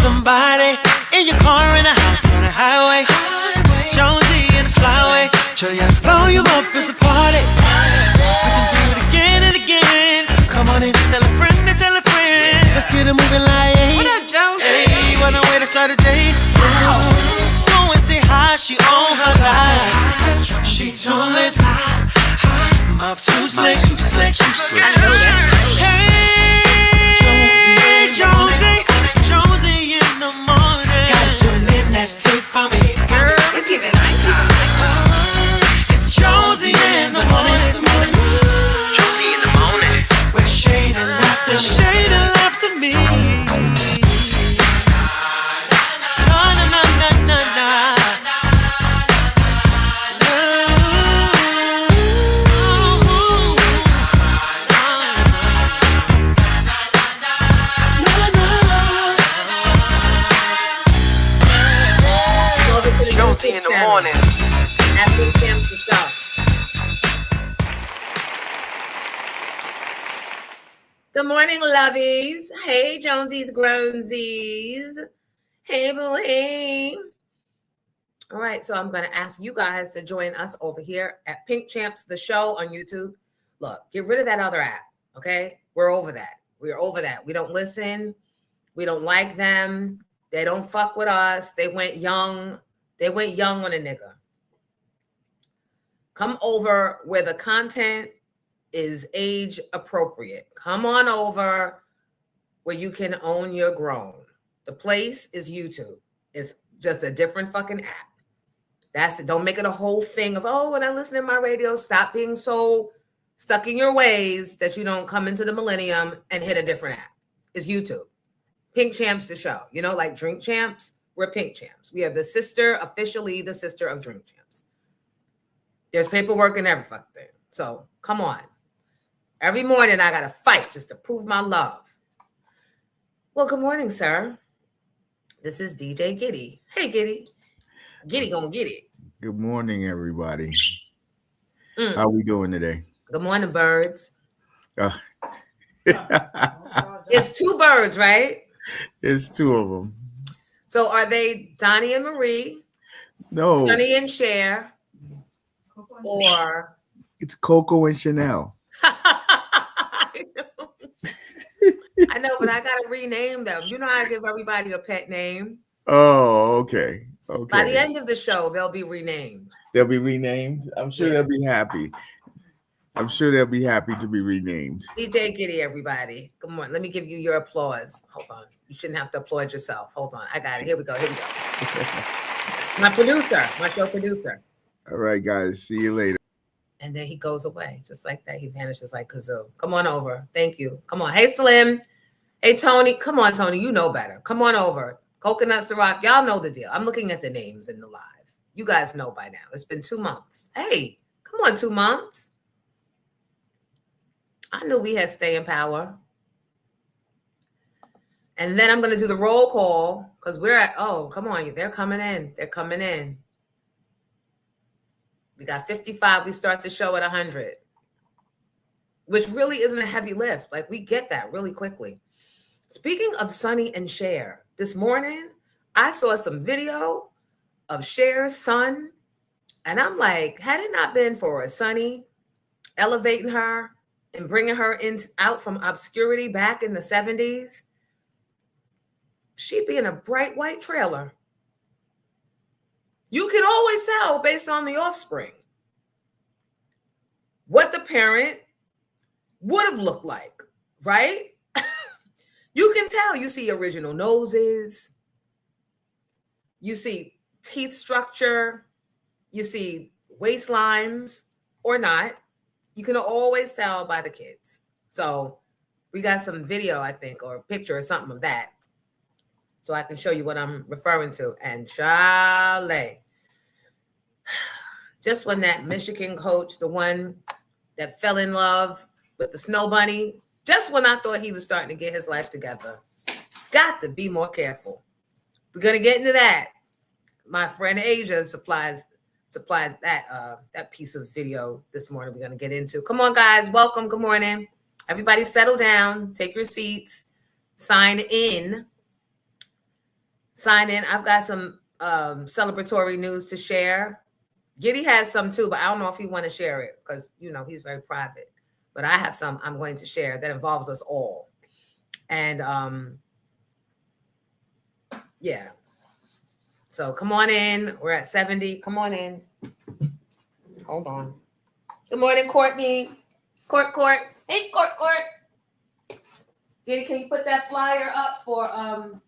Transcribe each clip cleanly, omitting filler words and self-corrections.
somebody in your car, in a house, on a highway. Jonesy in the flyway. Show you volume up, it's a party. We can do it again and again. Come on in, tell a friend to tell a friend. Let's get it moving like. What up, Jones? Hey, wanna way to start the day? Go and say hi, she on her life. She told it. Mouth too slick, too slick, too slick. I know that. Hey, Jonesy in the morning. Got your lip, that's tape for me. Girl, it's giving nice. It's Jonesy in the morning. Jonesy in the morning. With shade and laughter, me. Jonesy in the morning. Happy Camp yourself. Good morning, lovies. Hey, Jonesies, Grownsies. Hey, boo, hey. All right, so I'm going to ask you guys to join us over here at Pink Champs, the show on YouTube. Look, get rid of that other app, okay? We're over that. We're over that. We don't listen. We don't like them. They don't fuck with us. They went young. They went young on a nigga. Come over where the content is age appropriate. Come on over where you can own your grown. The place is YouTube. It's just a different fucking app. That's it. Don't make it a whole thing of, oh, when I listen to my radio, stop being so stuck in your ways that you don't come into the millennium and hit a different app. It's YouTube. Pink Champs, the show. You know, like Drink Champs. We're Pink Champs. We are officially the sister of Drink Champs. There's paperwork and every fucking thing. So come on. Every morning I got to fight just to prove my love. Well, good morning, sir. This is DJ Giddy. Hey, Giddy. Giddy gonna get it. Good morning, everybody. How we doing today? Good morning, birds. It's two birds, right? It's two of them. So are they Donnie and Marie? No. Sonny and Cher? Or it's Coco and Chanel. I know, but I gotta rename them. You know, I give everybody a pet name. Oh, okay. Okay. By the end of the show, they'll be renamed. They'll be renamed. I'm sure they'll be happy. I'm sure they'll be happy to be renamed. DJ Giddy, everybody. Good morning. Let me give you your applause. Hold on. You shouldn't have to applaud yourself. Hold on. I got it. Here we go. My producer, my show producer. All right, guys. See you later. And then he goes away just like that. He vanishes like kazoo. Come on over. Thank you. Come on. Hey, Slim. Hey, Tony. Come on, Tony. You know better. Come on over. Coconut Ciroc. Y'all know the deal. I'm looking at the names in the live. You guys know by now. It's been 2 months. Hey, come on, 2 months. I knew we had staying power. And then I'm going to do the roll call because we're at, oh, come on. They're coming in. They're coming in. We got 55. We start the show at 100, which really isn't a heavy lift. Like, we get that really quickly. Speaking of Sonny and Cher, this morning, I saw some video of Cher's son. And I'm like, had it not been for Sonny elevating her and bringing her out from obscurity back in the 70s, she'd be in a bright white trailer. You can always tell based on the offspring what the parent would have looked like, right? You can tell. You see original noses. You see teeth structure. You see waistlines or not. You can always tell by the kids. So we got some video, I think, or a picture or something of that. So I can show you what I'm referring to. And Charlie, just when that Michigan coach, the one that fell in love with the snow bunny, just when I thought he was starting to get his life together, got to be more careful. We're going to get into that. My friend Asia supplied that piece of video this morning we're going to get into. Come on, guys. Welcome. Good morning. Everybody settle down. Take your seats. Sign in. sign in. I've got some celebratory news to share. Giddy has some too, but I don't know if he want to share it because, you know, he's very private. But I have some I'm going to share that involves us all. And yeah. So come on in. We're at 70. Come on in. Hold on. Good morning, Courtney. Court. Hey, Court. Giddy, can you put that flyer up for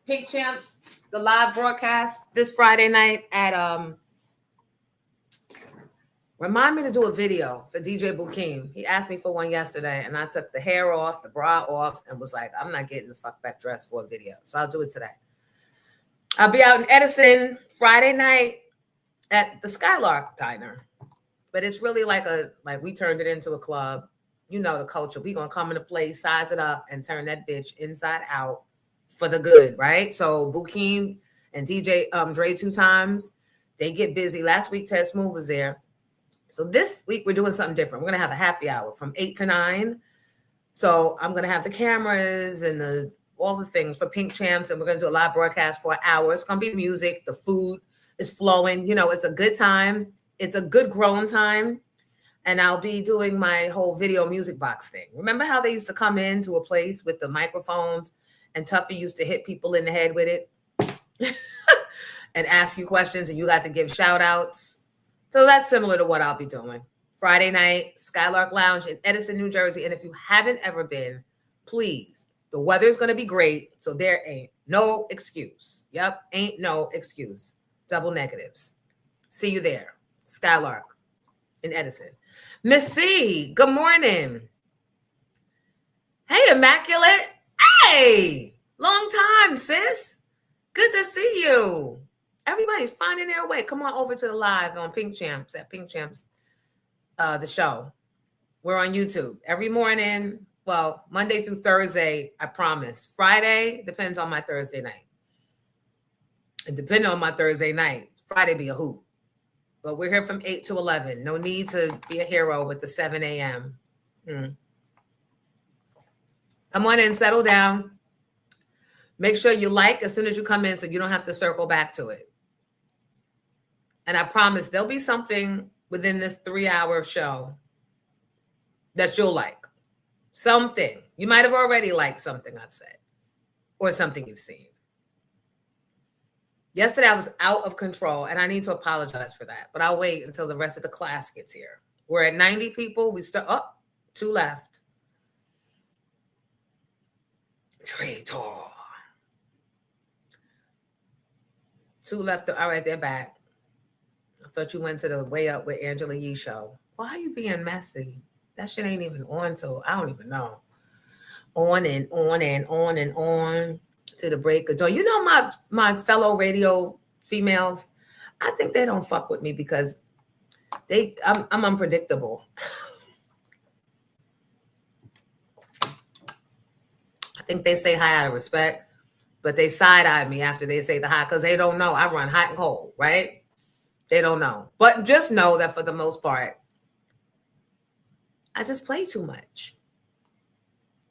Pink Champs, the live broadcast this Friday night at remind me to do a video for DJ Bukeem. He asked me for one yesterday, and I took the hair off, the bra off, and was like, I'm not getting the fuck back dress for a video. So I'll do it today. I'll be out in Edison Friday night at the Skylark Diner. But it's really like we turned it into a club. You know the culture. We're going to come into place, size it up, and turn that bitch inside out for the good, right? So Bukeem and DJ Dre 2 Times, they get busy. Last week, Ted Smooth was there. So this week, we're doing something different. We're going to have a happy hour from 8 to 9. So I'm going to have the cameras and all the things for Pink Champs, and we're going to do a live broadcast for an hour. It's going to be music. The food is flowing. You know, it's a good time. It's a good grown time. And I'll be doing my whole video music box thing. Remember how they used to come into a place with the microphones and Tuffy used to hit people in the head with it and ask you questions and you got to give shout outs? So that's similar to what I'll be doing. Friday night, Skylark Lounge in Edison, New Jersey. And if you haven't ever been, please, the weather's going to be great. So there ain't no excuse. Yep, ain't no excuse. Double negatives. See you there. Skylark in Edison. Miss C, good morning. Hey, Immaculate. Hey, long time, sis. Good to see you. Everybody's finding their way. Come on over to the live on Pink Champs, at Pink Champs, the show. We're on YouTube every morning. Well, Monday through Thursday, I promise. Friday depends on my Thursday night. And depending on my Thursday night, Friday be a hoot. But we're here from 8 to 11. No need to be a hero with the 7 a.m. Come on in, settle down. Make sure you like as soon as you come in so you don't have to circle back to it. And I promise there'll be something within this 3-hour show that you'll like. Something. You might have already liked something I've said or something you've seen. Yesterday, I was out of control, and I need to apologize for that. But I'll wait until the rest of the class gets here. We're at 90 people. We start up, 2 left. Traitor. 2 left. All right, they're back. I thought you went to the Way Up with Angela Yee show. Why are you being messy? That shit ain't even on till I don't even know. On and on and on and on to the break of dawn. You know my fellow radio females, I think they don't fuck with me because I'm unpredictable. I think they say hi out of respect, but they side-eye me after they say the hi because they don't know. I run hot and cold, right? They don't know. But just know that for the most part, I just play too much.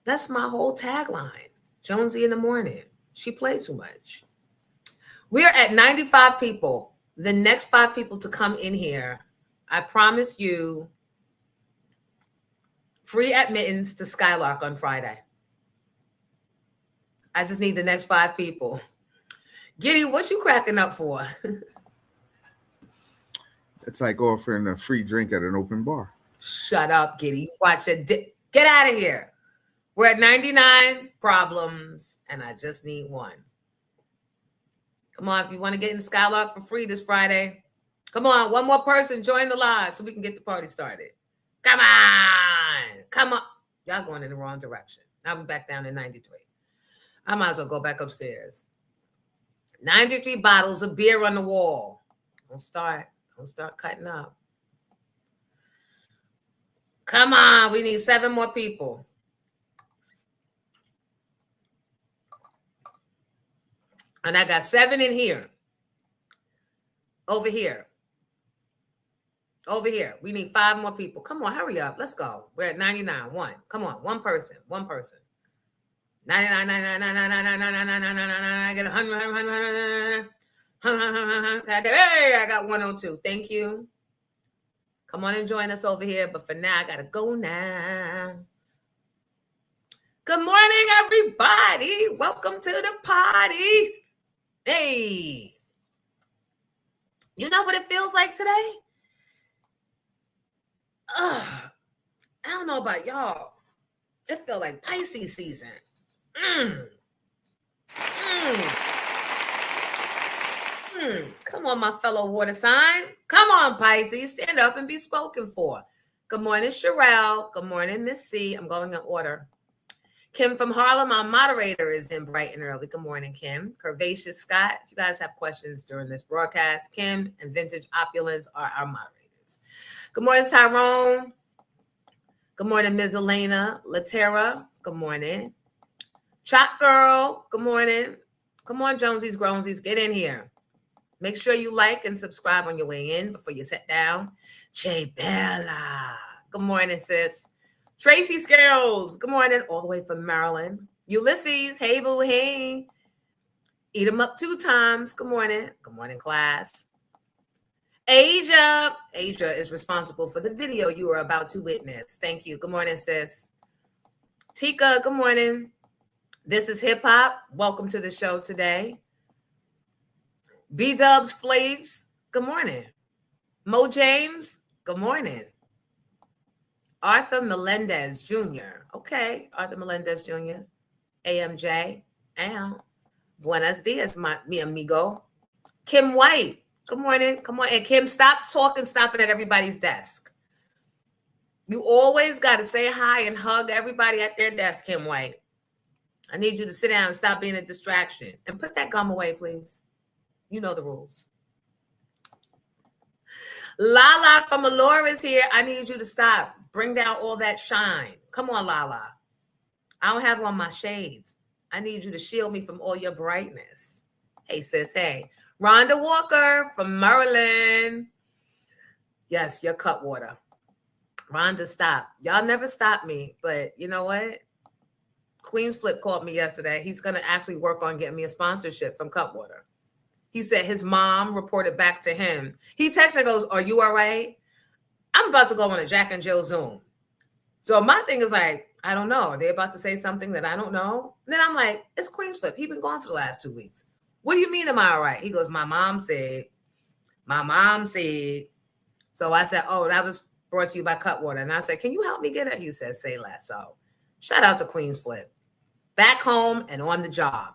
That's my whole tagline. Jonesy in the morning. She played too much. We are at 95 people. The next 5 people to come in here, I promise you free admittance to Skylark on Friday. I just need the next 5 people. Giddy, what you cracking up for? It's like offering a free drink at an open bar. Shut up, Giddy. Watch it. Get out of here. We're at 99 problems, and I just need 1. Come on, if you want to get in Skylark for free this Friday, come on, 1 more person, join the live so we can get the party started. Come on. Come on. Y'all going in the wrong direction. I'll be back down to 93. I might as well go back upstairs. 93 bottles of beer on the wall. Don't start cutting up. Come on, we need 7 more people. And I got 7 in here. Over here. Over here. We need 5 more people. Come on, hurry up. Let's go. We're at 99. 1. Come on. 1 person. 1 person. I get 100. Hey, I got 102. Thank you. Come on and join us over here. But for now, I gotta go now. Good morning, everybody. Welcome to the party. Hey. You know what it feels like today? I don't know about y'all. It feels like Pisces season. Come on, my fellow water sign. Come on, Pisces. Stand up and be spoken for. Good morning, Sherelle. Good morning, Miss C. I'm going in order. Kim from Harlem, our moderator, is in bright and early. Good morning, Kim. Curvaceous Scott. If you guys have questions during this broadcast, Kim and Vintage Opulence are our moderators. Good morning, Tyrone. Good morning, Ms. Elena. Latera. Good morning. Chop Girl. Good morning. Come on, Jonesies, Gronesies. Get in here. Make sure you like and subscribe on your way in before you sit down. Jay Bella. Good morning, sis. Tracy Scales. Good morning. All the way from Maryland. Ulysses. Hey, boo. Hey. Eat them up 2 times. Good morning. Good morning, class. Asia. Asia is responsible for the video you are about to witness. Thank you. Good morning, sis. Tika. Good morning. This is Hip Hop. Welcome to the show today. B-Dubs Flaves, good morning. Mo James, good morning. Arthur Melendez Jr. Okay, Arthur Melendez Jr. AMJ. Ow. Buenos dias, mi amigo. Kim White, good morning. Come on. And Kim, stop stopping at everybody's desk. You always got to say hi and hug everybody at their desk, Kim White. I need you to sit down and stop being a distraction. And put that gum away, please. You know the rules. Lala from Allure is here. I need you to stop. Bring down all that shine. Come on, Lala. I don't have on my shades. I need you to shield me from all your brightness. Hey, sis, hey. Rhonda Walker from Maryland. Yes, your cut water. Rhonda, stop. Y'all never stop me, but you know what? Queen's Flip called me yesterday. He's going to actually work on getting me a sponsorship from Cutwater. He said his mom reported back to him. He texted and goes, are you all right? I'm about to go on a Jack and Jill Zoom. So my thing is like, I don't know. Are they about to say something that I don't know? And then I'm like, it's Queen's Flip. He's been gone for the last 2 weeks. What do you mean, am I all right? He goes, my mom said. So I said, oh, that was brought to you by Cutwater. And I said, can you help me get it? He said, say less. So shout out to Queen's Flip. Back home and on the job.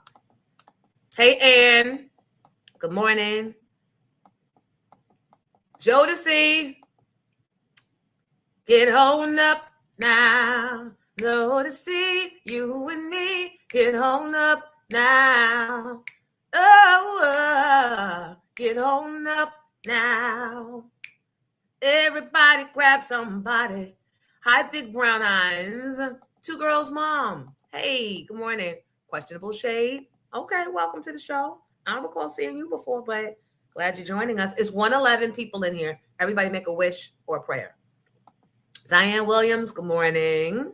Hey, Ann. Good morning. Jodeci. Get on up now. Jodeci, you and me. Get on up now. Oh, get on up now. Everybody grab somebody. Hi, Big Brown Eyes. 2 girls' mom. Hey, good morning. Questionable shade. Okay, welcome to the show. I don't recall seeing you before, but glad you're joining us. It's 111 people in here. Everybody make a wish or a prayer. Diane Williams, good morning.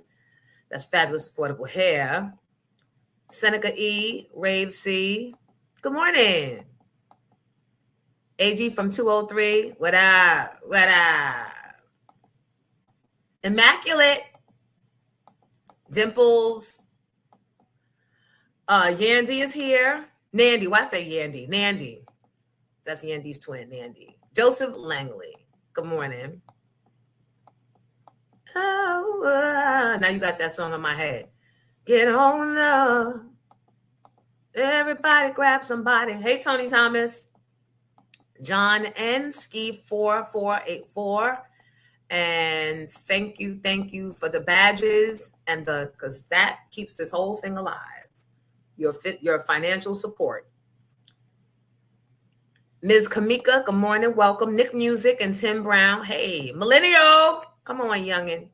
That's fabulous affordable hair. Seneca E, Rave C, good morning. AG from 203, what up? What up? Immaculate. Dimples. Yandy is here. Nandy, why say Yandy? Nandy. That's Yandy's twin, Nandy. Joseph Langley. Good morning. Oh, now you got that song in my head. Get on up. Everybody grab somebody. Hey, Tony Thomas. John N. Ski 4484. And thank you for the badges and because that keeps this whole thing alive. Your financial support. Ms. Kamika, good morning. Welcome. Nick Music and Tim Brown. Hey, Millennial. Come on, youngin.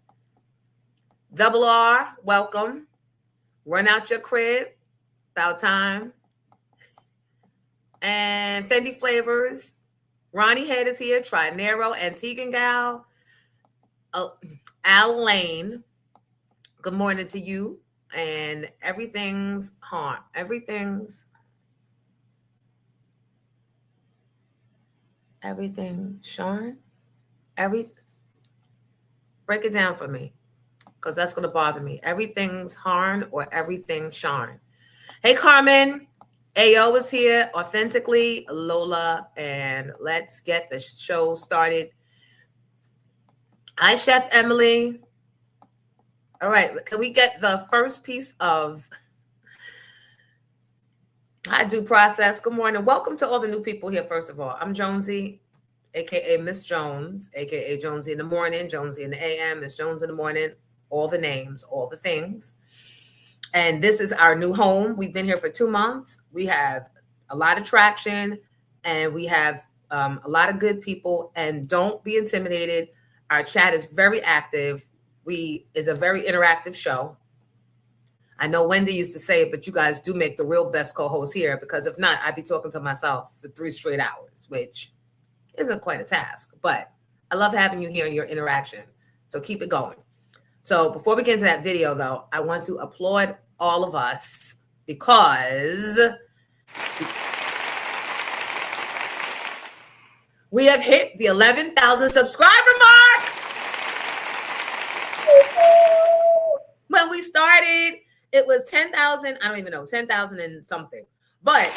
Double R, welcome. Run out your crib. About time. And Fendi Flavors. Ronnie Head is here. Trinero, Antigua Gal. Al Lane. Good morning to you. and everything's harm. Everything, Sean. Break it down for me, because that's gonna bother me. Everything's harm or everything Sean. Hey, Carmen. Ayo is here, authentically, Lola, and let's get the show started. Hi, Chef Emily. All right, can we get the first piece of Hi Due Process? Good morning. Welcome to all the new people here, first of all. I'm Jonesy, aka Miss Jones, aka Jonesy in the morning, Jonesy in the AM, Miss Jones in the morning, all the names, all the things. And this is our new home. We've been here for 2 months. We have a lot of traction, and we have a lot of good people. And don't be intimidated. Our chat is very active. Is a very interactive show. I know Wendy used to say it, but you guys do make the real best co-host here, because if not, I'd be talking to myself for 3 straight hours, which isn't quite a task. But I love having you here in your interaction. So keep it going. So before we get into that video, though, I want to applaud all of us, because we have hit the 11,000 subscriber mark. When we started, it was 10,000. I don't even know, 10,000 and something. But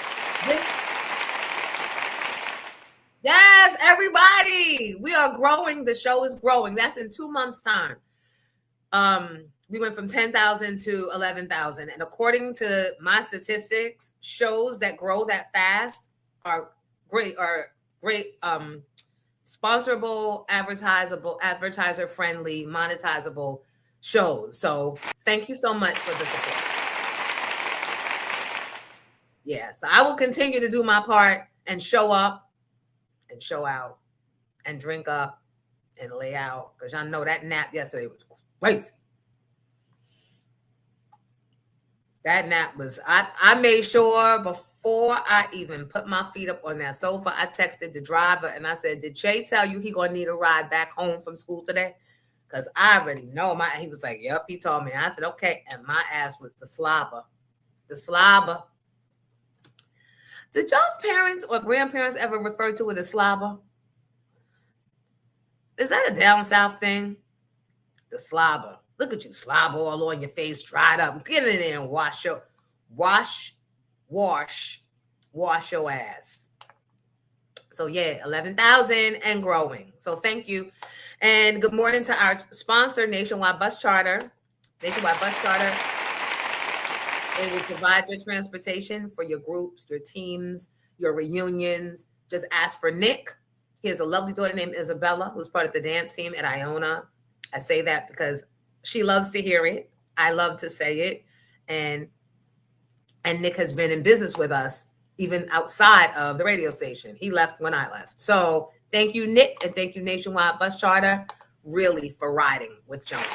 yes, everybody, we are growing. The show is growing. That's in 2 months' time. We went from 10,000 to 11,000. And according to my statistics, shows that grow that fast are great, sponsorable, advertiser-friendly, monetizable shows. So thank you so much for the support. Yeah, so I will continue to do my part and show up and show out and drink up and lay out, because y'all know that nap yesterday was crazy. That nap was, I made sure before I even put my feet up on that sofa, I texted the driver and I said, did Shay tell you he gonna need a ride back home from school today? Because I already know he was like, yep, he told me. I said, okay. And my ass was the slobber. Did y'all's parents or grandparents ever refer to it as slobber? Is that a down south thing? The slobber. Look at you, slobber all on your face, dried up. Get in there and wash your ass. So yeah, 11,000 and growing. So thank you. And good morning to our sponsor, Nationwide Bus Charter. Nationwide Bus Charter. They will provide your transportation for your groups, your teams, your reunions. Just ask for Nick. He has a lovely daughter named Isabella, who's part of the dance team at Iona. I say that because she loves to hear it. I love to say it. And Nick has been in business with us even outside of the radio station. He left when I left. So thank you, Nick, and thank you, Nationwide Bus Charter, really, for riding with Jones.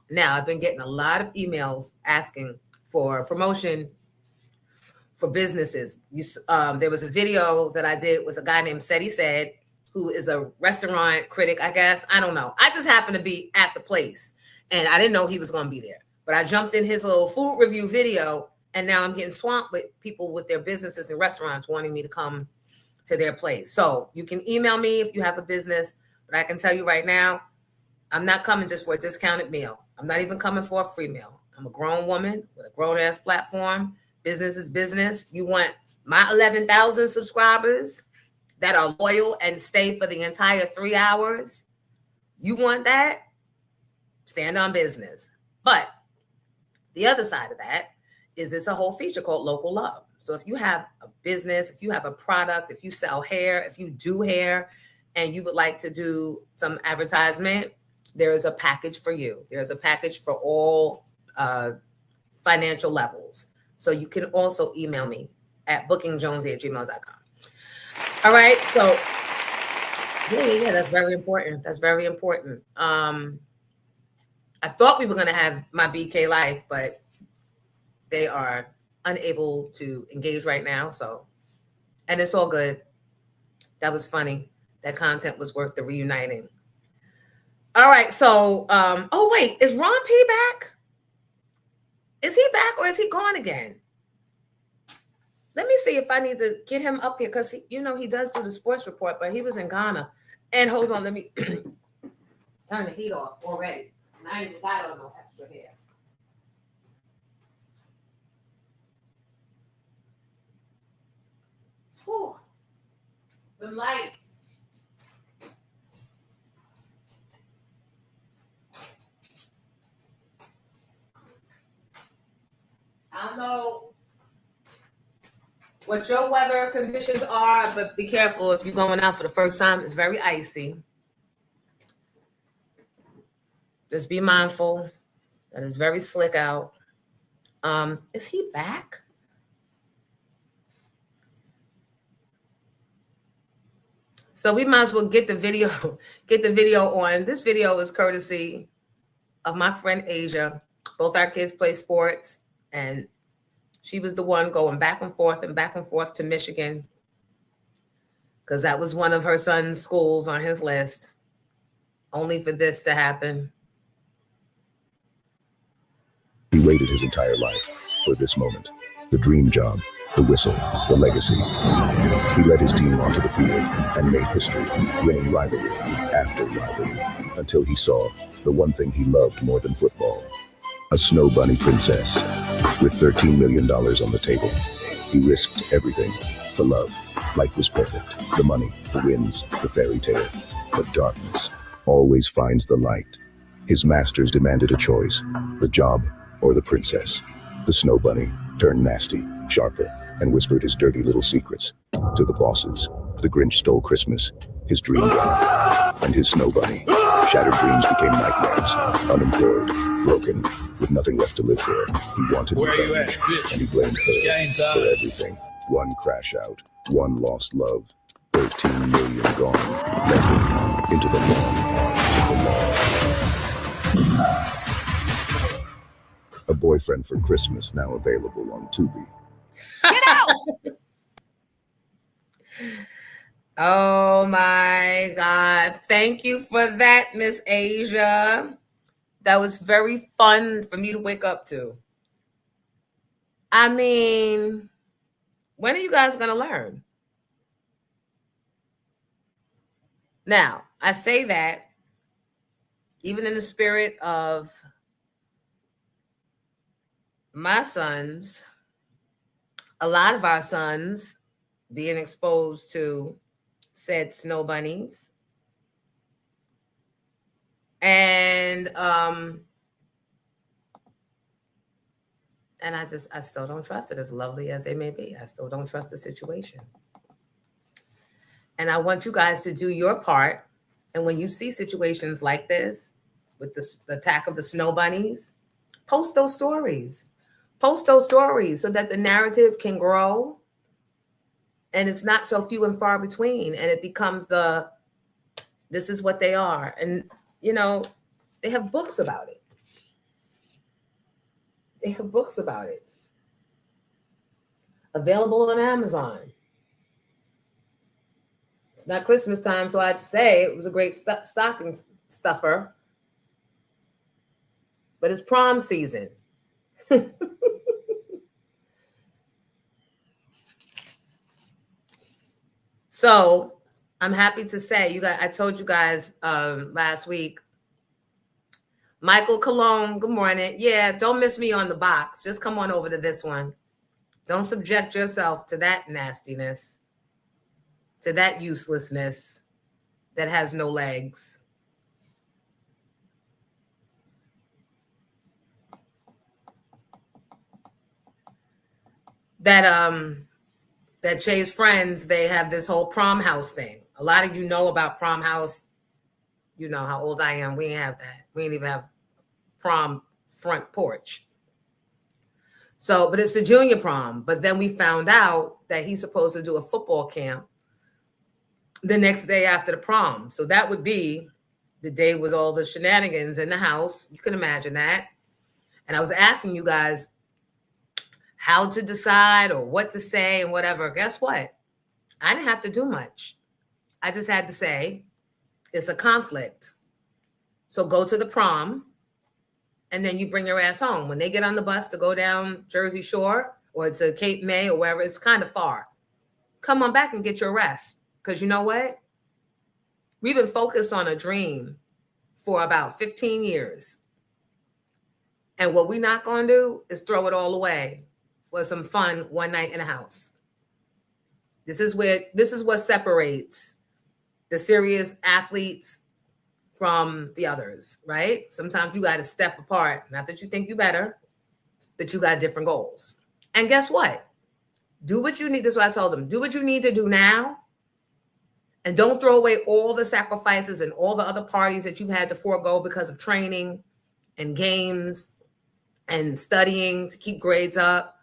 Now, I've been getting a lot of emails asking for promotion for businesses. There was a video that I did with a guy named Seti Said, who is a restaurant critic, I guess. I don't know. I just happened to be at the place, and I didn't know he was going to be there. But I jumped in his little food review video, and now I'm getting swamped with people with their businesses and restaurants wanting me to come to their place. So you can email me if you have a business, but I can tell you right now, I'm not coming just for a discounted meal. I'm not even coming for a free meal. I'm a grown woman with a grown-ass platform. Business is business. You want my 11,000 subscribers that are loyal and stay for the entire 3 hours? You want that? Stand on business. But the other side of that is it's a whole feature called Local Love. So if you have a business, if you have a product, if you sell hair, if you do hair, and you would like to do some advertisement, there is a package for you. There's a package for all financial levels. So you can also email me at bookingjonesy@gmail.com. All right. So yeah, that's very important. That's very important. I thought we were going to have my BK Life, but they are unable to engage right now. So, and it's all good. That was funny. That content was worth the reuniting. All right. So, oh wait, is Ron P back? Is he back or is he gone again? Let me see if I need to get him up here because he does do the sports report, but he was in Ghana. And hold on, let me turn the heat off already. And I ain't even got on no extra hair. Whew. The lights. I don't know what your weather conditions are, but be careful if you're going out for the first time. It's very icy. Just be mindful that it's very slick out. Is he back? So we might as well get the video on. This video is courtesy of my friend Asia. Both our kids play sports, and she was the one going back and forth to Michigan because that was one of her son's schools on his list, only for this to happen. He waited his entire life for this moment. The dream job, the whistle, the legacy. He led his team onto the field and made history, winning rivalry after rivalry, until he saw the one thing he loved more than football. A snow bunny princess. With $13 million on the table, he risked everything for love. Life was perfect. The money, the wins, the fairy tale. But darkness always finds the light. His masters demanded a choice, the job or the princess. The snow bunny turned nasty, sharper, and whispered his dirty little secrets to the bosses. The Grinch stole Christmas, his dream job, and his snow bunny. Shattered dreams became nightmares. Unemployed, broken, with nothing left to live for. He wanted revenge, and he blamed her for everything. One crash out, one lost love, 13 million gone, led him into the long arms of the law. A Boyfriend for Christmas, now available on Tubi. Get out! Oh my God. Thank you for that, Miss Asia. That was very fun for me to wake up to. I mean, when are you guys going to learn? Now, I say that even in the spirit of my sons, a lot of our sons being exposed to said snow bunnies. And I still don't trust it, as lovely as they may be. I still don't trust the situation. And I want you guys to do your part. And when you see situations like this, with the attack of the snow bunnies, post those stories. Post those stories so that the narrative can grow. And it's not so few and far between. And it becomes this is what they are. And, they have books about it. They have books about it. Available on Amazon. It's not Christmas time, so I'd say it was a great stocking stuffer. But it's prom season. So I'm happy to say, I told you guys last week, Michael Cologne, good morning. Yeah, don't miss me on the box. Just come on over to this one. Don't subject yourself to that nastiness, to that uselessness that has no legs. That Shay's friends, they have this whole prom house thing. A lot of you know about prom house. You know how old I am. We ain't have that. We ain't even have prom front porch. So, but it's the junior prom. But then we found out that he's supposed to do a football camp the next day after the prom. So that would be the day with all the shenanigans in the house. You can imagine that. And I was asking you guys how to decide or what to say and whatever. Guess what? I didn't have to do much. I just had to say, it's a conflict. So go to the prom, and then you bring your ass home. When they get on the bus to go down Jersey Shore or to Cape May or wherever, it's kind of far. Come on back and get your rest. Because you know what? We've been focused on a dream for about 15 years. And what we're not going to do is throw it all away for some fun one night in a house. This is what separates the serious athletes from the others, right? Sometimes you got to step apart. Not that you think you better, but you got different goals. And guess what? Do what you need. This is what I told them. Do what you need to do now. And don't throw away all the sacrifices and all the other parties that you've had to forego because of training and games and studying to keep grades up.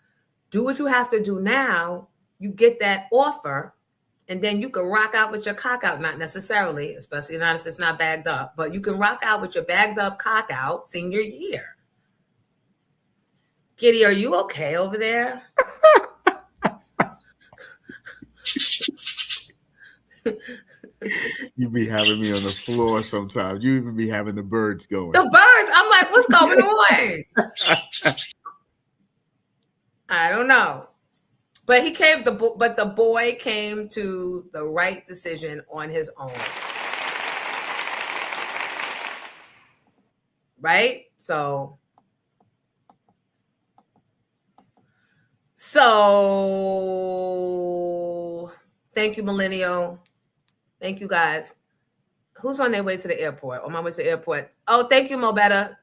Do what you have to do now. You get that offer, and then you can rock out with your cock out. Not necessarily, especially not if it's not bagged up, but you can rock out with your bagged up cock out senior year. Kitty, are you okay over there? You be having me on the floor sometimes. You even be having the birds going. The birds. I'm like, what's going on? I don't know. But the boy came to the right decision on his own. Right? So thank you, Millennial. Thank you, guys. Who's on their way to the airport? On my way to the airport. Oh, thank you, Mobetta.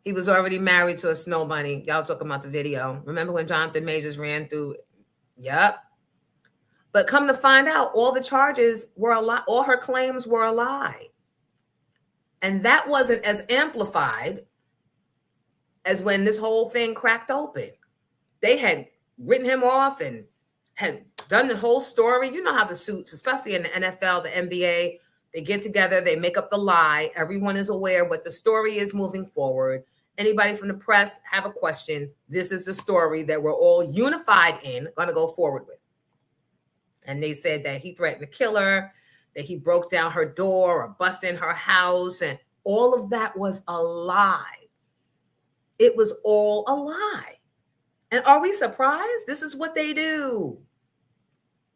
He was already married to a snow bunny. Y'all talking about the video. Remember when Jonathan Majors ran through? Yep. But come to find out, all the charges were a lie. All her claims were a lie. And that wasn't as amplified as when this whole thing cracked open. They had written him off and had done the whole story. You know how the suits, especially in the NFL, the NBA, they get together, they make up the lie. Everyone is aware what the story is moving forward. Anybody from the press have a question, this is the story that we're all unified in, going to go forward with. And they said that he threatened to kill her, that he broke down her door or busted in her house, and all of that was a lie. It was all a lie. And are we surprised? This is what they do.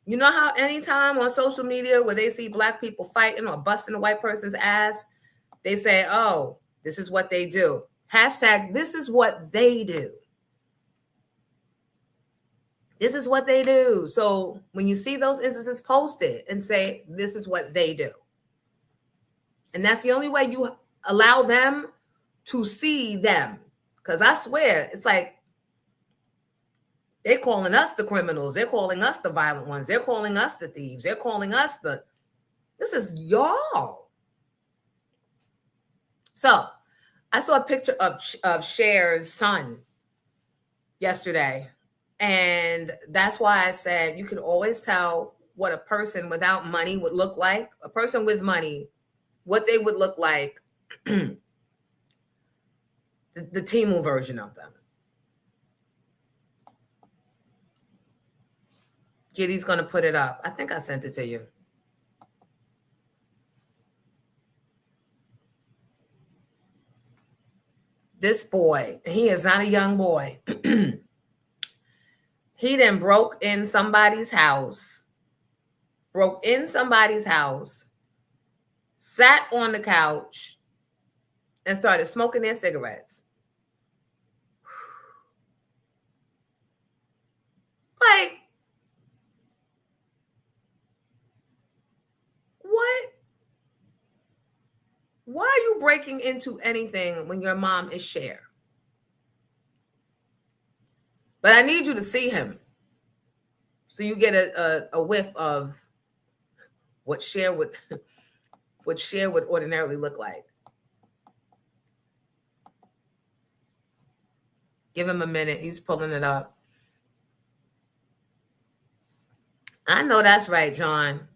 You know how anytime on social media where they see Black people fighting or busting a white person's ass, they say, oh, this is what they do. Hashtag, this is what they do. This is what they do. So when you see those instances, post it and say, this is what they do. And that's the only way you allow them to see them. Because I swear, it's like, they're calling us the criminals. They're calling us the violent ones. They're calling us the thieves. They're calling us this is y'all. So I saw a picture of Cher's son yesterday. And that's why I said you can always tell what a person without money would look like. A person with money, what they would look like, the Temu version of them. Giddy's going to put it up. I think I sent it to you. This boy, he is not a young boy. He then broke in somebody's house, sat on the couch, and started smoking their cigarettes. Like, what? Why are you breaking into anything when your mom is Cher? But I need you to see him so you get a whiff of what Cher would ordinarily look like. Give him a minute. He's pulling it up. I know that's right, John.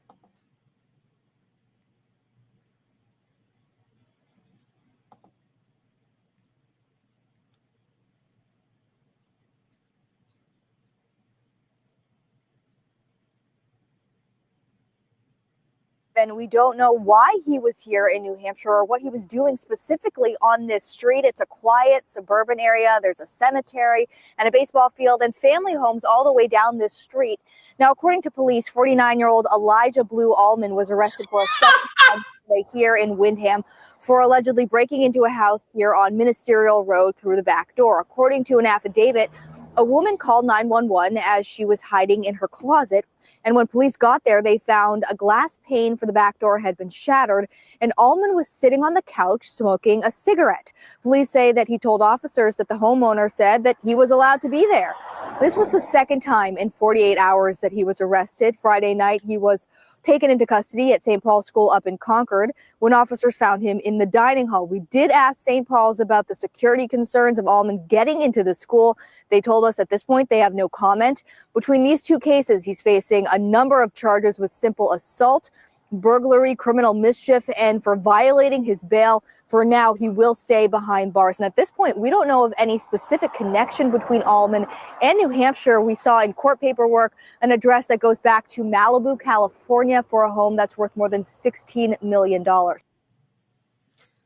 And we don't know why he was here in New Hampshire or what he was doing specifically on this street. It's a quiet suburban area. There's a cemetery and a baseball field and family homes all the way down this street. Now, according to police, 49-year-old Elijah Blue Allman was arrested for a second time here in Windham for allegedly breaking into a house here on Ministerial Road through the back door. According to an affidavit, a woman called 911 as she was hiding in her closet. And when police got there, they found a glass pane for the back door had been shattered, and Allman was sitting on the couch smoking a cigarette. Police say that he told officers that the homeowner said that he was allowed to be there. This was the second time in 48 hours that he was arrested. Friday night, he was taken into custody at St. Paul's School up in Concord when officers found him in the dining hall. We did ask St. Paul's about the security concerns of Allman getting into the school. They told us at this point they have no comment. Between these two cases, he's facing a number of charges with simple assault, burglary, criminal mischief, and for violating his bail. For now, he will stay behind bars. And at this point, we don't know of any specific connection between Allman and New Hampshire. We saw in court paperwork an address that goes back to Malibu, California for a home that's worth more than $16 million.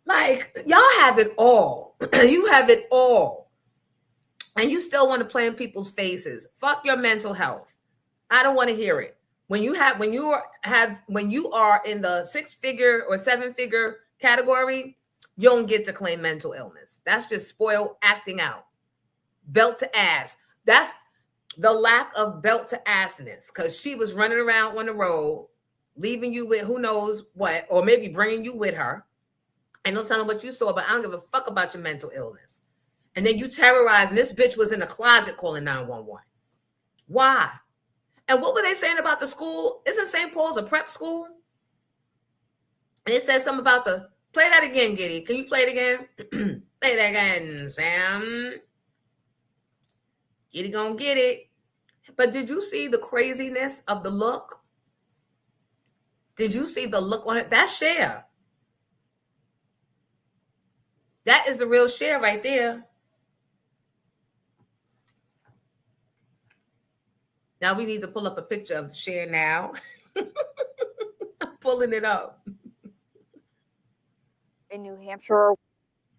Like, y'all have it all. You have it all. And you still want to play in people's faces. Fuck your mental health. I don't want to hear it. When you are in the 6-figure or 7-figure category, you don't get to claim mental illness. That's just spoiled acting out. Belt to ass. That's the lack of belt to assness, because she was running around on the road, leaving you with who knows what, or maybe bringing you with her. And don't tell them what you saw, but I don't give a fuck about your mental illness. And then you terrorize, and this bitch was in the closet calling 911. Why? And what were they saying about the school? Isn't St. Paul's a prep school? And it says something about play that again, Giddy. Can you play it again? Play that again, Sam. Giddy gonna get it. But did you see the craziness of the look? Did you see the look on it? That's Cher. That is the real Cher right there. Now we need to pull up a picture of Cher now. I'm pulling it up. In New Hampshire,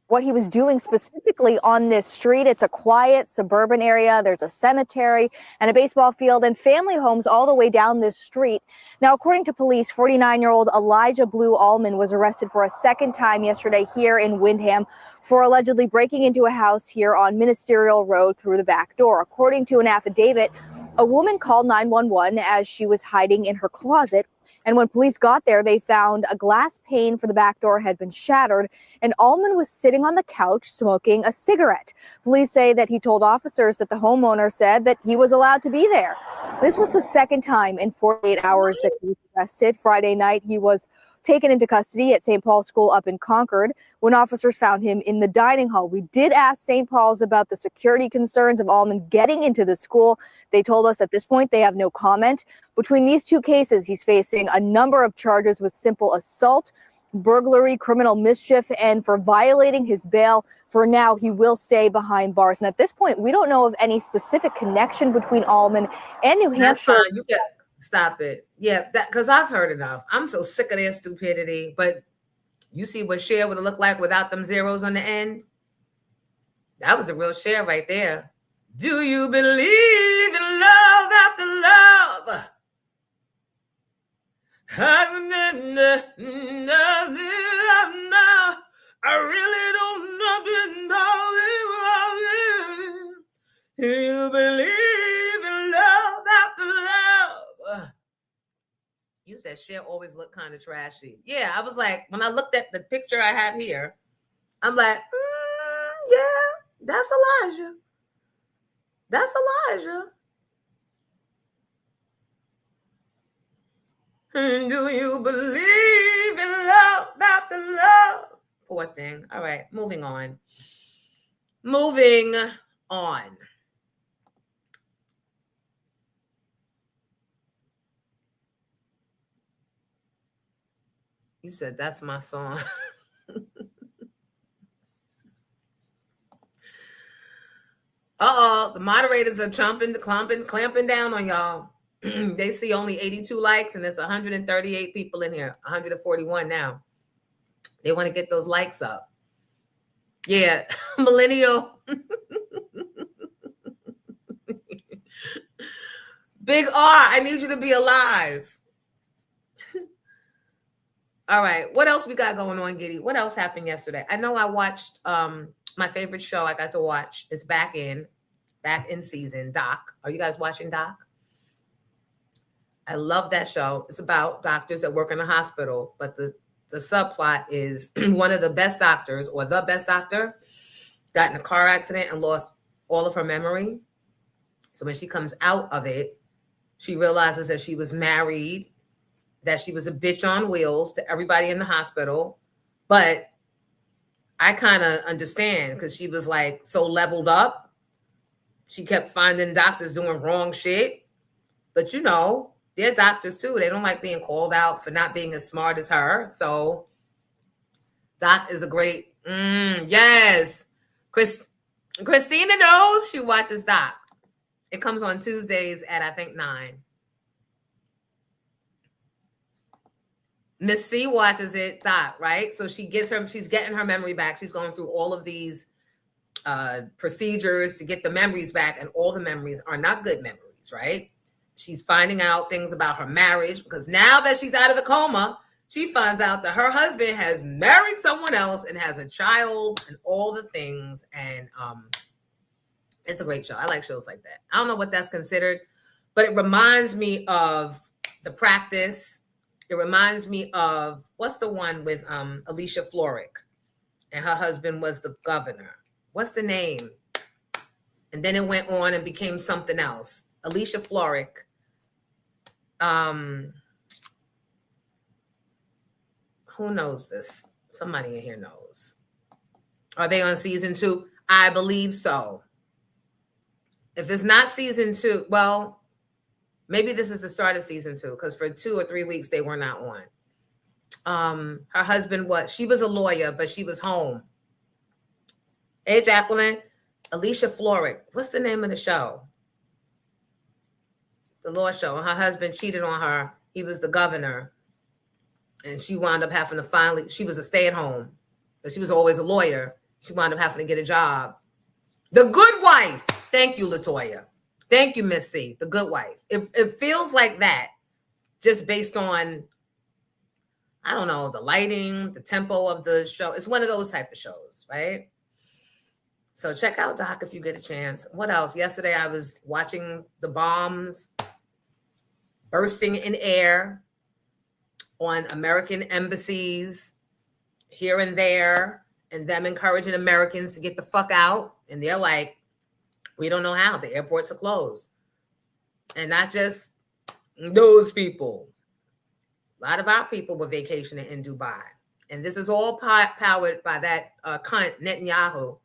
what he was doing specifically on this street. It's a quiet suburban area. There's a cemetery and a baseball field and family homes all the way down this street. Now, according to police, 49-year-old Elijah Blue Allman was arrested for a second time yesterday here in Windham for allegedly breaking into a house here on Ministerial Road through the back door. According to an affidavit, a woman called 911 as she was hiding in her closet. And when police got there, they found a glass pane for the back door had been shattered, and Allman was sitting on the couch smoking a cigarette. Police say that he told officers that the homeowner said that he was allowed to be there. This was the second time in 48 hours that he was arrested. Friday night, he was taken into custody at St. Paul's School up in Concord when officers found him in the dining hall. We did ask St. Paul's about the security concerns of Allman getting into the school. They told us at this point they have no comment. Between these two cases, he's facing a number of charges with simple assault, burglary, criminal mischief, and for violating his bail. For now, he will stay behind bars. And at this point, we don't know of any specific connection between Allman and New Hampshire. You can stop it. Yeah, that because I've heard enough. I'm so sick of their stupidity. But you see what Cher would have looked like without them zeros on the end? That was the real Cher right there. Do you believe in love after love? I really don't know. Do you believe in love after love? You said Cher always looked kind of trashy. Yeah, I was like, when I looked at the picture I have here, I'm like, yeah, that's Elijah. That's Elijah. Do you believe in love after love? Poor thing. All right, moving on. Moving on. You said that's my song. Uh-oh, the moderators are clamping down on y'all. They see only 82 likes and there's 138 people in here, 141 now. They want to get those likes up. Yeah, millennial. Big R, I need you to be alive. All right, what else we got going on, Giddy? What else happened yesterday? I know I watched my favorite show I got to watch. It's back in season, Doc. Are you guys watching Doc? I love that show. It's about doctors that work in a hospital, but the subplot is one of the best doctors, or the best doctor, got in a car accident and lost all of her memory. So when she comes out of it, she realizes that she was married, that she was a bitch on wheels to everybody in the hospital. But I kind of understand, because she was like so leveled up. She kept finding doctors doing wrong shit. But you know, they're doctors too. They don't like being called out for not being as smart as her. So Doc is a great, yes. Christina knows, she watches Doc. It comes on Tuesdays at, I think, 9. Miss C watches it, Doc, right? So she's getting her memory back. She's going through all of these procedures to get the memories back, and all the memories are not good memories, right? She's finding out things about her marriage, because now that she's out of the coma, she finds out that her husband has married someone else and has a child and all the things. And it's a great show. I like shows like that. I don't know what that's considered, but it reminds me of The Practice. It reminds me of, what's the one with Alicia Florrick, and her husband was the governor. What's the name? And then it went on and became something else. Alicia Florrick. Who knows this? Somebody in here knows. Are they on season 2? I believe so. If it's not season 2, well, maybe this is the start of season 2, because for 2 or 3 weeks they were not on. Her husband she was a lawyer, but she was home. Hey, Jacqueline, Alicia Florrick. What's the name of the show? The law show. And her husband cheated on her. He was the governor. And she wound up having to she was a stay-at-home, but she was always a lawyer. She wound up having to get a job. The Good Wife. Thank you, LaToya. Thank you, Miss C. The Good Wife. It feels like that, just based on, I don't know, the lighting, the tempo of the show. It's one of those type of shows, right? So check out Doc if you get a chance. What else? Yesterday I was watching the bombs bursting in air on American embassies here and there, and them encouraging Americans to get the fuck out. And they're like, we don't know how. The airports are closed. And not just those people. A lot of our people were vacationing in Dubai. And this is all powered by that cunt Netanyahu,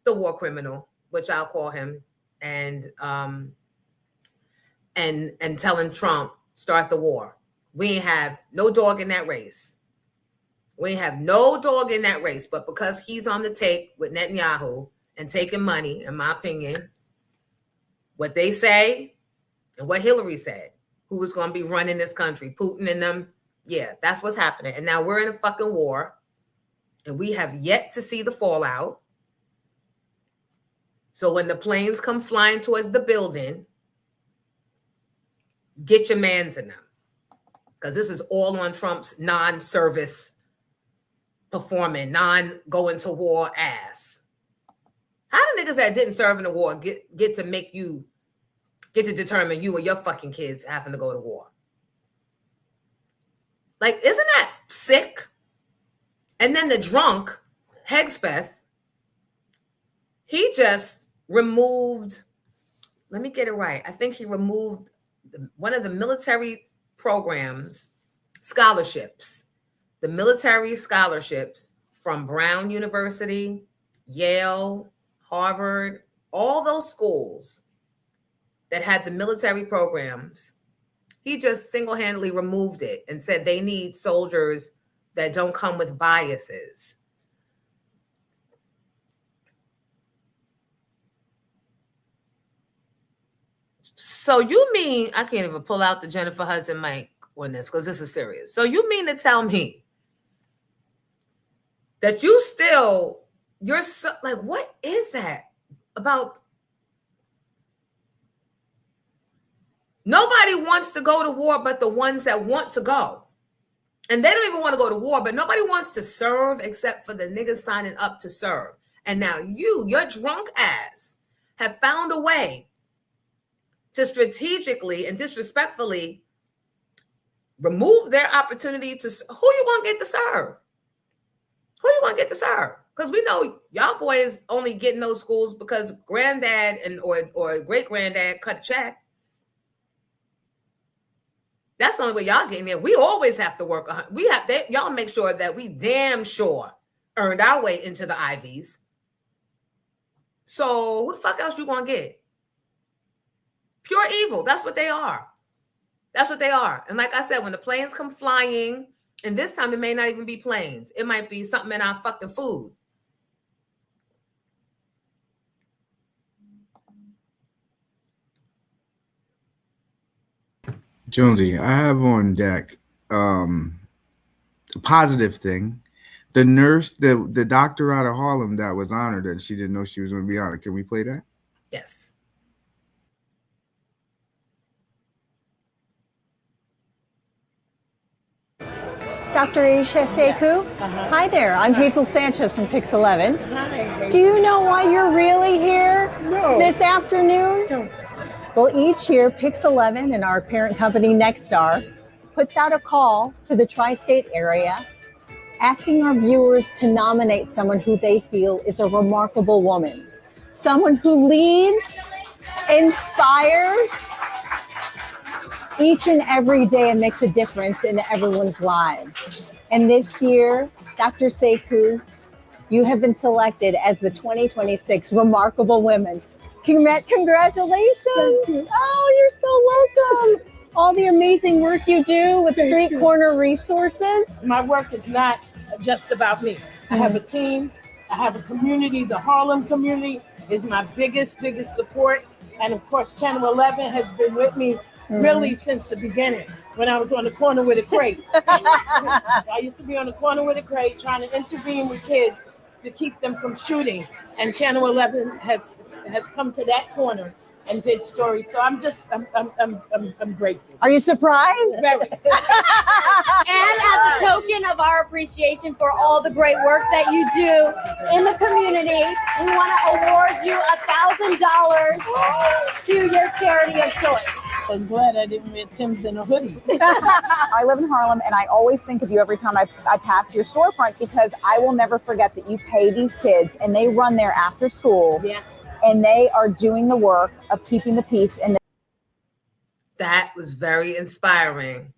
the war criminal, which I'll call him, and telling Trump, start the war. We ain't have no dog in that race. We ain't have no dog in that race. But because he's on the take with Netanyahu and taking money, in my opinion, what they say and what Hillary said, who was going to be running this country, Putin and them, yeah, that's what's happening. And now we're in a fucking war, and we have yet to see the fallout. So when the planes come flying towards the building, get your mans in them. Because this is all on Trump's non-service performing, non-going to war ass. How the niggas that didn't serve in the war get to determine you or your fucking kids having to go to war? Like, isn't that sick? And then the drunk, Hegspeth, he just removed, let me get it right. I think he removed one of the military programs, scholarships, the military scholarships from Brown University, Yale, Harvard, all those schools that had the military programs. He just single-handedly removed it and said they need soldiers that don't come with biases. So you mean I can't even pull out the Jennifer Hudson mic on this because this is serious. So you mean to tell me that you're so like, what is that about? Nobody wants to go to war but the ones that want to go. And they don't even want to go to war, but nobody wants to serve except for the niggas signing up to serve. And now your drunk ass have found a way to strategically and disrespectfully remove their opportunity to, who you gonna get to serve? Who you gonna get to serve? Because we know y'all boys only get in those schools because granddad or great granddad cut a check. That's the only way y'all get in there. We always have to work. Y'all make sure that we damn sure earned our way into the Ivies. So who the fuck else you gonna get? Pure evil. That's what they are. That's what they are. And like I said, when the planes come flying, and this time it may not even be planes. It might be something in our fucking food. Jonesy, I have on deck a positive thing. The nurse, the doctor out of Harlem that was honored and she didn't know she was going to be honored. Can we play that? Yes. Dr. Aisha Sekou. Hi there. I'm Hazel Sanchez from Pix 11. Hi. Do you know why you're really here this afternoon? No. Well, each year, Pix 11 and our parent company, Nexstar, puts out a call to the tri-state area asking our viewers to nominate someone who they feel is a remarkable woman, someone who leads, inspires each and every day and makes a difference in everyone's lives. And this year, Dr. Sekou, you have been selected as the 2026 Remarkable Women. Congratulations. Oh, you're so welcome. All the amazing work you do with Street Corner Resources. My work is not just about me. I have a team. I have a community. The Harlem community is my biggest support. And of course, Channel 11 has been with me really since the beginning, when I was on the corner with a crate. I used to be on the corner with a crate trying to intervene with kids to keep them from shooting. And Channel 11 has come to that corner and did stories. So I'm grateful. Are you surprised? Very. And as a token of our appreciation for all the great work that you do in the community, we want to award you $1,000 to your charity of choice. I'm glad I didn't wear Tim's and a hoodie. I live in Harlem, and I always think of you every time I pass your storefront, because I will never forget that you pay these kids and they run there after school. Yes. And they are doing the work of keeping the peace. And that was very inspiring.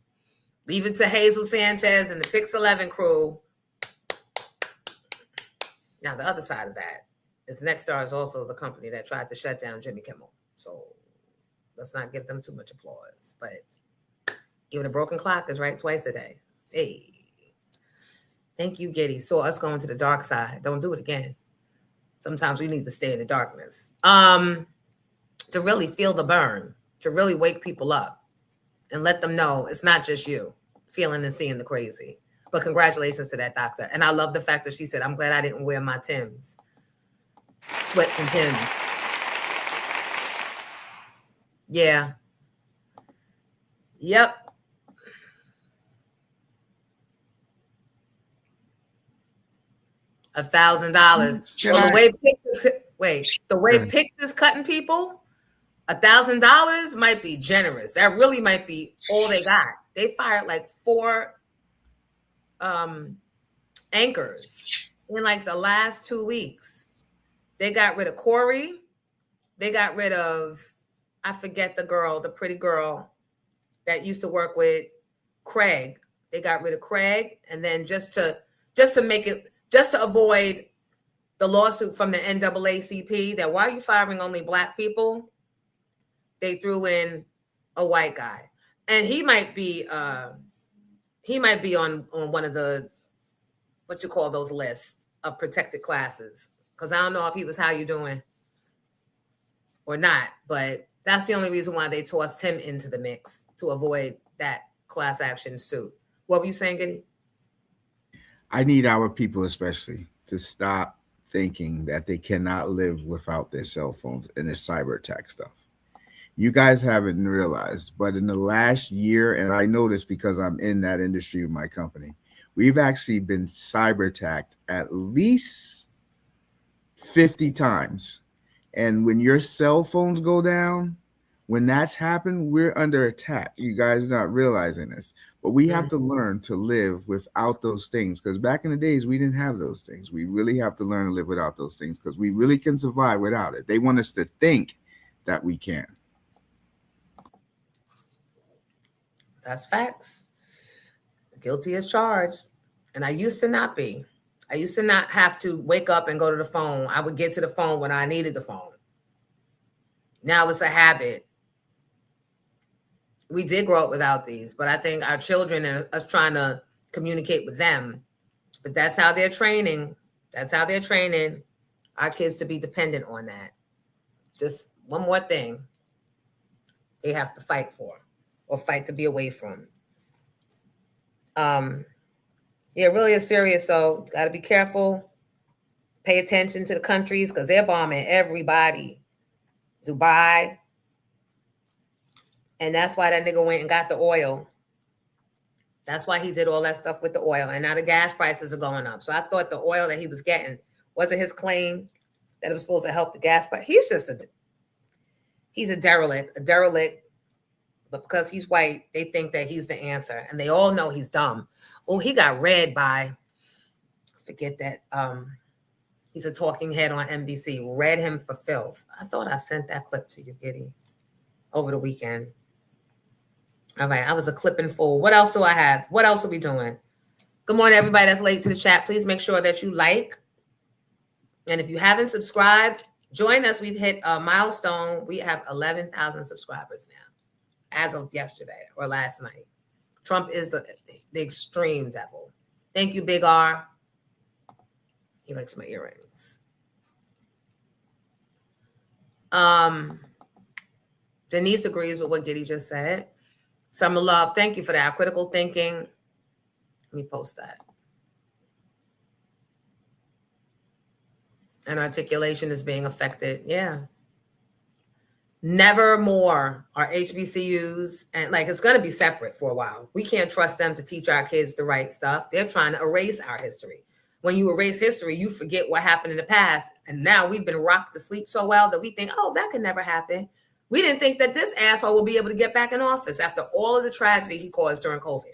Leave it to Hazel Sanchez and the Pix 11 crew. Now, the other side of that is Nexstar is also the company that tried to shut down Jimmy Kimmel. So let's not give them too much applause. But even a broken clock is right twice a day. Hey. Thank you, Giddy. Saw us going to the dark side. Don't do it again. Sometimes we need to stay in the darkness. To really feel the burn, to really wake people up and let them know it's not just you feeling and seeing the crazy. But congratulations to that doctor. And I love the fact that she said, I'm glad I didn't wear my Timbs. Sweats and Timbs. Yeah. Yep. $1,000. Well, the way Pix is cutting people, $1,000 might be generous. That really might be all they got. They fired like 4 anchors in like the last 2 weeks. They got rid of Corey. They got rid of, I forget the pretty girl that used to work with Craig. They got rid of Craig, and then just to avoid the lawsuit from the NAACP that why are you firing only Black people? They threw in a white guy, and he might be on one of the, what you call those lists of protected classes. Because I don't know if he was how you doing or not, but That's the only reason why they tossed him into the mix, to avoid that class action suit. What were you saying, Giddy? I need our people especially to stop thinking that they cannot live without their cell phones and this cyber attack stuff. You guys haven't realized, but in the last year, and I know this because I'm in that industry with my company, we've actually been cyber attacked at least 50 times. And when your cell phones go down, when that's happened, we're under attack. You guys not realizing this, but we have to learn to live without those things, because back in the days, we didn't have those things. We really have to learn to live without those things, because we really can survive without it. They want us to think that we can. That's facts. Guilty as charged. And I used to not be. I used to not have to wake up and go to the phone. I would get to the phone when I needed the phone. Now it's a habit. We did grow up without these, but I think our children and us trying to communicate with them. But that's how they're training. That's how they're training our kids to be dependent on that. Just one more thing they have to fight for, or fight to be away from. Yeah, really is serious. So got to be careful. Pay attention to the countries, because they're bombing everybody. Dubai. And that's why that nigga went and got the oil. That's why he did all that stuff with the oil. And now the gas prices are going up. So I thought the oil that he was getting wasn't his claim that it was supposed to help the gas price. He's a derelict. But because he's white, they think that he's the answer. And they all know he's dumb. Oh, he got read by, forget that, he's a talking head on NBC, read him for filth. I thought I sent that clip to you, Giddy, over the weekend. All right, I was a clipping fool. What else do I have? What else are we doing? Good morning, everybody that's late to the chat. Please make sure that you like. And if you haven't subscribed, join us. We've hit a milestone. We have 11,000 subscribers now, as of yesterday or last night. Trump is the extreme devil. Thank you, Big R. He likes my earrings. Denise agrees with what Giddy just said. Summer Love, thank you for that. Critical thinking. Let me post that. And articulation is being affected. Yeah. Never more are HBCUs, and like it's going to be separate for a while. We can't trust them to teach our kids the right stuff. They're trying to erase our history. When you erase history, you forget what happened in the past. And now we've been rocked to sleep so well that we think, oh, that could never happen. We didn't think that this asshole will be able to get back in office after all of the tragedy he caused during COVID.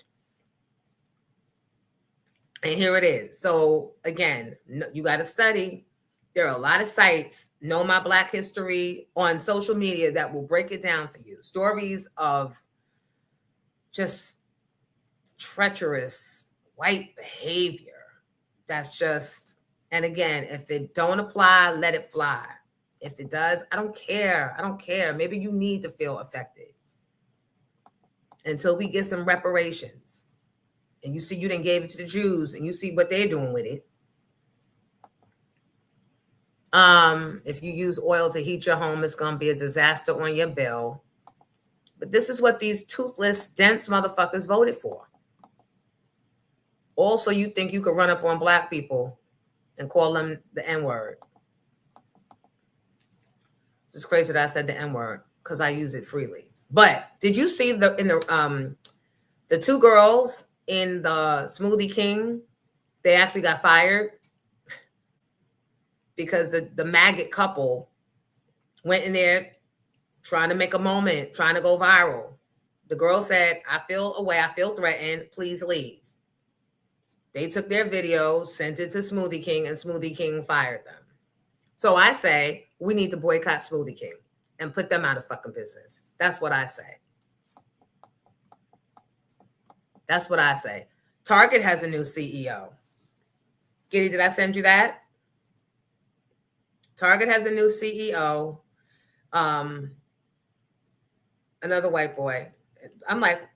And here it is. So again, you got to study. There are a lot of sites, Know My Black History, on social media that will break it down for you. Stories of just treacherous white behavior. That's just, and again, if it don't apply, let it fly. If it does, I don't care. I don't care. Maybe you need to feel affected until we get some reparations. And you see you didn't give it to the Jews, and you see what they're doing with it. If you use oil to heat your home, it's going to be a disaster on your bill. But this is what these toothless, dense motherfuckers voted for. Also, you think you could run up on black people and call them the N-word. It's crazy that I said the N-word because I use it freely. But did you see the two girls in the Smoothie King? They actually got fired because the maggot couple went in there trying to make a moment, trying to go viral. The girl said, I feel away, I feel threatened, please leave. They took their video, sent it to Smoothie King, and Smoothie King fired them. So I say, we need to boycott Smoothie King and put them out of fucking business. That's what I say. That's what I say. Target has a new CEO. Giddy, did I send you that? Target has a new CEO. Another white boy. I'm like,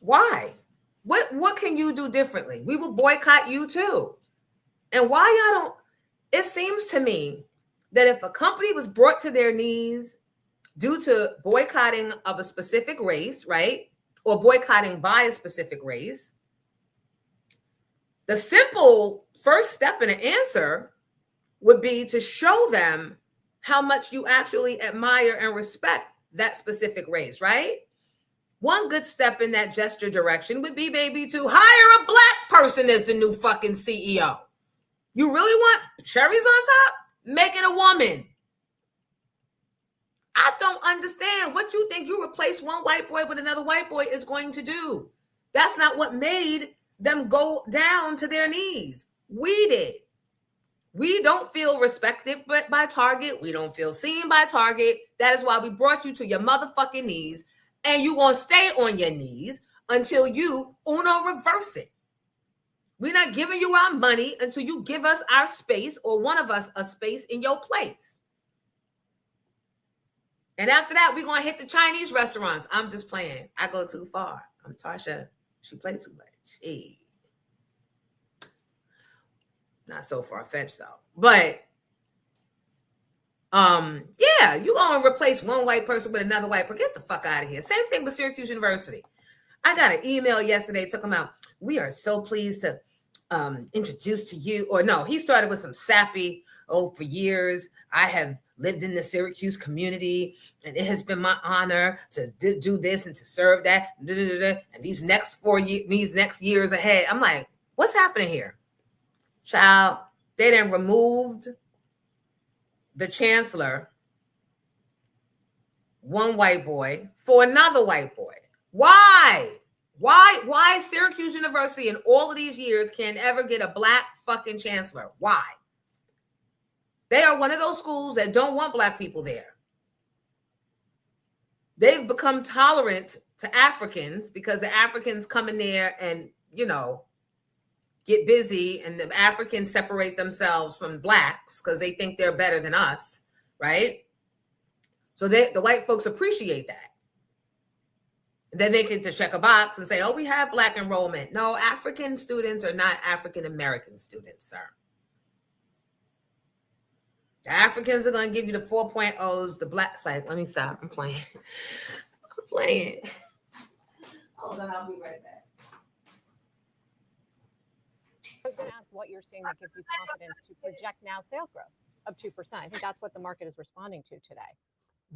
why? What can you do differently? We will boycott you too. And why y'all don't? It seems to me that if a company was brought to their knees due to boycotting of a specific race, right? Or boycotting by a specific race. The simple first step in an answer would be to show them how much you actually admire and respect that specific race, right? One good step in that gesture direction would be maybe to hire a black person as the new fucking CEO. You really want cherries on top? Make it a woman. I don't understand what you think you replace one white boy with another white boy is going to do. That's not what made them go down to their knees. We did. We don't feel respected by Target. We don't feel seen by Target. That is why we brought you to your motherfucking knees, and you're going to stay on your knees until you uno reverse it. We're not giving you our money until you give us our space, or one of us a space in your place. And after that, we're going to hit the Chinese restaurants. I'm just playing. I go too far. I'm Tasha. She played too much. Hey. Not so far-fetched, though. But, yeah, you going to replace one white person with another white person. Get the fuck out of here. Same thing with Syracuse University. I got an email yesterday talking about, we are so pleased to introduce to you, or no, he started with some sappy, for years, I have lived in the Syracuse community, and it has been my honor to do this and to serve that, and these next years ahead. I'm like, what's happening here? Child, they done removed the chancellor, one white boy, for another white boy. Why? Why Syracuse University in all of these years can't ever get a black fucking chancellor? Why? They are one of those schools that don't want black people there. They've become tolerant to Africans because the Africans come in there and, get busy, and the Africans separate themselves from blacks because they think they're better than us, right? So the white folks appreciate that. Then they get to check a box and say, oh, we have black enrollment. No, African students are not African-American students, sir. The Africans are going to give you the 4.0s, the blacks. Like, let me stop. I'm playing. Hold on, I'll be right back. I was going to ask what you're seeing that gives you confidence to project now sales growth of 2%. I think that's what the market is responding to today.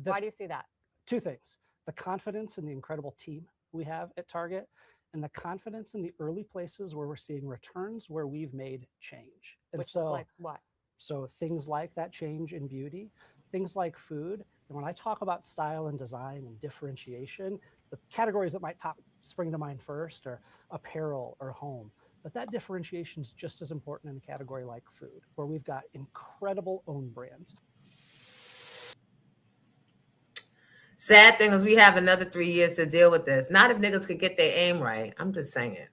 Why do you see that? Two things: the confidence in the incredible team we have at Target, and the confidence in the early places where we're seeing returns where we've made change. And Which is like what? So things like that change in beauty, things like food. And when I talk about style and design and differentiation, the categories that might spring to mind first are apparel or home. But that differentiation is just as important in a category like food, where we've got incredible own brands. Sad thing is we have another 3 years to deal with this. Not if niggas could get their aim right. I'm just saying.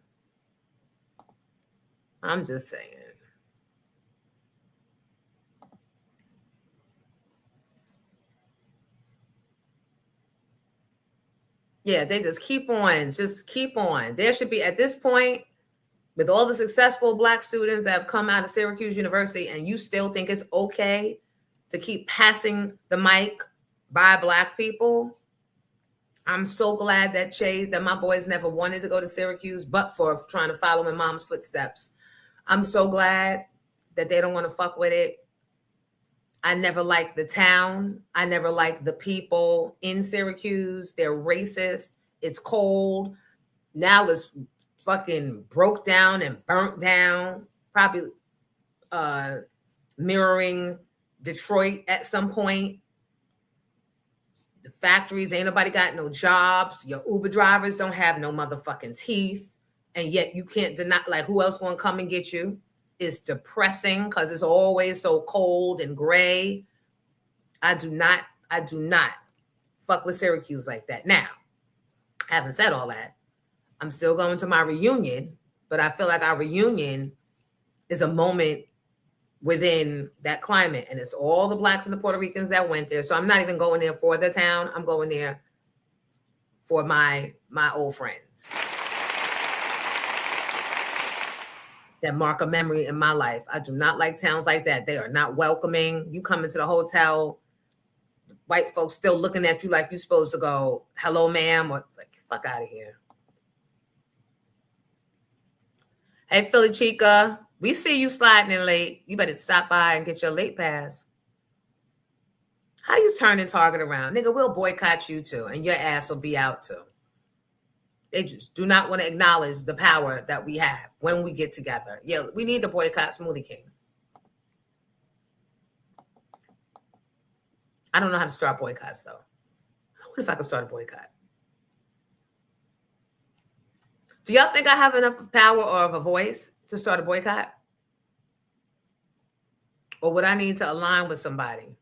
Yeah, they just keep on. There should be, at this point, with all the successful black students that have come out of Syracuse University, and you still think it's okay to keep passing the mic by black people. I'm so glad that my boys never wanted to go to Syracuse, but for trying to follow in mom's footsteps. I'm so glad that they don't want to fuck with it. I never liked the town. I never liked the people in Syracuse. They're racist. It's cold. Now it's fucking broke down and burnt down, probably mirroring Detroit at some point. The factories, ain't nobody got no jobs. Your Uber drivers don't have no motherfucking teeth. And yet you can't deny, like, who else gonna come and get you? It's depressing because it's always so cold and gray. I do not fuck with Syracuse like that. Now, having said all that, I'm still going to my reunion, but I feel like our reunion is a moment within that climate, and it's all the blacks and the Puerto Ricans that went there. So I'm not even going there for the town. I'm going there for my old friends that mark a memory in my life. I do not like towns like that. They are not welcoming. You come into the hotel, white folks still looking at you like you're supposed to go, hello, ma'am, or it's like, fuck out of here. Hey, Philly Chica, we see you sliding in late. You better stop by and get your late pass. How you turning Target around? Nigga, we'll boycott you too, and your ass will be out too. They just do not want to acknowledge the power that we have when we get together. Yeah, we need to boycott Smoothie King. I don't know how to start boycotts, though. I wonder if I could start a boycott. Do y'all think I have enough power or of a voice to start a boycott? Or would I need to align with somebody?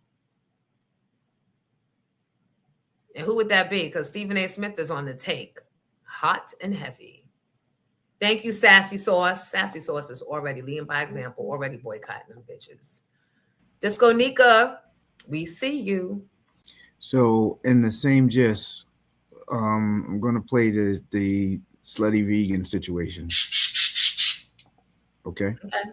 And who would that be? Because Stephen A. Smith is on the take. Hot and heavy. Thank you, Sassy Sauce. Sassy Sauce is already leading by example, already boycotting them bitches. Disco Nika, we see you. So in the same gist, I'm going to play the slutty vegan situation. Okay? Okay.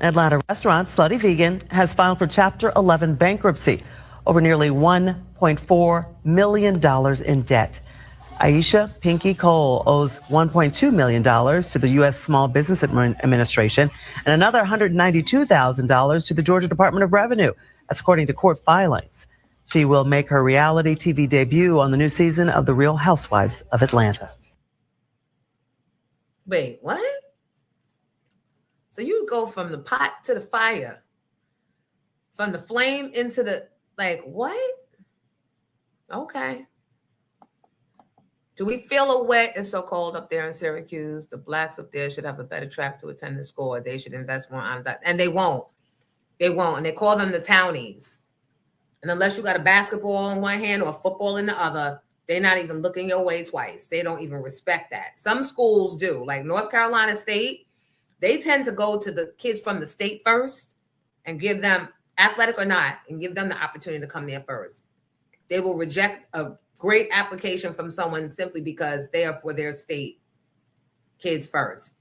Atlanta restaurant Slutty Vegan has filed for Chapter 11 bankruptcy over nearly $1.4 million in debt. Aisha Pinky Cole owes $1.2 million to the U.S. Small Business Administration and another $192,000 to the Georgia Department of Revenue. That's according to court filings. She will make her reality TV debut on the new season of The Real Housewives of Atlanta. Wait, what? So you go from the pot to the fire, from the flame into the, like, what? Okay. Do we feel a way? It's so cold up there in Syracuse. The blacks up there should have a better track to attend the school. They should invest more on that. And they won't. They won't. And they call them the townies. And unless you got a basketball in one hand or a football in the other, they're not even looking your way twice. They don't even respect that. Some schools do. Like North Carolina State, they tend to go to the kids from the state first and give them, athletic or not, and give them the opportunity to come there first. They will reject a great application from someone simply because they are for their state kids first.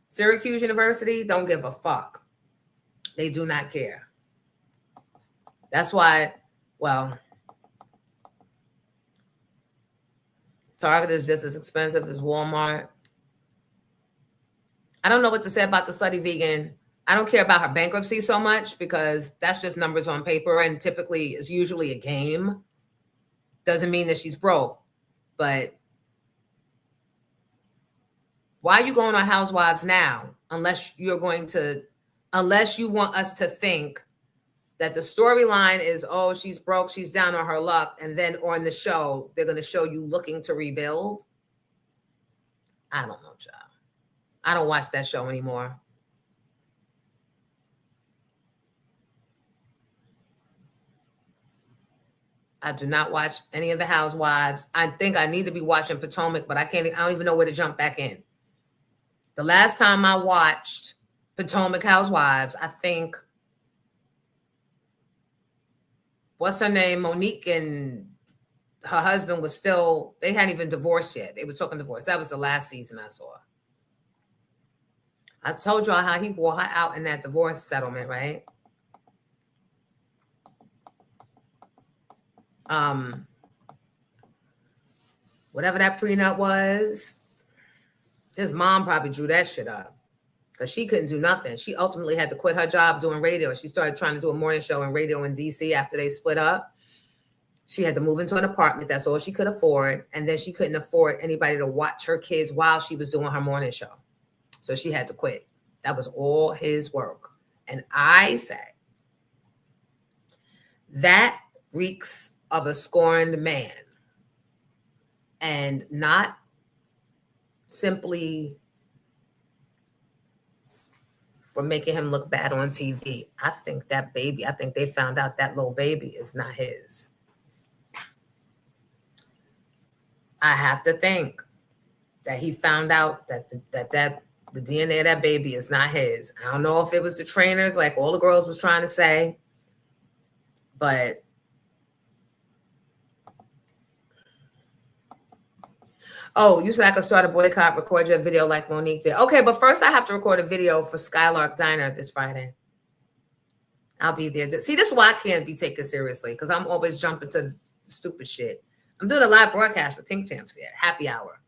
Syracuse University don't give a fuck. They do not care. That's why, well, Target is just as expensive as Walmart. I don't know what to say about the Slutty Vegan. I don't care about her bankruptcy so much because that's just numbers on paper, and typically it's usually a game. Doesn't mean that she's broke, but why are you going on Housewives now? Unless you want us to think that the storyline is, oh, she's broke, she's down on her luck, and then on the show, they're going to show you looking to rebuild. I don't know, child. I don't watch that show anymore. I do not watch any of the Housewives. I think I need to be watching Potomac, but I don't even know where to jump back in. The last time I watched Potomac Housewives, I think, what's her name? Monique and her husband was still, they hadn't even divorced yet. They were talking divorce. That was the last season I saw. I told y'all how he wore her out in that divorce settlement, right? Whatever that prenup was, his mom probably drew that shit up because she couldn't do nothing. She ultimately had to quit her job doing radio. She started trying to do a morning show in radio in DC after they split up. She had to move into an apartment. That's all she could afford. And then she couldn't afford anybody to watch her kids while she was doing her morning show. So she had to quit. That was all his work. And I say that reeks of a scorned man, and not simply for making him look bad on TV. I think they found out that little baby is not his. I have to think that he found out that the DNA of that baby is not his. I don't know if it was the trainers, like all the girls was trying to say, but Oh, you said I could start a boycott, record your video like Monique did. Okay, but first I have to record a video for Skylark Diner this Friday. I'll be there. See, this is why I can't be taken seriously, because I'm always jumping to stupid shit. I'm doing a live broadcast with Pink Champs here, happy hour,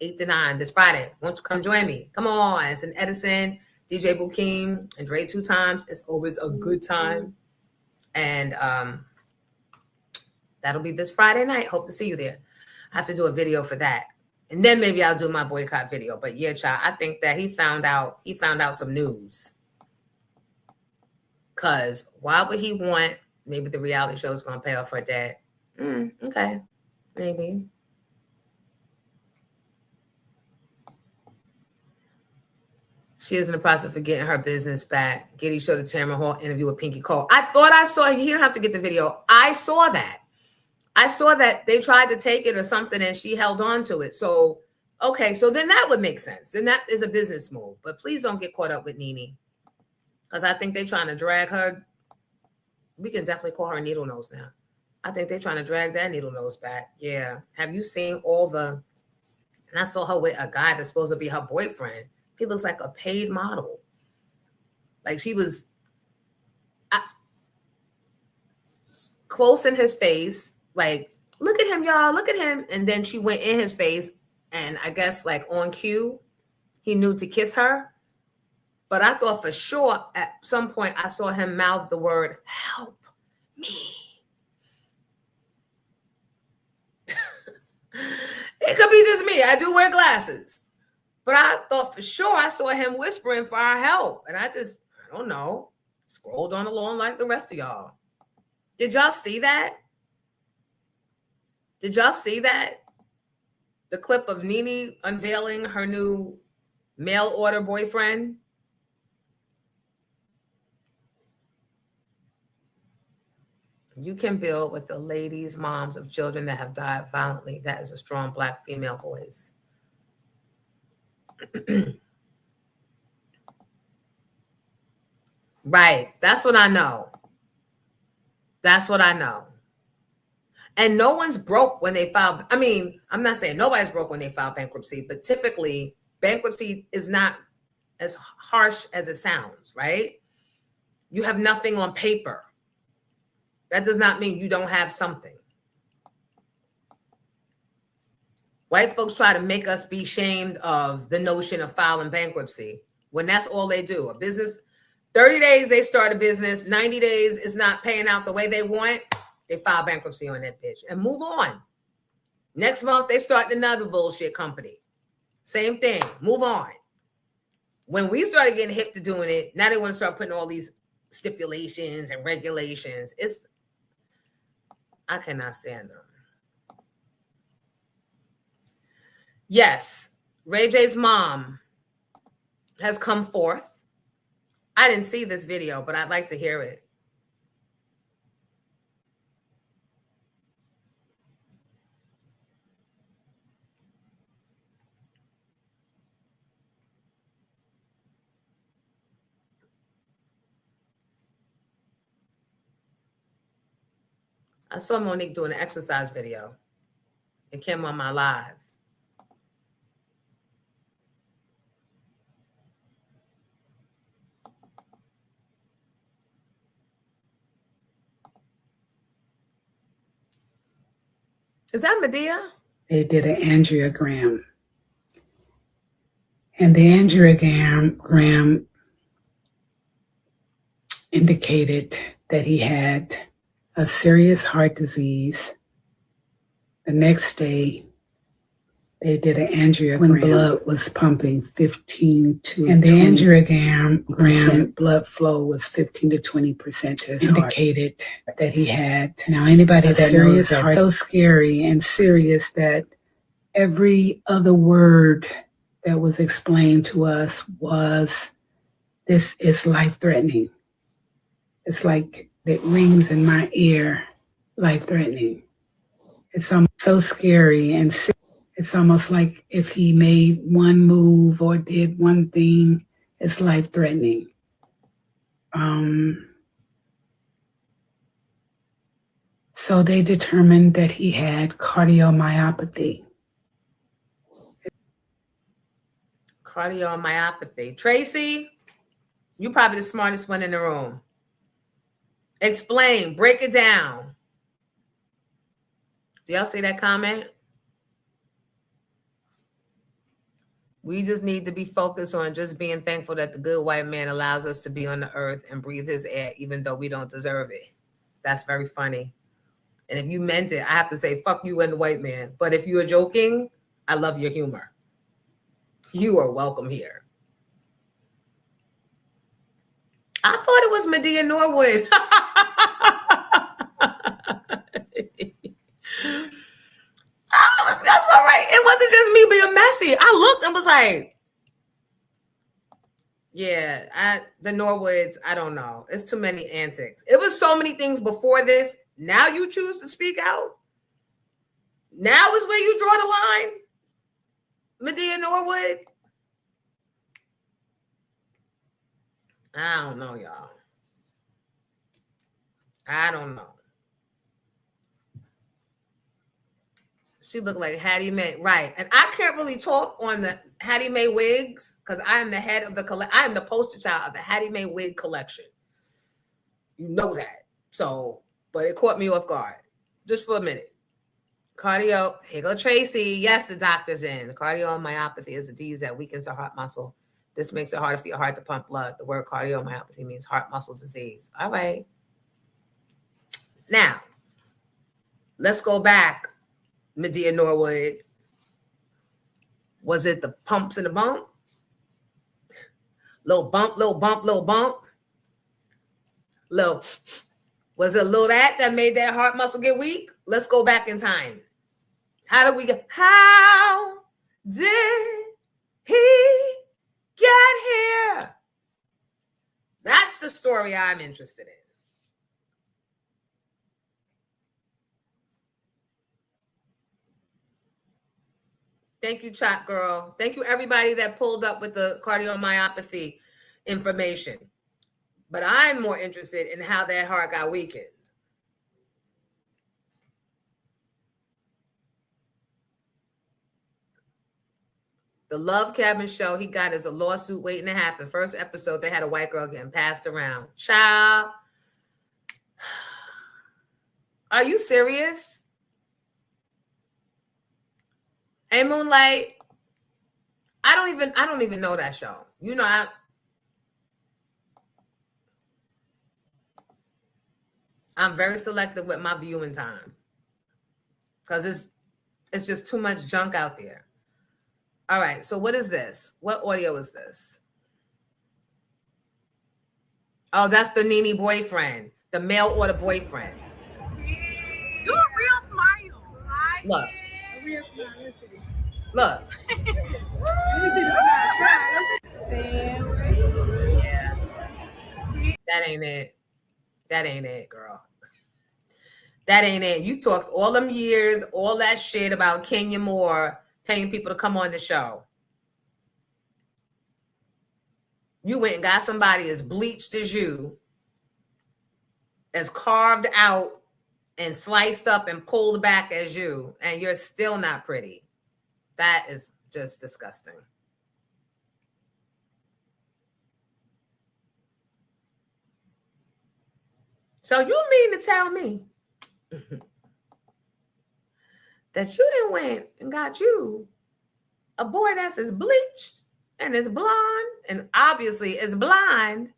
8 to 9 this Friday. Won't you come join me? Come on. It's in Edison, DJ Bukeem, and Dre 2 times. It's always a good time. And that'll be this Friday night. Hope to see you there. I have to do a video for that. And then maybe I'll do my boycott video. But yeah, child, I think that he found out some news. Because why would he want, maybe the reality show is going to pay off for dad? Okay, maybe. She is in the process of getting her business back. Getty showed the Tamron Hall interview with Pinky Cole. I thought I saw, you don't have to get the video. I saw that. They tried to take it or something and she held on to it. So, okay, so then that would make sense. Then that is a business move. But please don't get caught up with Nene. Because I think they're trying to drag her. We can definitely call her Needle Nose now. I think they're trying to drag that Needle Nose back. Yeah. Have you seen all the... And I saw her with a guy that's supposed to be her boyfriend. He looks like a paid model. Like she was close in his face. Like, look at him, y'all. Look at him. And then she went in his face. And I guess like on cue, he knew to kiss her. But I thought for sure at some point I saw him mouth the word, help me. It could be just me. I do wear glasses. But I thought for sure I saw him whispering for our help. And I don't know, scrolled on along like the rest of y'all. Did y'all see that? Did y'all see that? The clip of Nene unveiling her new mail order boyfriend? You can build with the ladies, moms of children that have died violently. That is a strong Black female voice. Right. That's what I know. That's what I know. And no one's broke when they file. I mean, I'm not saying nobody's broke when they file bankruptcy, but typically bankruptcy is not as harsh as it sounds, right? You have nothing on paper. That does not mean you don't have something. White folks try to make us be ashamed of the notion of filing bankruptcy when that's all they do. A business, 30 days they start a business, 90 days is not paying out the way they want, they file bankruptcy on that bitch and move on. Next month, they start another bullshit company. Same thing, move on. When we started getting hip to doing it, now they want to start putting all these stipulations and regulations. I cannot stand them. Yes, Ray J's mom has come forth. I didn't see this video, but I'd like to hear it. I saw Monique doing an exercise video. It came on my live. Is that Medea? They did an angiogram. And the angiogram indicated that he had a serious heart disease. The next day, they did an angiogram when blood was pumping 15 to and the angiogram blood flow was 15 to 20% to his indicated heart. That he had. Now anybody that serious knows that so scary and serious that every other word that was explained to us was, this is life-threatening. It's like it rings in my ear, life-threatening. It's so scary and it's almost like if he made one move or did one thing, it's life-threatening. So they determined that he had cardiomyopathy. Cardiomyopathy. Tracy, you probably the smartest one in the room. Explain, break it down. Do y'all see that comment? We just need to be focused on just being thankful that the good white man allows us to be on the earth and breathe his air, even though we don't deserve it. That's very funny. And if you meant it, I have to say, fuck you and the white man. But if you are joking, I love your humor. You are welcome here. I thought it was Medea Norwood. That's all right. It wasn't just me being messy. I looked and was like, yeah, the Norwoods, I don't know. It's too many antics. It was so many things before this. Now you choose to speak out. Now is where you draw the line. Medea Norwood. I don't know, y'all. I don't know. She looked like Hattie Mae, right? And I can't really talk on the Hattie Mae wigs because I am the head of the I am the poster child of the Hattie Mae wig collection. You know that. So, but it caught me off guard just for a minute. Cardio, here go Tracy. Yes, the doctor's in. Cardiomyopathy is a disease that weakens the heart muscle. This makes it harder for your heart to pump blood. The word cardiomyopathy means heart muscle disease. All right. Now, let's go back. Medea Norwood. Was it the pumps and the bump? Little bump, little bump, little bump. Little, was it a little that made that heart muscle get weak? Let's go back in time. How did he get here? That's the story I'm interested in. Thank you, chat girl. Thank you, everybody that pulled up with the cardiomyopathy information. But I'm more interested in how that heart got weakened. The Love Cabin show he got is a lawsuit waiting to happen. First episode, they had a white girl getting passed around. Child. Are you serious? Hey, Moonlight. I don't even know that show. You know, I'm very selective with my viewing time. Because it's just too much junk out there. All right, so what is this? What audio is this? Oh, that's the Nene boyfriend, the mail order boyfriend. Do a real smile. Look. A real smile. Look. Yeah. That ain't it. That ain't it, girl. That ain't it. You talked all them years, all that shit about Kenya Moore paying people to come on the show. You went and got somebody as bleached as you, as carved out and sliced up and pulled back as you, and you're still not pretty. That is just disgusting. So you mean to tell me that you didn't went and got you a boy that's as bleached and as blonde and obviously as blind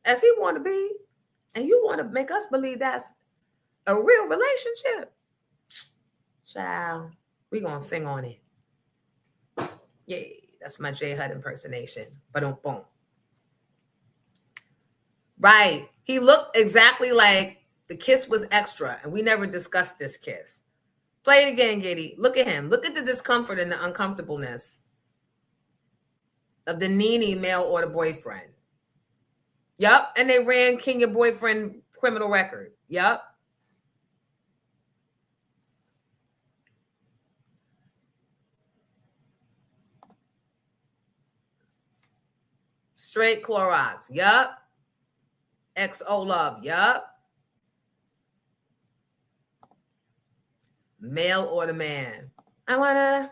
as he want to be, and you want to make us believe that's a real relationship? Child, we gonna sing on it. Yay, that's my J Hud impersonation. Boom. Right. He looked exactly like the kiss was extra, and we never discussed this kiss. Play it again, Giddy. Look at him. Look at the discomfort and the uncomfortableness of the Nene mail order boyfriend. Yup. And they ran Kenya boyfriend criminal record. Yup. Straight Clorox. Yup. XO love. Yup. Mail order man. I want a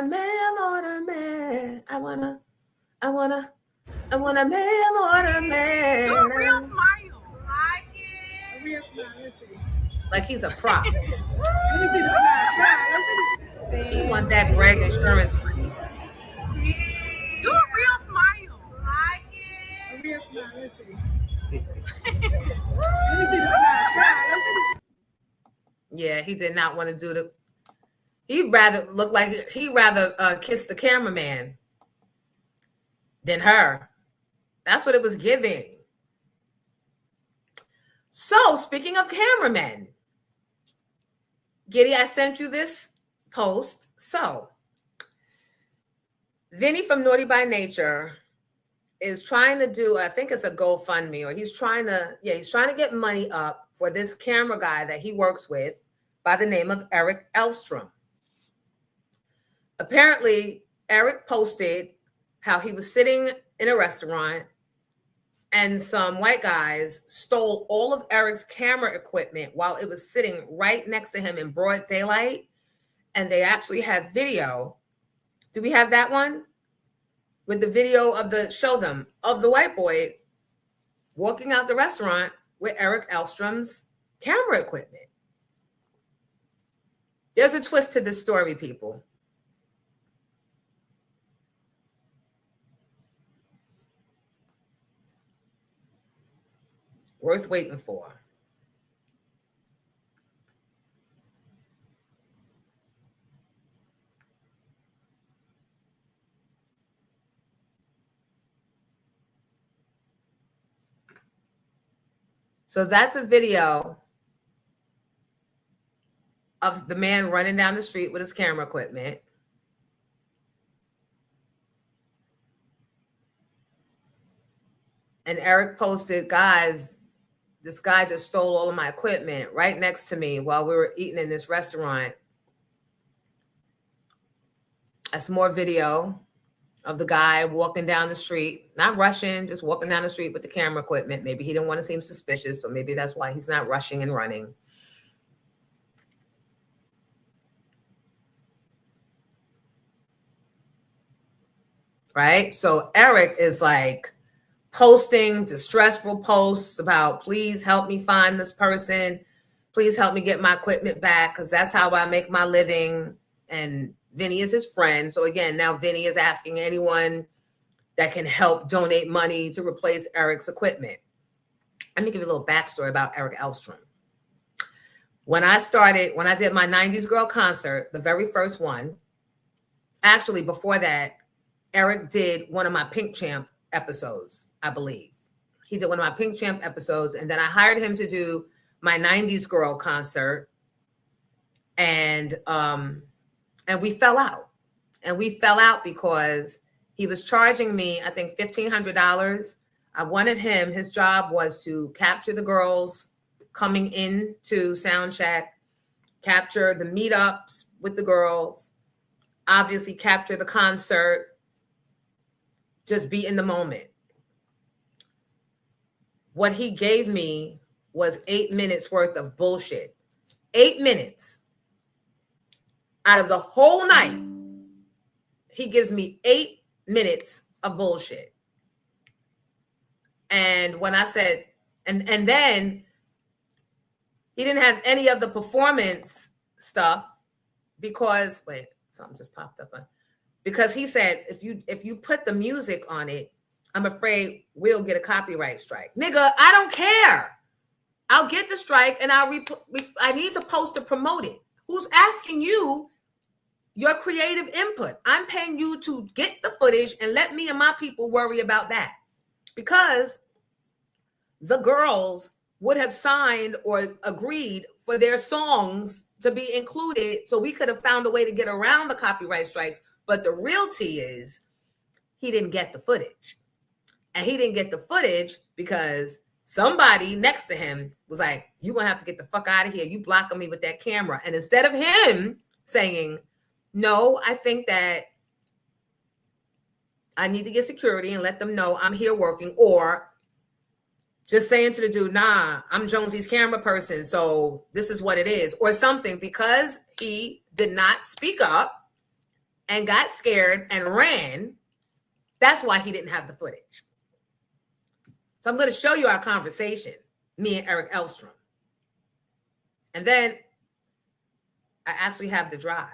mail order order man. I want a mail order man. You're a real smile. Like it. A real smile. Let's see. Like he's a prop. Let me see the smile. You want that Greg insurance money. You're a real smile. Like it. A real smile. Let's see. Let me see the smile. Yeah, he did not want to do the. He'd rather look like he'd rather kiss the cameraman than her. That's what it was giving. So speaking of cameramen, Giddy, I sent you this post. So Vinny from Naughty by Nature is trying to do, I think it's a GoFundMe, or he's trying to get money up for this camera guy that he works with by the name of Eric Elstrom. Apparently, Eric posted how he was sitting in a restaurant and some white guys stole all of Eric's camera equipment while it was sitting right next to him in broad daylight. And they actually have video. Do we have that one? With the video of the white boy walking out the restaurant with Eric Elstrom's camera equipment. There's a twist to this story, people. Worth waiting for. So that's a video of the man running down the street with his camera equipment. And Eric posted, guys, this guy just stole all of my equipment right next to me while we were eating in this restaurant. That's more video of the guy walking down the street, not rushing, just walking down the street with the camera equipment. Maybe he didn't want to seem suspicious, so maybe that's why he's not rushing and running. Right? So Eric is like posting distressful posts about, please help me find this person. Please help me get my equipment back, because that's how I make my living. And Vinny is his friend. So again, now Vinny is asking anyone that can help donate money to replace Eric's equipment. Let me give you a little backstory about Eric Elstrom. When I did my 90s Girl concert, the very first one, actually before that, Eric did one of my Pink Champ episodes, I believe. He did one of my Pink Champ episodes, and then I hired him to do my 90s Girl concert. And we fell out. And we fell out because he was charging me, I think, $1,500. I wanted him, his job was to capture the girls coming into sound check, capture the meetups with the girls, obviously capture the concert, just be in the moment. What he gave me was 8 minutes worth of bullshit. 8 minutes. Out of the whole night, he gives me 8 minutes of bullshit. And when I said, and then he didn't have any of the performance stuff because, wait, something just popped up. Because he said, if you put the music on it, I'm afraid we'll get a copyright strike. Nigga, I don't care. I'll get the strike and I need to post to promote it. Who's asking you your creative input? I'm paying you to get the footage and let me and my people worry about that. Because the girls would have signed or agreed for their songs to be included, so we could have found a way to get around the copyright strikes. But the real tea is he didn't get the footage. And he didn't get the footage because somebody next to him was like, you're going to have to get the fuck out of here. You blocking me with that camera. And instead of him saying, no, I think that I need to get security and let them know I'm here working, or just saying to the dude, nah, I'm Jonesy's camera person, so this is what it is, or something, because he did not speak up, and got scared and ran. That's why he didn't have the footage. So I'm going to show you our conversation, me and Eric Elstrom. And then I actually have the drive.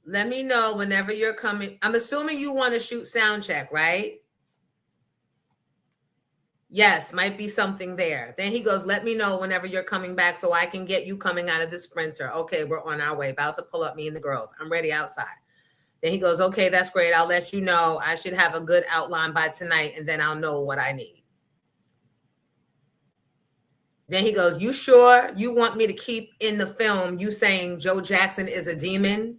Let me know whenever you're coming. I'm assuming you want to shoot sound check, right? Yes, might be something there. Then he goes, let me know whenever you're coming back so I can get you coming out of the Sprinter. Okay, we're on our way. About to pull up, me and the girls. I'm ready outside. Then he goes, okay, that's great. I'll let you know. I should have a good outline by tonight, and then I'll know what I need. Then he goes, you sure you want me to keep in the film you saying Joe Jackson is a demon?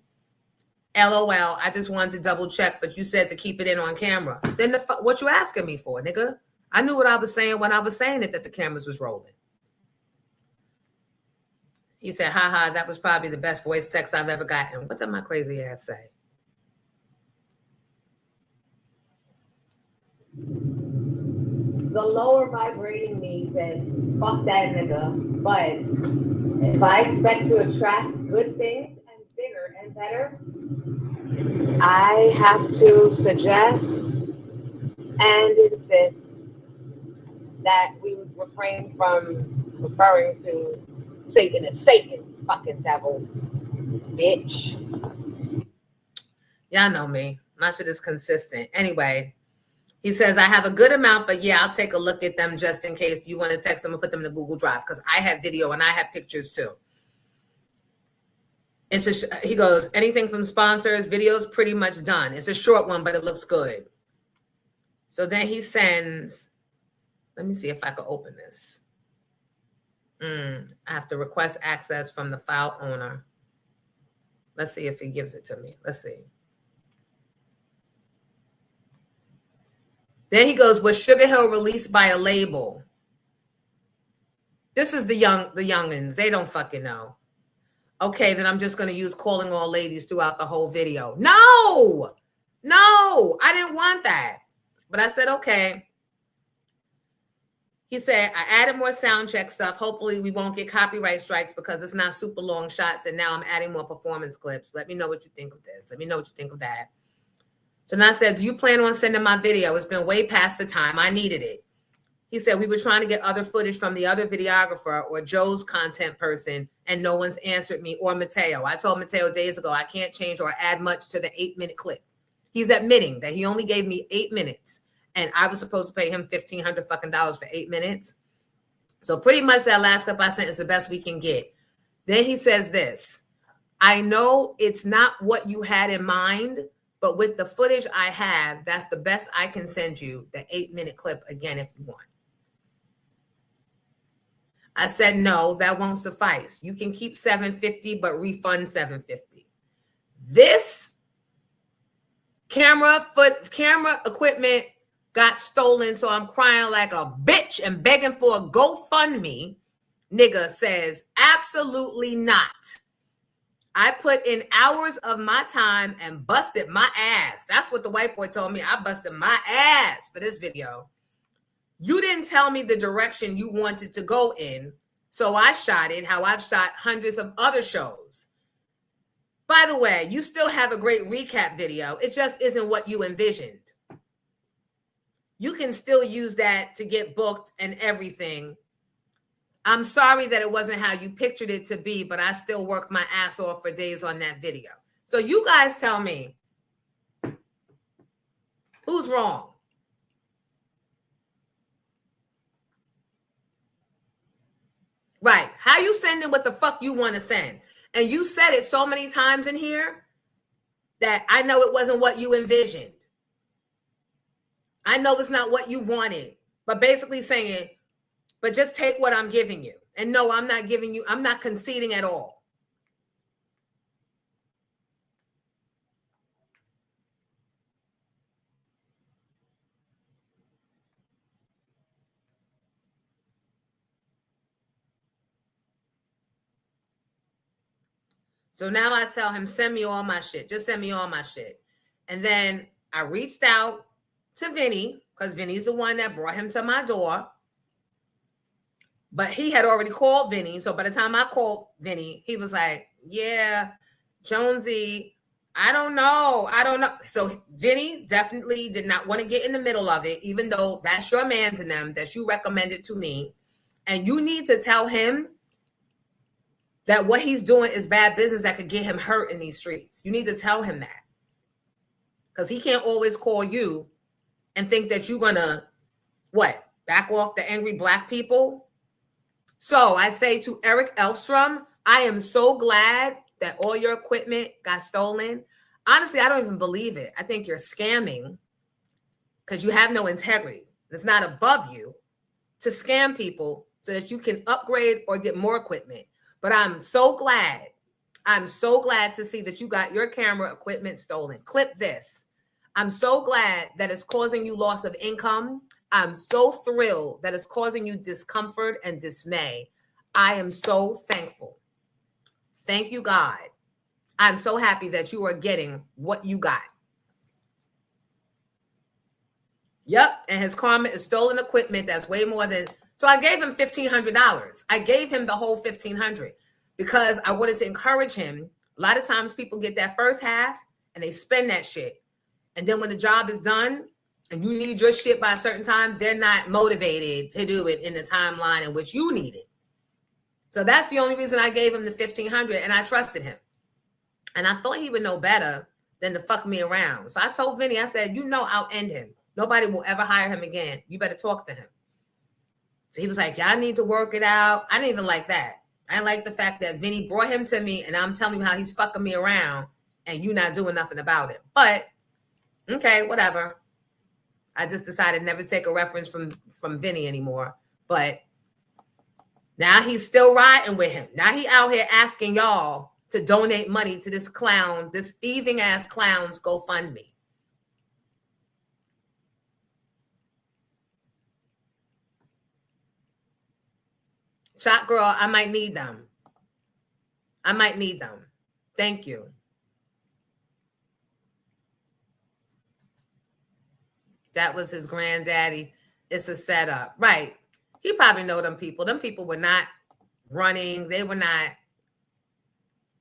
LOL, I just wanted to double check, but you said to keep it in on camera. Then what you asking me for, nigga? I knew what I was saying when I was saying it, that the cameras was rolling. He said, haha, that was probably the best voice text I've ever gotten. What did my crazy ass say? The lower vibrating me says, fuck that nigga. But if I expect to attract good things and bigger and better, I have to suggest and insist that we refrain from referring to Satan as Satan, fucking devil, bitch. Y'all know me. My shit is consistent. Anyway, he says, I have a good amount, but yeah, I'll take a look at them just in case. Do you want to text them and put them in the Google Drive? Because I have video and I have pictures too. He goes, anything from sponsors, video's pretty much done. It's a short one, but it looks good. So then he sends, let me see if I can open this. I have to request access from the file owner. Let's see if he gives it to me. Let's see. Then he goes, was Sugar Hill released by a label? This is the youngins. They don't fucking know. Okay, then I'm just going to use calling all ladies throughout the whole video. No, I didn't want that. But I said, okay. He said, I added more sound check stuff. Hopefully we won't get copyright strikes because it's not super long shots. And now I'm adding more performance clips. Let me know what you think of this. Let me know what you think of that. So now I said, do you plan on sending my video? It's been way past the time. I needed it. He said, we were trying to get other footage from the other videographer or Joe's content person, and no one's answered me, or Mateo. I told Mateo days ago, I can't change or add much to the 8-minute clip. He's admitting that he only gave me 8 minutes, and I was supposed to pay him $1,500 fucking dollars for 8 minutes. So pretty much that last clip I sent is the best we can get. Then he says this, I know it's not what you had in mind, but with the footage I have, that's the best I can send you, the 8-minute clip again if you want. I said, no, that won't suffice. You can keep $750, but refund $750. This camera equipment got stolen, so I'm crying like a bitch and begging for a GoFundMe. Nigga says, absolutely not. I put in hours of my time and busted my ass. That's what the white boy told me. I busted my ass for this video. You didn't tell me the direction you wanted to go in, so I shot it how I've shot hundreds of other shows. By the way, you still have a great recap video. It just isn't what you envisioned. You can still use that to get booked and everything. I'm sorry that it wasn't how you pictured it to be, but I still worked my ass off for days on that video. So you guys tell me, who's wrong? Right. How you sending what the fuck you want to send? And you said it so many times in here that I know it wasn't what you envisioned. I know it's not what you wanted, but basically saying, but just take what I'm giving you. And no, I'm not giving you, I'm not conceding at all. So now I tell him, send me all my shit. Just send me all my shit. And then I reached out to Vinny, because Vinny's the one that brought him to my door. But he had already called Vinny. So by the time I called Vinny, he was like, yeah, Jonesy, I don't know. So Vinny definitely did not want to get in the middle of it, even though that's your man's in them that you recommended to me. And you need to tell him that what he's doing is bad business that could get him hurt in these streets. You need to tell him that. Because he can't always call you and think that you're going to, back off the angry Black people? So I say to Eric Elstrom, I am so glad that all your equipment got stolen. Honestly, I don't even believe it. I think you're scamming because you have no integrity. It's not above you to scam people so that you can upgrade or get more equipment. But I'm so glad to see that you got your camera equipment stolen. Clip this. I'm so glad that it's causing you loss of income. I'm so thrilled that it's causing you discomfort and dismay. I am so thankful. Thank you, God. I'm so happy that you are getting what you got. Yep, and his karma is stolen equipment that's way more than... So I gave him $1,500. I gave him the whole $1,500 because I wanted to encourage him. A lot of times people get that first half and they spend that shit. And then when the job is done and you need your shit by a certain time, they're not motivated to do it in the timeline in which you need it. So that's the only reason I gave him the $1,500, and I trusted him. And I thought he would know better than to fuck me around. So I told Vinny, I said, I'll end him. Nobody will ever hire him again. You better talk to him. So he was like, yeah, I need to work it out. I didn't even like that. I like the fact that Vinny brought him to me and I'm telling you how he's fucking me around and you're not doing nothing about it. But, okay, whatever. I just decided never to take a reference from Vinny anymore. But now he's still riding with him. Now he out here asking y'all to donate money to this clown, this thieving ass clown's GoFundMe. Shot girl, I might need them. Thank you. That was his granddaddy. It's a setup. Right. He probably know them people. Them people were not running. They were not.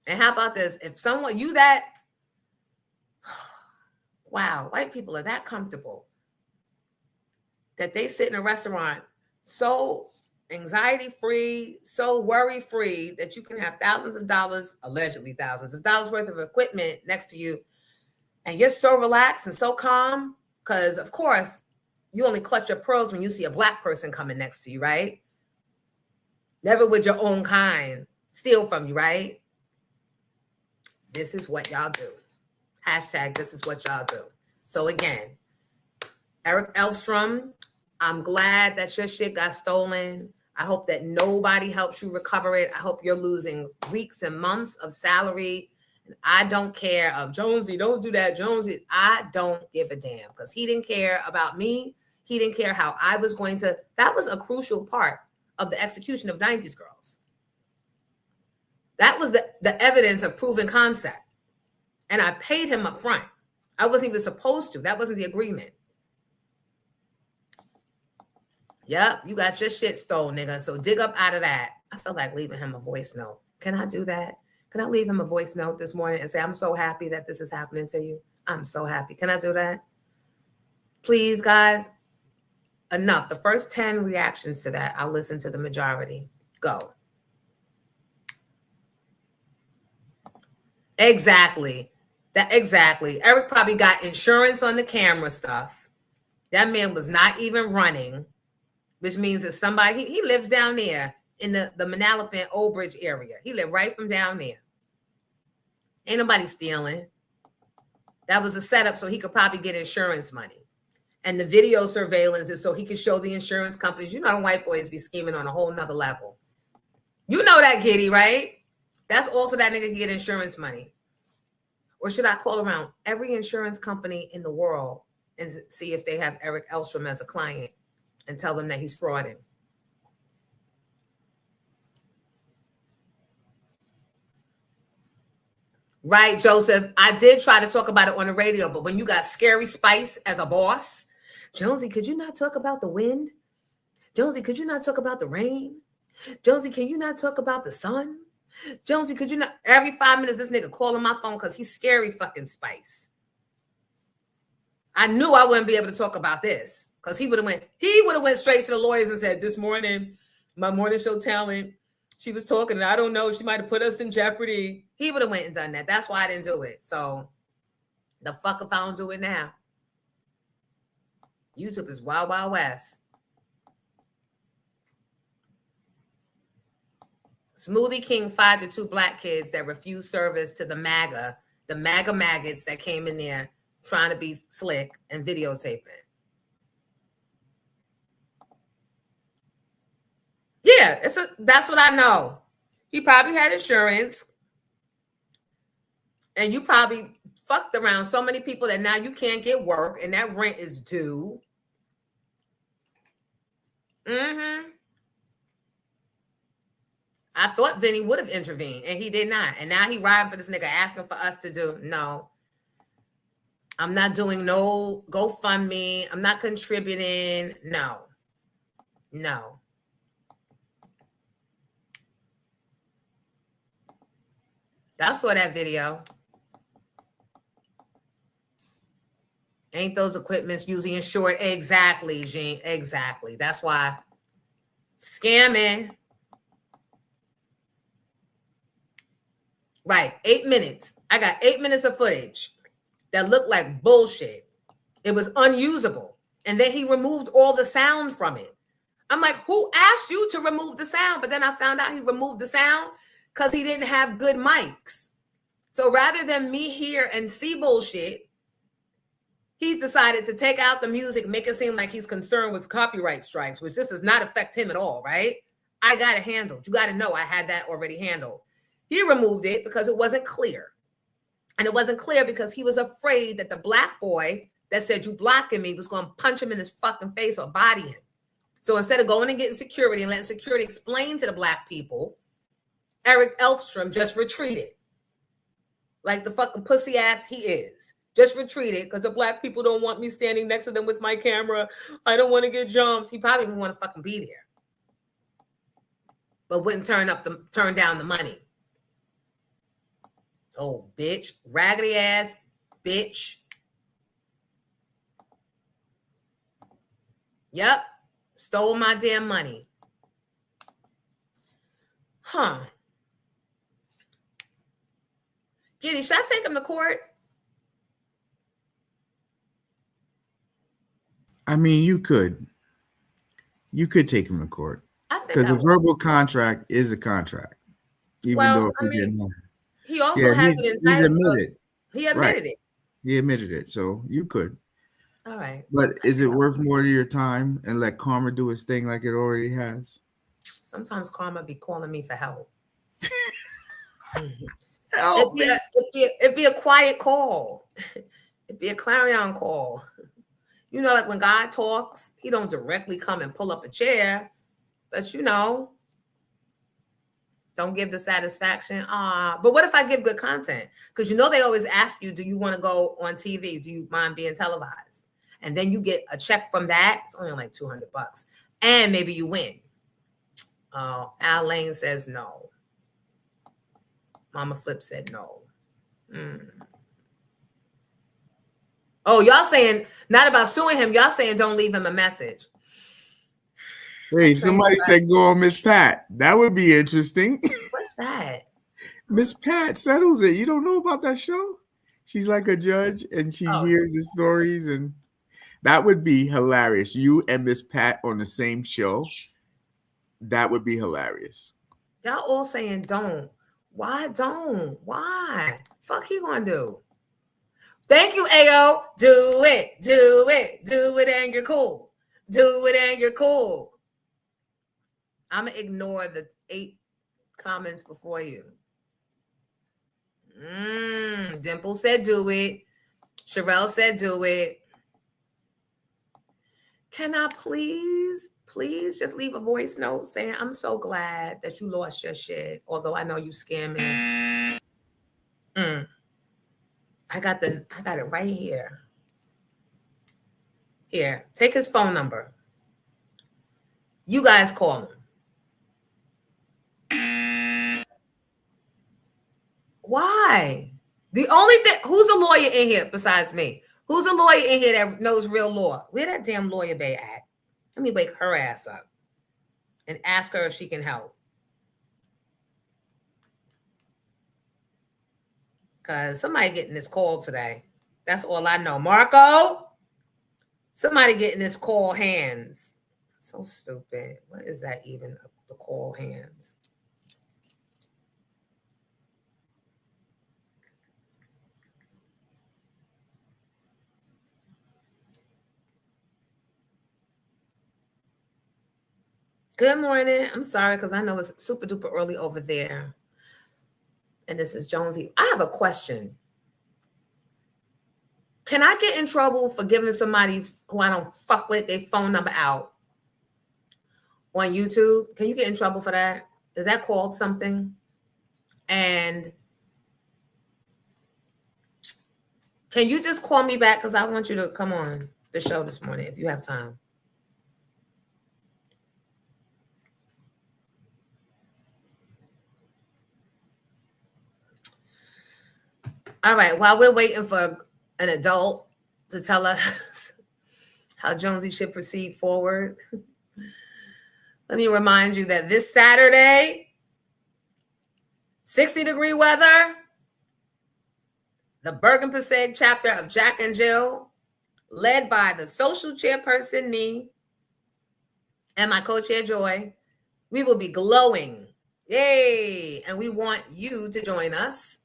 And how about this? If someone, wow, white people are that comfortable that they sit in a restaurant so anxiety-free, so worry-free that you can have thousands of dollars, allegedly thousands of dollars worth of equipment next to you. And you're so relaxed and so calm because, of course, you only clutch your pearls when you see a Black person coming next to you, right? Never would your own kind steal from you, right? This is what y'all do. Hashtag this is what y'all do. So again, Eric Elstrom, I'm glad that your shit got stolen. I hope that nobody helps you recover it. I hope you're losing weeks and months of salary. And I don't care of Jonesy, don't do that, Jonesy. I don't give a damn because he didn't care about me. He didn't care how I was going to. That was a crucial part of the execution of 90s Girls. That was the evidence of proven concept. And I paid him up front. I wasn't even supposed to. That wasn't the agreement. Yep, you got your shit stolen, nigga. So dig up out of that. I feel like leaving him a voice note. Can I do that? Can I leave him a voice note this morning and say, I'm so happy that this is happening to you? I'm so happy. Can I do that? Please, guys. Enough. The first 10 reactions to that, I'll listen to the majority. Go. Exactly. Exactly. Eric probably got insurance on the camera stuff. That man was not even running, which means that somebody, he lives down there in the Manalapan Old Bridge area. He lived right from down there. Ain't nobody stealing. That was a setup so he could probably get insurance money. And the video surveillance is so he could show the insurance companies, white boys be scheming on a whole nother level. You know that, Giddy, right? That's also that nigga can get insurance money. Or should I call around every insurance company in the world and see if they have Eric Elstrom as a client and tell them that he's frauding? Right, Joseph. I did try to talk about it on the radio, but when you got Scary Spice as a boss, Jonesy, could you not talk about the wind? Jonesy, could you not talk about the rain? Jonesy, can you not talk about the sun? Jonesy, could you not? Every 5 minutes, this nigga calling my phone because he's Scary fucking Spice. I knew I wouldn't be able to talk about this because he would have went straight to the lawyers and said, this morning, my morning show talent, she was talking and I don't know, she might have put us in jeopardy. He would have went and done that. That's why I didn't do it. So the fuck if I don't do it now. YouTube is wild, wild west. Smoothie King fired the 2 black kids that refused service to the MAGA maggots that came in there trying to be slick and videotaping. Yeah, that's what I know. He probably had insurance. And you probably fucked around so many people that now you can't get work and that rent is due. Mm-hmm. I thought Vinny would have intervened and he did not. And now he riding for this nigga asking for us to do. No. I'm not doing no GoFundMe. I'm not contributing. No. No. I saw that video. Ain't those equipments usually insured? Exactly, Jean. Exactly. That's why scamming. Right. 8 minutes. I got 8 minutes of footage that looked like bullshit. It was unusable. And then he removed all the sound from it. I'm like, who asked you to remove the sound? But then I found out he removed the sound because he didn't have good mics. So rather than me hear and see bullshit, he decided to take out the music, make it seem like he's concerned with copyright strikes, which this does not affect him at all, right? I got it handled. You got to know I had that already handled. He removed it because it wasn't clear. And it wasn't clear because he was afraid that the black boy that said you blocking me was going to punch him in his fucking face or body him. So instead of going and getting security and letting security explain to the black people, Eric Elfstrom just retreated. Like the fucking pussy ass he is. Just retreated because the black people don't want me standing next to them with my camera. I don't want to get jumped. He probably didn't want to fucking be there. But wouldn't turn down the money. Oh, bitch. Raggedy ass bitch. Yep. Stole my damn money. Huh. Giddy, should I take him to court? I mean, you could take him to court because a verbal contract is a contract, even though he also has an entitlement. He's admitted. He admitted it. He admitted it, so you could. All right. But is it worth more of your time and let karma do its thing like it already has? Sometimes karma be calling me for help. Help it'd be a quiet call. It'd be a clarion call. You know, like when God talks, he don't directly come and pull up a chair, but don't give the satisfaction. But what if I give good content? Because they always ask you, do you want to go on TV? Do you mind being televised? And then you get a check from that. It's only like $200. And maybe you win. Al Lane says no. Mama Flip said no. Oh, y'all saying not about suing him. Y'all saying don't leave him a message. Hey, somebody said go on Miss Pat. That would be interesting. What's that? Miss Pat settles it. You don't know about that show? She's like a judge and she hears the stories, and that would be hilarious. You and Miss Pat on the same show. That would be hilarious. Y'all all saying don't. Why don't? Why? Fuck he gonna do? Thank you, Ayo. Do it. Do it. Do it and you're cool. Do it and you're cool. I'm going to ignore the 8 comments before you. Dimple said do it. Sherelle said do it. Can I please just leave a voice note saying I'm so glad that you lost your shit, although I know you scammed me. got it right here. Here, take his phone number. You guys call him. Why? The only thing, who's a lawyer in here besides me? Who's a lawyer in here that knows real law? Where that damn lawyer bay at? Let me wake her ass up and ask her if she can help. Because somebody getting this call today. That's all I know. Marco, somebody getting this call hands. So stupid. What is that even, the call hands? Good morning. I'm sorry because I know it's super duper early over there. And this is Jonesy. I have a question. Can I get in trouble for giving somebody who I don't fuck with their phone number out on YouTube? Can you get in trouble for that? Is that called something? And can you just call me back? Because I want you to come on the show this morning if you have time. All right, while we're waiting for an adult to tell us how Jonesy should proceed forward, let me remind you that this Saturday, 60-degree weather, the Bergen-Passaic chapter of Jack and Jill, led by the social chairperson, me, and my co-chair, Joy, we will be glowing. Yay! And we want you to join us.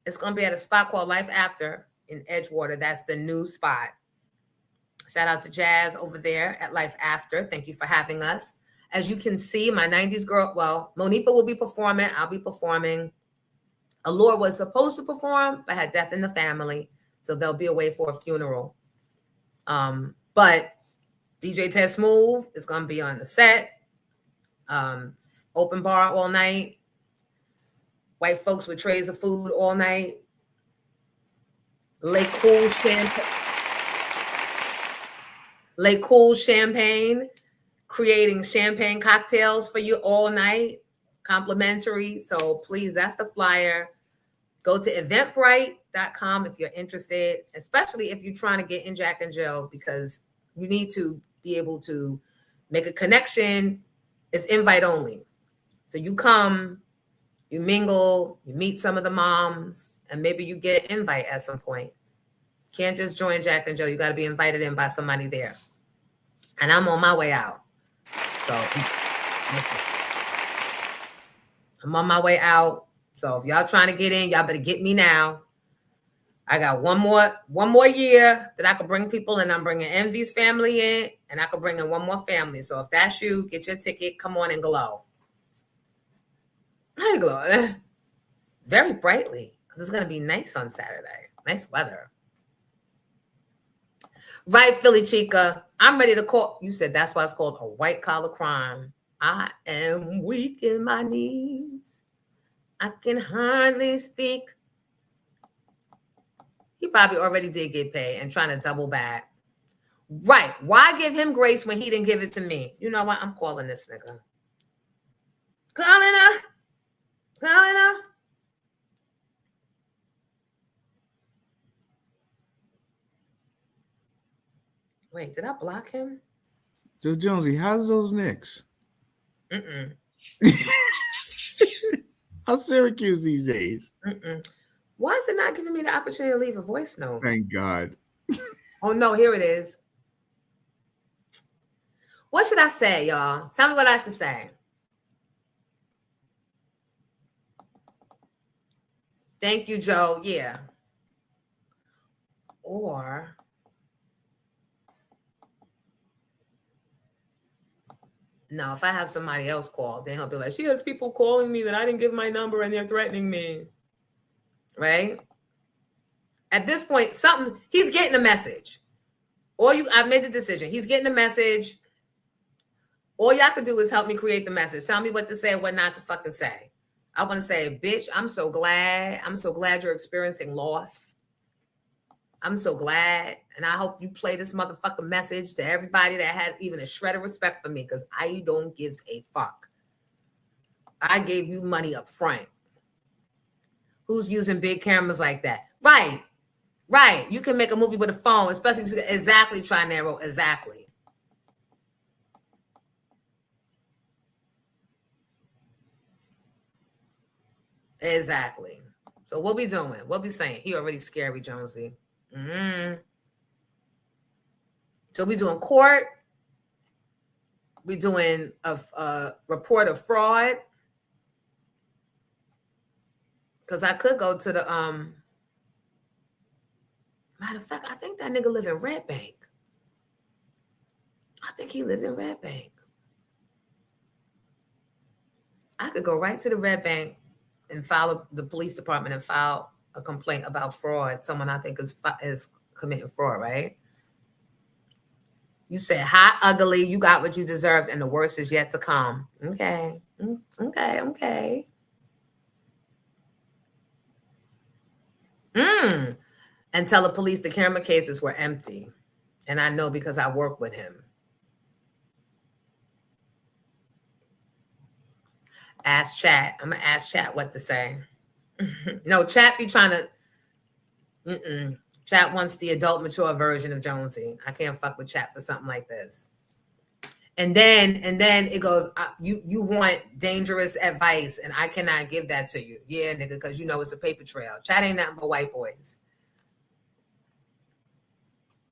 It's going to be at a spot called Life After in Edgewater. That's the new spot. Shout out to Jazz over there at Life After. Thank you for having us. As you can see, my 90s girl, well, Monifa will be performing. I'll be performing. Allure was supposed to perform, but had death in the family. So they'll be away for a funeral. But DJ Ted Smooth is going to be on the set. Open bar all night. White folks with trays of food all night. Lake Cool Champagne, creating champagne cocktails for you all night, complimentary. So please, that's the flyer. Go to eventbrite.com if you're interested, especially if you're trying to get in Jack and Jill, because you need to be able to make a connection. It's invite only. So you come, you mingle, you meet some of the moms, and maybe you get an invite at some point. Can't just join Jack and Jill. You got to be invited in by somebody there. And I'm on my way out. So I'm on my way out. So if y'all trying to get in, y'all better get me now. I got one more year that I could bring people in. I'm bringing Envy's family in, and I could bring in one more family. So if that's you, get your ticket. Come on and glow. I glow very brightly because it's going to be nice on Saturday. Nice weather. Right, Philly Chica. I'm ready to call. You said that's why it's called a white collar crime. I am weak in my knees. I can hardly speak. He probably already did get paid and trying to double back. Right. Why give him grace when he didn't give it to me? You know what? I'm calling this nigga. Calling her. Wait, did I block him? So Jonesy, how's those Knicks? How's Syracuse these days? Why is it not giving me the opportunity to leave a voice note? Thank God. Oh no, here it is. What should I say, y'all? Tell me what I should say. Thank you, Joe. Yeah. Or no, if I have somebody else call, then he'll be like, she has people calling me that I didn't give my number and they're threatening me. Right? At this point, he's getting a message. I've made the decision. He's getting a message. All y'all could do is help me create the message. Tell me what to say and what not to fucking say. I want to say, bitch, I'm so glad you're experiencing loss. I'm so glad. And I hope you play this motherfucking message to everybody that had even a shred of respect for me, because I don't give a fuck. I gave you money up front. Who's using big cameras like that? Right. Right. You can make a movie with a phone, especially if you exactly try narrow. Exactly. Exactly. So what we doing? What we saying? He already scary, Jonesy. So we doing court. We doing a report of fraud. Because I could go to the matter of fact, I think that nigga live in Red Bank. I think he lives in Red Bank. I could go right to the Red Bank and file the police department and file a complaint about fraud. Someone I think is committing fraud, right? You said hot, ugly, you got what you deserved, and the worst is yet to come. Okay. Okay. And tell the police the camera cases were empty. And I know because I work with him. Ask chat. I'm going to ask chat what to say. No, chat be trying to... Chat wants the adult, mature version of Jonesy. I can't fuck with chat for something like this. And then it goes, you want dangerous advice, and I cannot give that to you. Yeah, nigga, because you know it's a paper trail. Chat ain't nothing but white boys.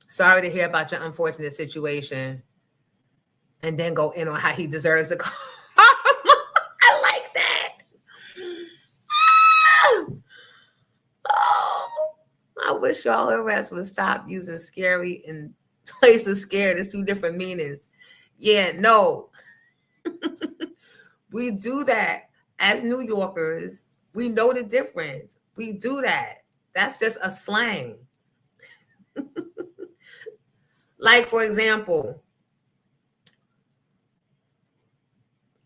Sorry to hear about your unfortunate situation. And then go in on how he deserves a call. I like that. Oh, I wish y'all the rest would stop using scary and places scared. It's two different meanings. Yeah, no. We do that as New Yorkers. We know the difference. We do that. That's just a slang. Like, for example,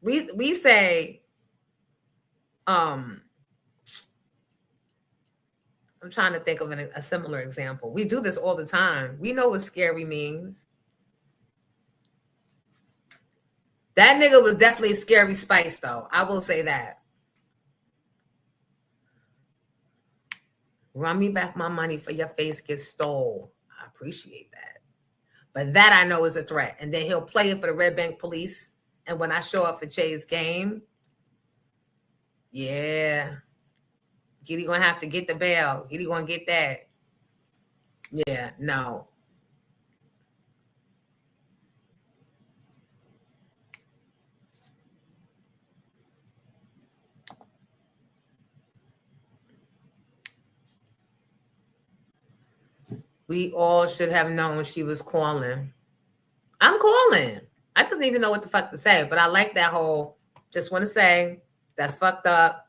we say, I'm trying to think of a similar example. We do this all the time. We know what scary means. That nigga was definitely Scary Spice, though. I will say that. Run me back my money for your face gets stole. I appreciate that. But that I know is a threat. And then he'll play it for the Red Bank police. And when I show up for Jay's game, yeah. Giddy gonna have to get the bail. Giddy gonna get that. Yeah, no. We all should have known she was calling. I'm calling. I just need to know what the fuck to say. But I like that whole, just want to say, that's fucked up.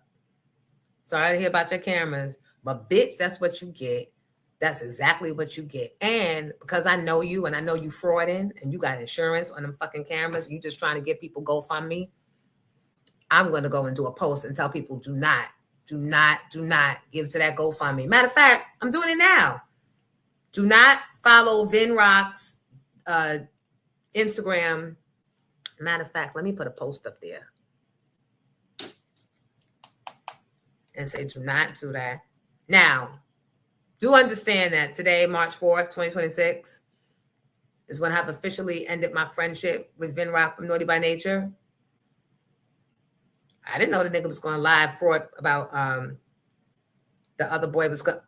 Sorry to hear about your cameras. But bitch, that's what you get. That's exactly what you get. And because I know you and I know you frauding and you got insurance on them fucking cameras, you just trying to get people GoFundMe, I'm going to go and do a post and tell people do not give to that GoFundMe. Matter of fact, I'm doing it now. Do not follow Vin Rock's Instagram. Matter of fact, let me put a post up there and say, do not do that. Now, do understand that today, March 4th, 2026, is when I've officially ended my friendship with Vin Rock from Naughty by Nature. I didn't know the nigga was going to live fraud about the other boy was going.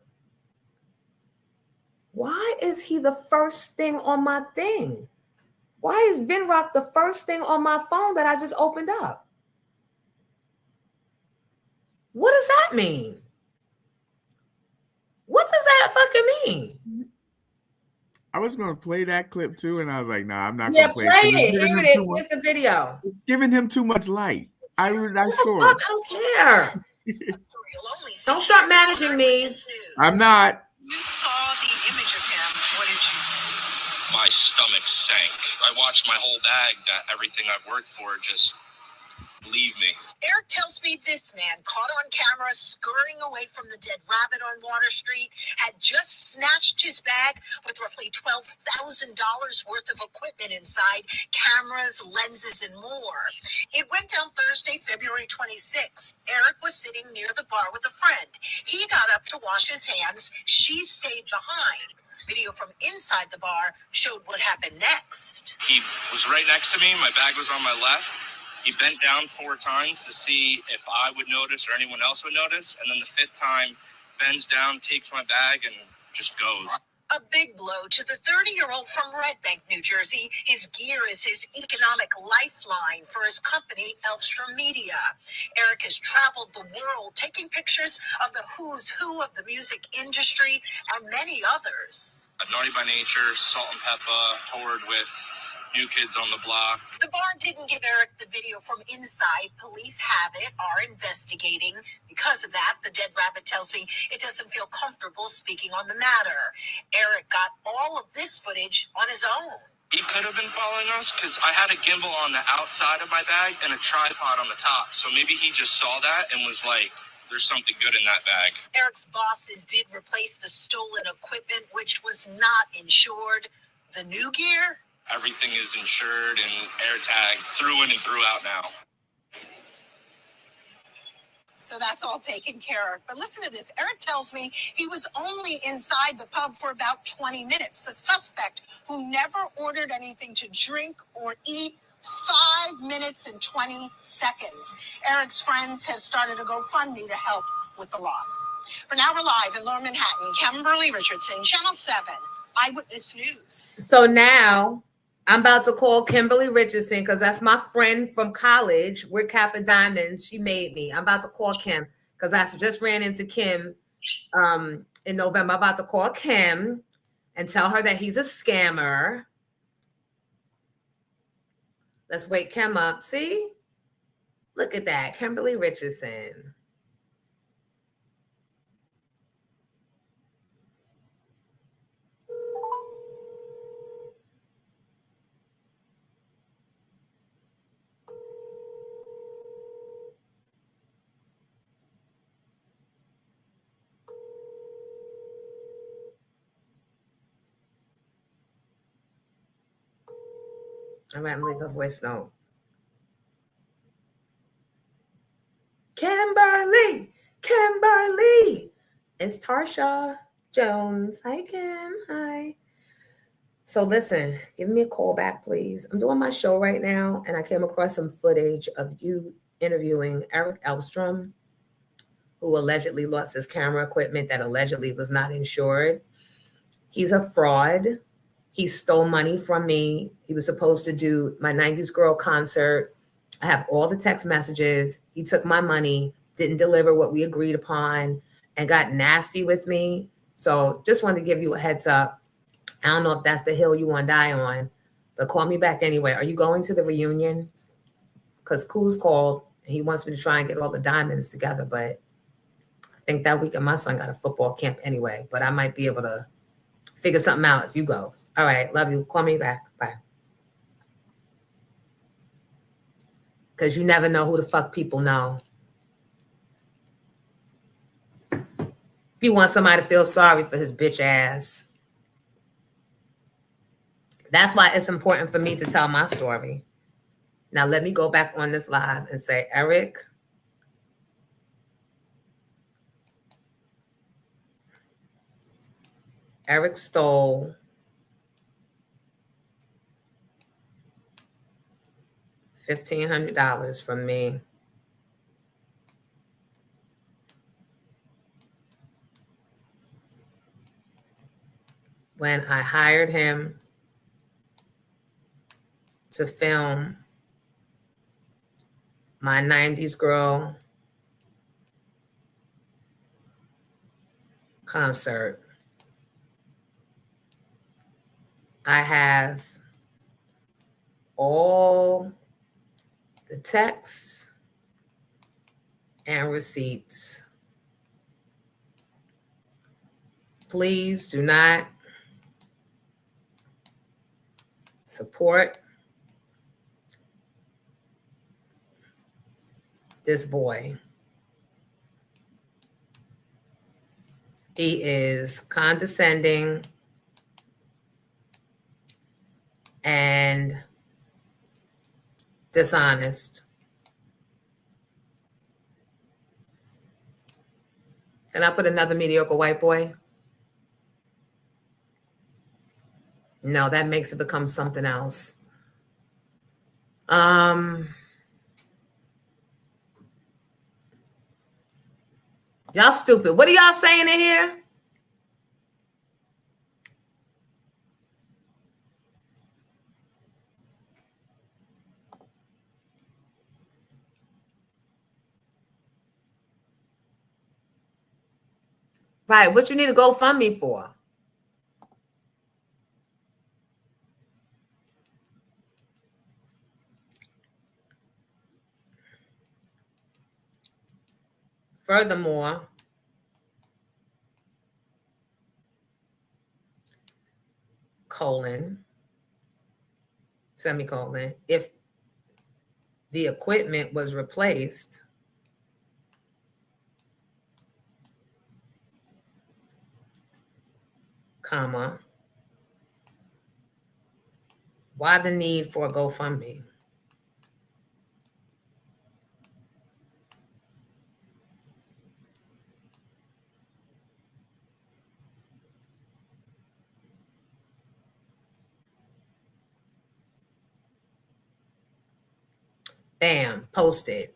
Why is he the first thing on my thing? Why is Vin Rock the first thing on my phone that I just opened up? What does that mean? What does that fucking mean? I was going to play that clip too, and I was like, nah, I'm not Yeah, going to play it. Here it is. Here's the video. It's giving him too much light. I saw it. I don't care. Don't start managing me. I'm not. You saw the image of him. What did you? My stomach sank. I watched my whole bag, that everything I've worked for, just Leave me. Eric tells me this man, caught on camera scurrying away from the dead rabbit on Water Street, had just snatched his bag with roughly $12,000 worth of equipment inside, cameras, lenses, and more. It went down Thursday, February 26th. Eric was sitting near the bar with a friend. He got up to wash his hands. She stayed behind. Video from inside the bar showed what happened next. He was right next to me. My bag was on my left. He bent down 4 times to see if I would notice or anyone else would notice. And then the 5th time, bends down, takes my bag, and just goes. A big blow to the 30-year-old from Red Bank, New Jersey. His gear is his economic lifeline for his company, Elfstrom Media. Eric has traveled the world taking pictures of the who's who of the music industry and many others. Naughty by Nature, Salt and Pepper, toured with New Kids on the Block. The bar didn't give Eric the video from inside. Police have it, are investigating. Because of that, the dead rabbit tells me it doesn't feel comfortable speaking on the matter. Eric got all of this footage on his own. He could have been following us because I had a gimbal on the outside of my bag and a tripod on the top. So maybe he just saw that and was like, there's something good in that bag. Eric's bosses did replace the stolen equipment, which was not insured. The new gear? Everything is insured and air tagged through in and throughout now. So that's all taken care of. But listen to this. Eric tells me he was only inside the pub for about 20 minutes. The suspect, who never ordered anything to drink or eat, 5 minutes and 20 seconds. Eric's friends have started a GoFundMe to help with the loss. For now, we're live in Lower Manhattan. Kimberly Richardson, Channel 7, Eyewitness News. So now I'm about to call Kimberly Richardson because that's my friend from college. We're Kappa Diamond. She made me. I'm about to call Kim because I just ran into Kim in November. I'm about to call Kim and tell her that he's a scammer. Let's wake Kim up. See? Look at that. Kimberly Richardson. I'm going to leave a voice note. Kimberly. It's Tarsha Jones. Hi, Kim. Hi. So listen, give me a call back, please. I'm doing my show right now, and I came across some footage of you interviewing Eric Elfstrom, who allegedly lost his camera equipment that allegedly was not insured. He's a fraud. He stole money from me. He was supposed to do my 90s Girl concert. I have all the text messages. He took my money, didn't deliver what we agreed upon, and got nasty with me. So just wanted to give you a heads up. I don't know if that's the hill you want to die on, but call me back anyway. Are you going to the reunion? Because Cool's called, and he wants me to try and get all the diamonds together, but I think that weekend my son got a football camp anyway, but I might be able to figure something out if you go. All right. Love you. Call me back. Bye. Because you never know who the fuck people know. If you want somebody to feel sorry for his bitch ass. That's why it's important for me to tell my story. Now, let me go back on this live and say, Eric, stole $1,500 from me. When I hired him to film my 90s Girl concert. I have all the texts and receipts. Please do not support this boy. He is condescending and dishonest. Can I put another mediocre white boy? No, that makes it become something else. Y'all stupid. What are y'all saying in here? Right, what you need to GoFundMe for? Furthermore, semicolon, if the equipment was replaced, comma, why the need for a GoFundMe? Bam, posted.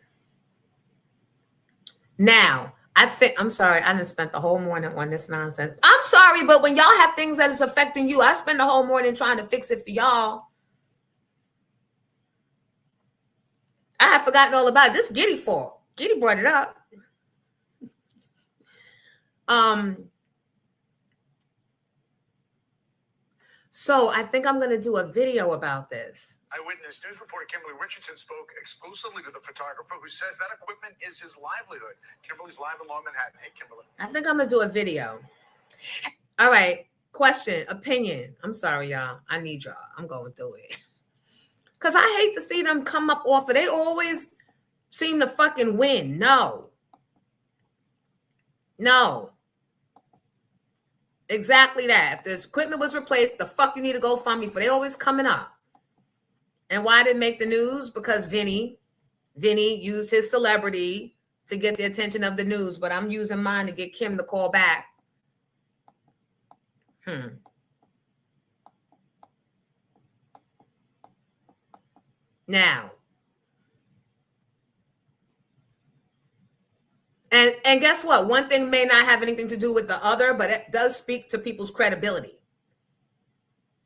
Now, I'm sorry, I didn't spend the whole morning on this nonsense. I'm sorry, but when y'all have things that is affecting you, I spend the whole morning trying to fix it for y'all. I had forgotten all about it. This Giddy fault. Giddy brought it up. So I think I'm going to do a video about this. Eyewitness News reporter Kimberly Richardson spoke exclusively to the photographer who says that equipment is his livelihood. Kimberly's live in Long Manhattan. Hey, Kimberly. I think I'm going to do a video. All right. Question, opinion. I'm sorry, y'all. I need y'all. I'm going through it. Because I hate to see them come up off it. They always seem to fucking win. No. Exactly that. If this equipment was replaced, the fuck you need to GoFundMe for? They always coming up. And why did it make the news? Because Vinny used his celebrity to get the attention of the news, but I'm using mine to get Kim to call back. Now, and guess what? One thing may not have anything to do with the other, but it does speak to people's credibility.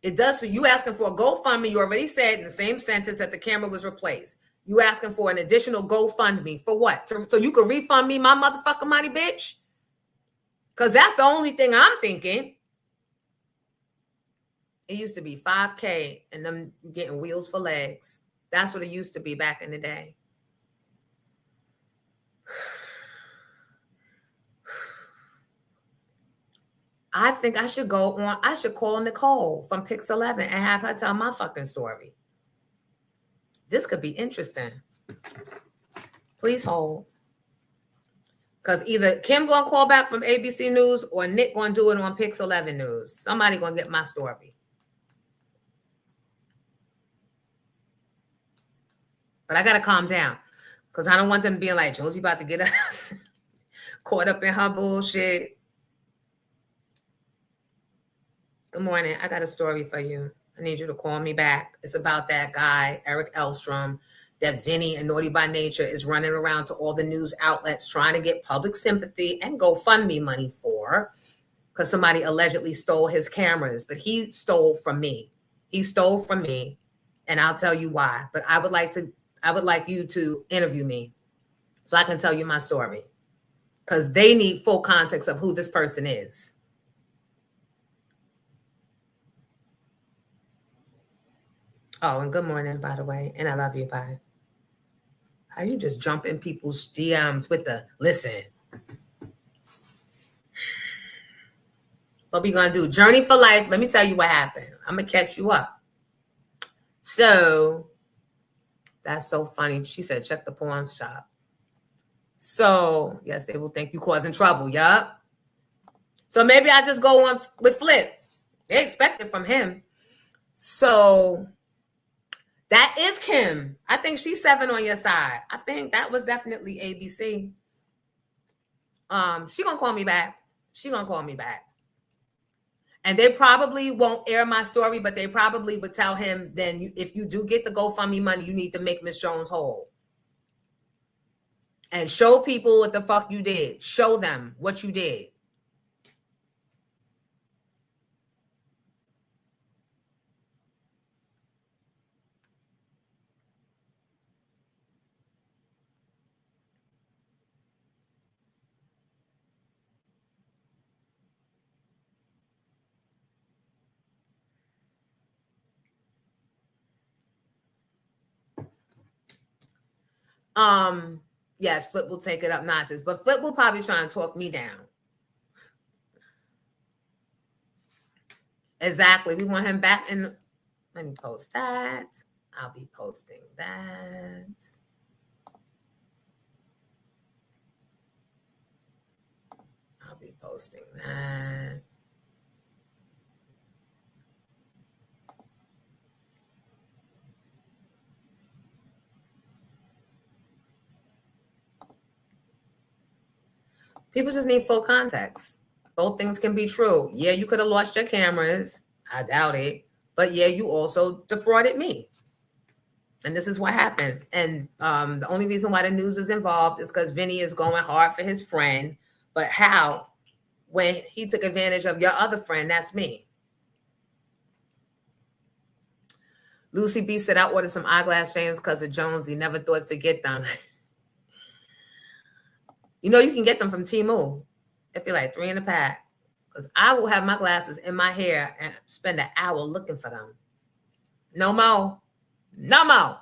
It does. For you asking for a GoFundMe, you already said in the same sentence that the camera was replaced. You asking for an additional GoFundMe for what? So you can refund me my motherfucking money, bitch? Because that's the only thing I'm thinking. It used to be 5K and them getting wheels for legs. That's what it used to be back in the day. I think I should I should call Nicole from Pix 11 and have her tell my fucking story. This could be interesting. Please hold. Because either Kim gonna call back from ABC News or Nick gonna do it on Pix 11 News. Somebody gonna get my story. But I gotta calm down. Because I don't want them being like, Josie about to get us caught up in her bullshit. Good morning. I got a story for you. I need you to call me back. It's about that guy, Eric Elstrom, that Vinny and Naughty by Nature is running around to all the news outlets trying to get public sympathy and GoFundMe money for, because somebody allegedly stole his cameras. But he stole from me. He stole from me, and I'll tell you why. But I would like you to interview me so I can tell you my story, because they need full context of who this person is. Oh, and good morning, by the way. And I love you, bye. How you just jump in people's DMs with the, listen. What we going to do? Journey for life. Let me tell you what happened. I'm going to catch you up. So, that's so funny. She said, check the pawn shop. So, yes, they will think you causing trouble. Yup. So maybe I just go on with Flip. They expect it from him. So that is Kim. I think she's 7 on your side. I think that was definitely ABC. She gonna call me back. She gonna call me back. And they probably won't air my story, but they probably would tell him, then if you do get the GoFundMe money, you need to make Miss Jones whole. And show people what the fuck you did. Show them what you did. Yes, Flip will take it up notches, but Flip will probably try and talk me down. Exactly. We want him back in. Let me post that. I'll be posting that. I'll be posting that. People just need full context. Both things can be true. Yeah, you could have lost your cameras. I doubt it. But yeah, you also defrauded me. And this is what happens. And the only reason why the news is involved is because Vinny is going hard for his friend. But how? When he took advantage of your other friend, that's me. Lucy B said, I ordered some eyeglass chains because of Jonesy. Never thought to get them. You know, you can get them from Temu. It'd be like $3 in a pack. Because I will have my glasses in my hair and spend an hour looking for them. No more. No more.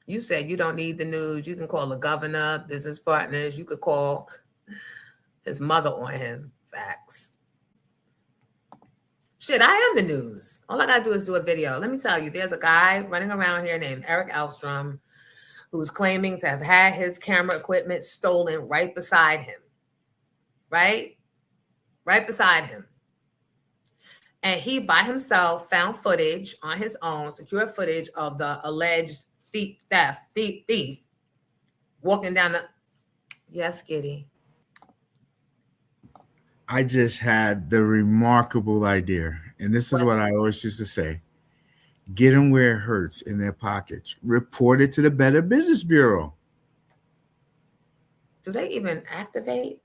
You said you don't need the news. You can call the governor, business partners. You could call his mother on him. Facts. Shit, I am the news. All I got to do is do a video. Let me tell you, there's a guy running around here named Eric Elstrom who's claiming to have had his camera equipment stolen right beside him. Right? Right beside him. And he, by himself, found footage on his own, secure footage of the alleged thief walking down the... Yes, Giddy. I just had the remarkable idea, and this is what I always used to say: get them where it hurts, in their pockets. Report it to the Better Business Bureau. Do they even activate?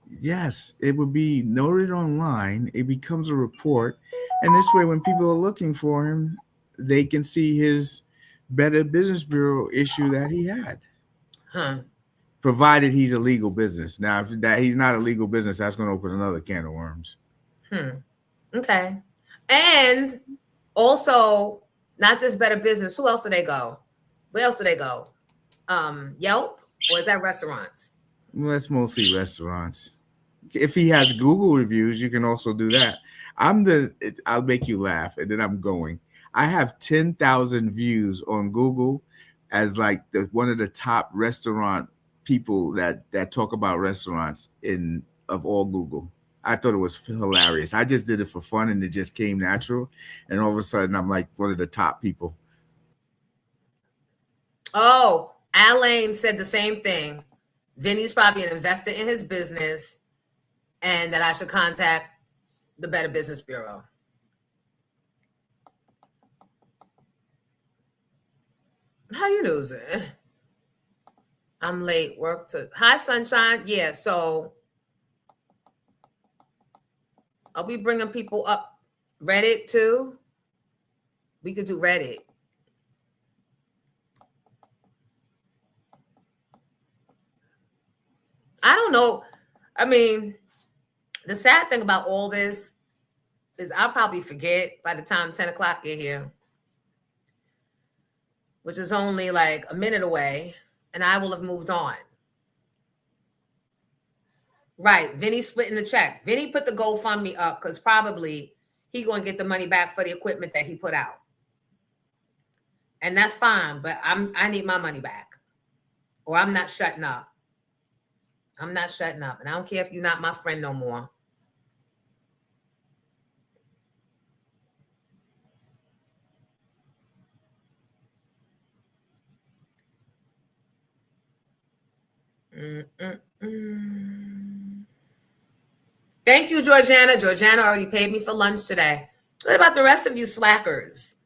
Yes, it would be noted online. It becomes a report, and this way, when people are looking for him, they can see his Better Business Bureau issue that he had. Huh. Provided he's a legal business. Now, if that he's not a legal business, that's going to open another can of worms. Okay. And also, not just Better Business. Who else do they go? Where else do they go? Yelp? Or is that restaurants? Well, that's mostly restaurants. If he has Google reviews, you can also do that. I'll make you laugh, and then I'm going. I have 10,000 views on Google as like one of the top restaurant people that talk about restaurants of all Google. I thought it was hilarious. I just did it for fun, and it just came natural. And all of a sudden, I'm like one of the top people. Oh, Alain said the same thing. Vinny's probably an investor in his business, and that I should contact the Better Business Bureau. How you losing? I'm late. Work to... Hi, Sunshine. Yeah, so are we bringing people up Reddit too? We could do Reddit. I don't know. I mean, the sad thing about all this is I'll probably forget by the time 10 o'clock get here, which is only like a minute away, and I will have moved on. Right. Vinny splitting the check. Vinny put the GoFundMe up because probably he going to get the money back for the equipment that he put out. And that's fine, but I need my money back, or I'm not shutting up. I'm not shutting up, and I don't care if you're not my friend no more. Thank you, Georgiana. Georgiana already paid me for lunch today. What about the rest of you slackers?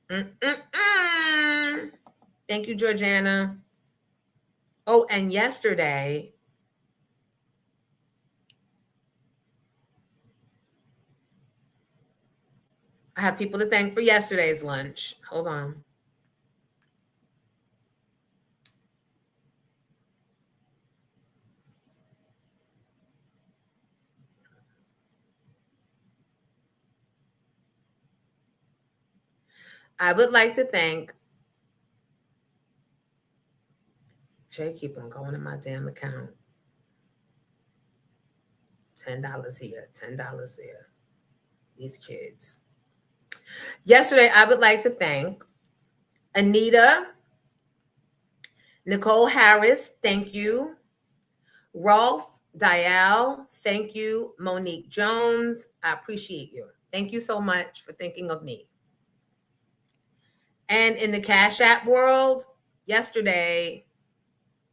Thank you, Georgiana. Oh, and yesterday, I have people to thank for yesterday's lunch. Hold on. I would like to thank Jay. Keep on going in my damn account. $10 here, $10 there. These kids. Yesterday, I would like to thank Anita, Nicole Harris, thank you. Rolf Dial, thank you. Monique Jones, I appreciate you. Thank you so much for thinking of me. And in the Cash App world, yesterday,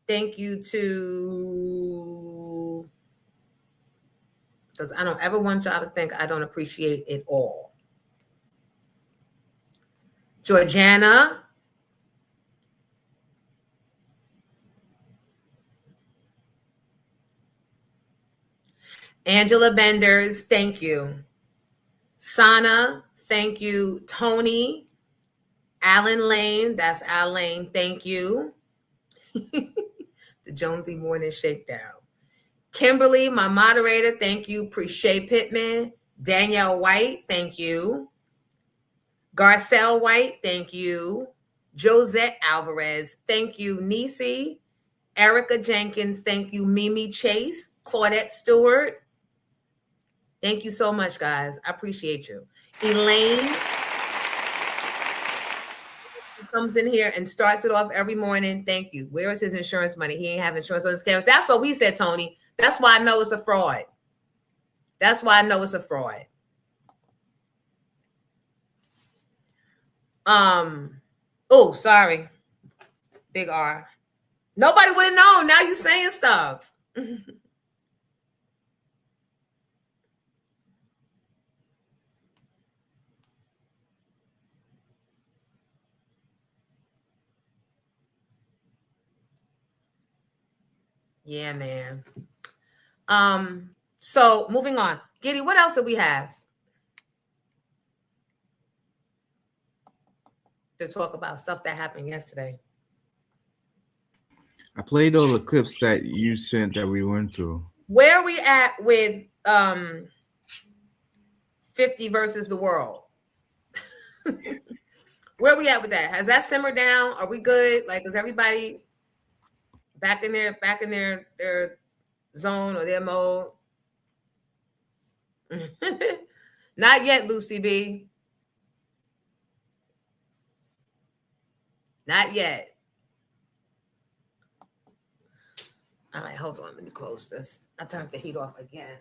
thank you to, because I don't ever want y'all to think I don't appreciate it all. Georgiana, Angela Benders, thank you. Sana, thank you. Tony, Alan Lane, that's Al Lane, thank you. The Jonesy Morning Shakedown. Kimberly, my moderator, thank you. Preshay Pittman. Danielle White, thank you. Garcelle White, thank you. Josette Alvarez, thank you. Nisi, Erica Jenkins, thank you. Mimi Chase, Claudette Stewart, thank you so much, guys. I appreciate you. Elaine comes in here and starts it off every morning. Thank you. Where is his insurance money? He ain't have insurance on his cameras. That's what we said, Tony. That's why I know it's a fraud. That's why I know it's a fraud. Oh, sorry. Big R. Nobody would have known. Now you saying stuff. Yeah, man. So moving on. Giddy, what else do we have to talk about? Stuff that happened yesterday. I played all the clips that you sent that we went through. Where are we at with 50 versus the world? Where are we at with that? Has that simmered down? Are we good? Like, is everybody back in their zone or their mode? Not yet, Lucy B. Not yet. All right, hold on. Let me close this. I turned the heat off again.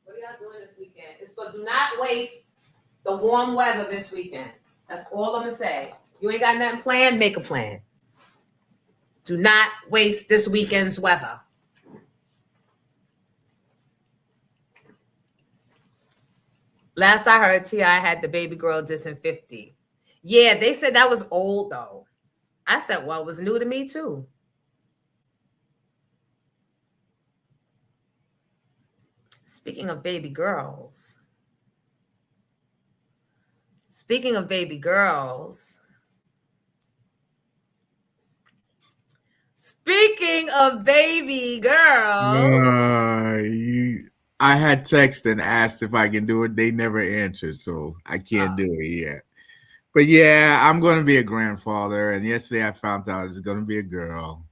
What are y'all doing this weekend? It's good. Do not waste the warm weather this weekend. That's all I'm gonna say. You ain't got nothing planned, make a plan. Do not waste this weekend's weather. Last I heard, T.I. had the baby girl dissing 50. Yeah, they said that was old though. I said, well, it was new to me too. Speaking of baby girls. Speaking of baby girls. Speaking of baby girls. I had text and asked if I can do it. They never answered, so I can't do it yet. But yeah, I'm going to be a grandfather. And yesterday I found out it's going to be a girl.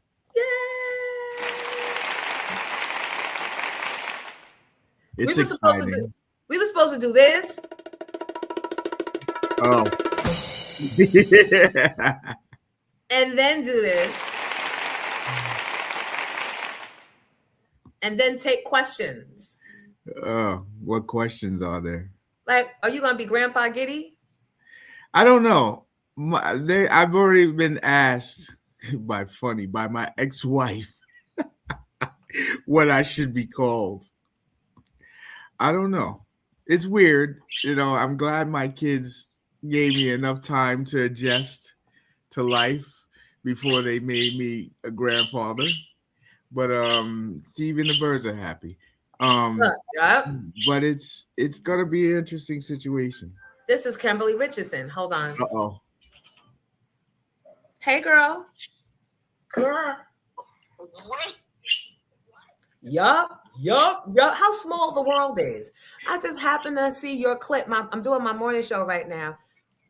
It's exciting. We were supposed to do this. Oh. And then do this. And then take questions. What questions are there? Like, are you going to be Grandpa Giddy? I don't know. I've already been asked by my ex-wife what I should be called. I don't know. It's weird. I'm glad my kids gave me enough time to adjust to life before they made me a grandfather. But even the birds are happy. But it's gonna be an interesting situation. This is Kimberly Richardson. Hold on. Uh-oh. Hey, girl. Yup. How small the world is. I just happened to see your clip. I'm doing my morning show right now.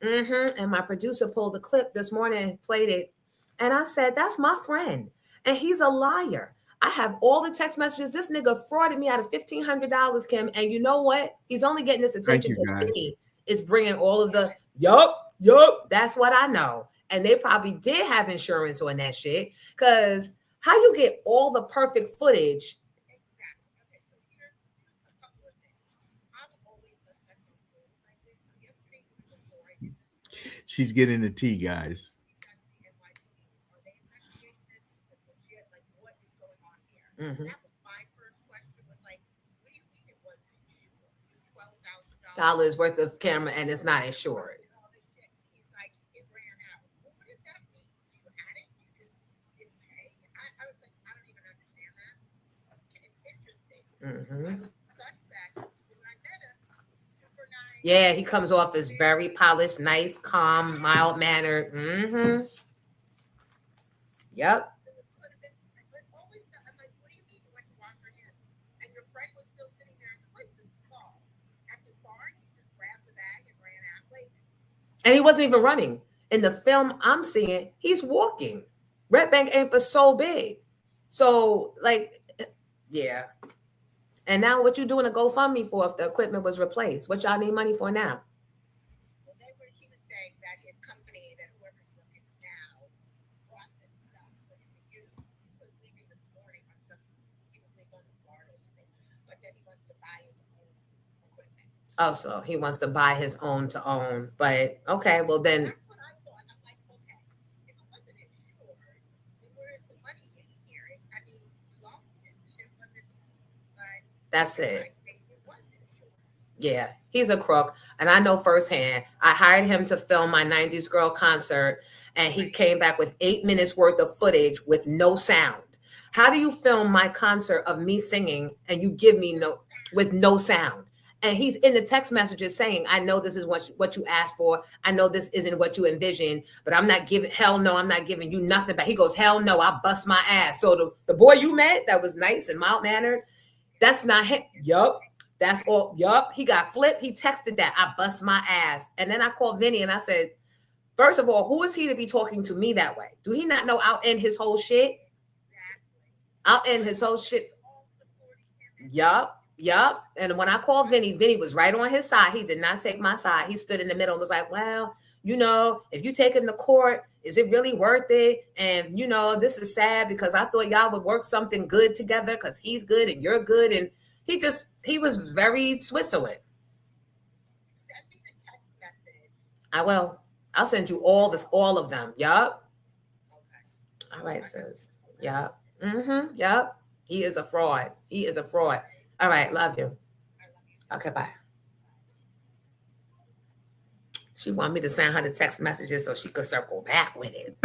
And my producer pulled the clip this morning and played it. And I said, that's my friend. And he's a liar. I have all the text messages. This nigga frauded me out of $1,500, Kim. And you know what? He's only getting this attention because he is bringing all of the, yup. That's what I know. And they probably did have insurance on that shit. Because how you get all the perfect footage? She's getting the tea, guys. $12,000 worth of camera and it's not insured. Yeah, he comes off as very polished, nice, calm, mild-mannered. Yep. And he wasn't even running. In the film I'm seeing, he's walking. Red Bank ain't but so big. So, yeah. And now what you doing a GoFundMe for if the equipment was replaced? What y'all need money for now? He was saying that his company, that whoever's working now, brought this stuff for him to use. He was leaving this morning he was leaving on Florida or something, but then he wants to buy his own equipment. Oh, so he wants to buy his own to own. But okay, well then. That's what I thought. I'm like, okay, if it wasn't insured, then where is the money in here? I mean, you lost it. It wasn't, but That's it. Yeah, he's a crook. And I know firsthand. I hired him to film my 90s Girl concert, and he came back with 8 minutes worth of footage with no sound. How do you film my concert of me singing and you give me no sound? And he's in the text messages saying, I know this is what you asked for. I know this isn't what you envisioned, but I'm not giving, hell no, I'm not giving you nothing back. He goes, hell no, I bust my ass. So the boy you met that was nice and mild-mannered, that's not him. Yup. That's all. Yup. He got flipped. He texted that. I bust my ass. And then I called Vinny and I said, first of all, who is he to be talking to me that way? Do he not know I'll end his whole shit? I'll end his whole shit. Yup. And when I called Vinny, Vinny was right on his side. He did not take my side. He stood in the middle and was like, well, if you take him to court, is it really worth it? And, this is sad because I thought y'all would work something good together because he's good and you're good. And he was very Switzerland. I will. I'll send you all of them. Yup. All right, sis. Yup. Yup. He is a fraud. All right. Love you. Okay, bye. She wanted me to send her the text messages so she could circle back with it.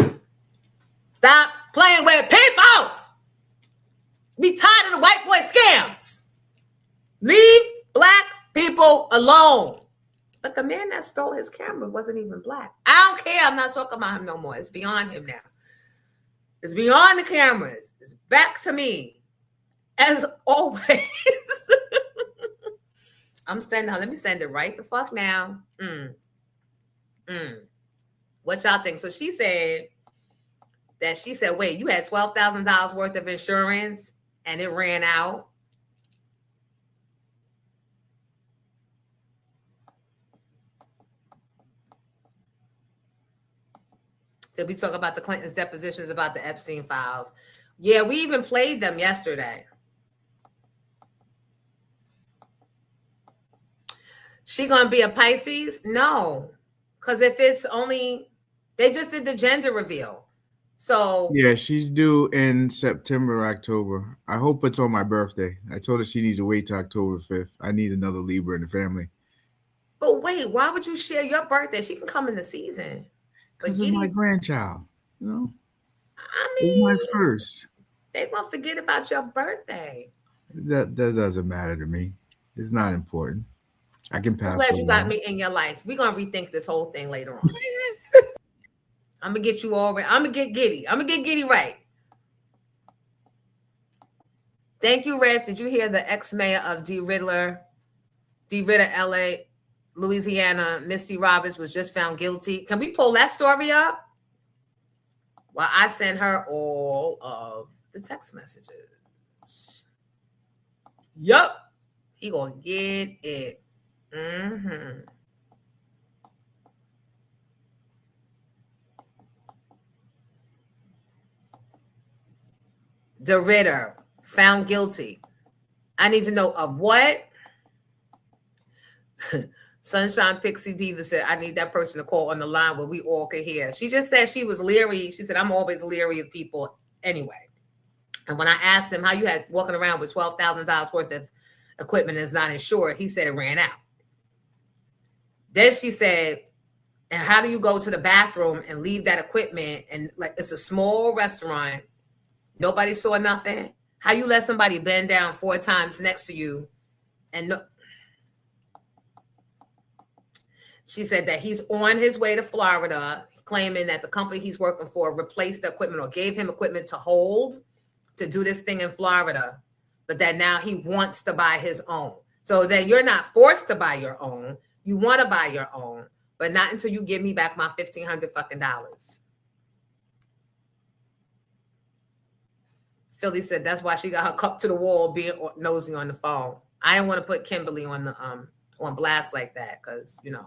Stop playing with people. Be tired of the white boy scams. Leave black people alone. But the man that stole his camera wasn't even black. I don't care. I'm not talking about him no more. It's beyond him now. It's beyond the cameras. It's back to me. As always. I'm sending her. Let me send it right the fuck now. What y'all think? So she said, wait, you had $12,000 worth of insurance and it ran out. Did we talk about the Clintons' depositions about the Epstein files? Yeah, we even played them yesterday. She gonna be a Pisces? No, because if it's only, they just did the gender reveal. So yeah, she's due in September, October. I hope it's on my birthday. I told her she needs to wait till October 5th. I need another Libra in the family. But wait, why would you share your birthday? She can come in the season. Because of my grandchild, you know? I mean, it's my first. They're going to forget about your birthday. That doesn't matter to me. It's not important. I can pass. I'm glad you got me in your life. We're going to rethink this whole thing later on. I'm going to get you all right. I'm going to get giddy. I'm going to get giddy right. Thank you, Red. Did you hear the ex-mayor of D. Riddler, LA, Louisiana, Misty Roberts was just found guilty? Can we pull that story up? Well, I sent her all of the text messages. Yup. He gonna get it. De Ritter found guilty. I need to know of what? Sunshine Pixie Diva said, I need that person to call on the line where we all could hear. She just said she was leery. She said, I'm always leery of people anyway. And when I asked him how you had walking around with $12,000 worth of equipment is not insured, he said it ran out. Then she said, and how do you go to the bathroom and leave that equipment? And like, it's a small restaurant. Nobody saw nothing. How you let somebody bend down 4 times next to you and no. She said that he's on his way to Florida, claiming that the company he's working for replaced the equipment or gave him equipment to hold to do this thing in Florida, but that now he wants to buy his own. So that you're not forced to buy your own. You want to buy your own, but not until you give me back my $1,500 fucking dollars. Philly said that's why she got her cup to the wall being nosy on the phone. I didn't want to put Kimberly on the on blast like that because, you know.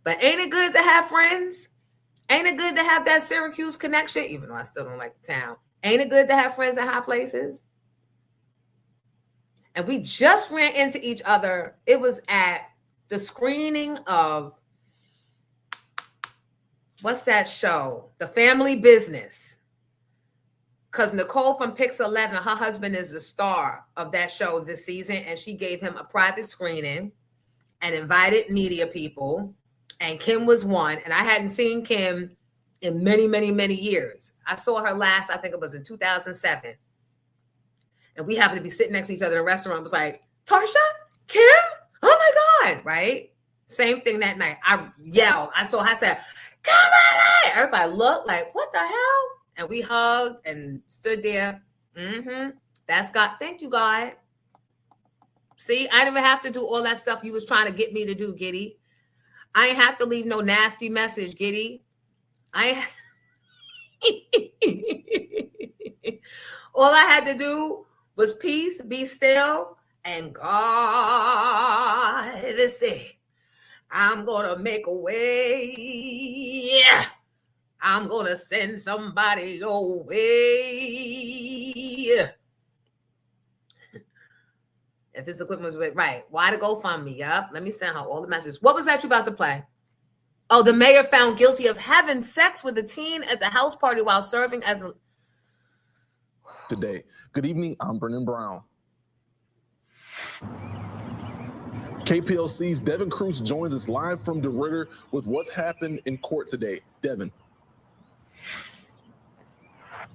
But ain't it good to have friends? Ain't it good to have that Syracuse connection? Even though I still don't like the town. Ain't it good to have friends in high places? And we just ran into each other. It was at the screening of, what's that show? The Family Business. Because Nicole from Pix 11, her husband is the star of that show this season. And she gave him a private screening and invited media people. And Kim was one. And I hadn't seen Kim in many, many, many years. I saw her last, I think it was in 2007. And we happened to be sitting next to each other in a restaurant. It was like, Tarsha? Kim? Oh my God. Right? Same thing that night. I yelled. I saw her, I said, come on. Everybody looked like, what the hell? And we hugged and stood there. That's God. Thank you, God. See, I didn't even have to do all that stuff you was trying to get me to do, Giddy. I ain't have to leave no nasty message, Giddy. All I had to do was peace, be still, and God said, I'm going to make a way. Yeah. I'm going to send somebody your way. If this equipment was right, why to GoFundMe? Yup. Let me send her all the messages. What was that you about to play? Oh, the mayor found guilty of having sex with a teen at the house party while serving as a... Today. Good evening, I'm Brennan Brown. KPLC's Devin Cruz joins us live from DeRitter with what's happened in court today. Devin.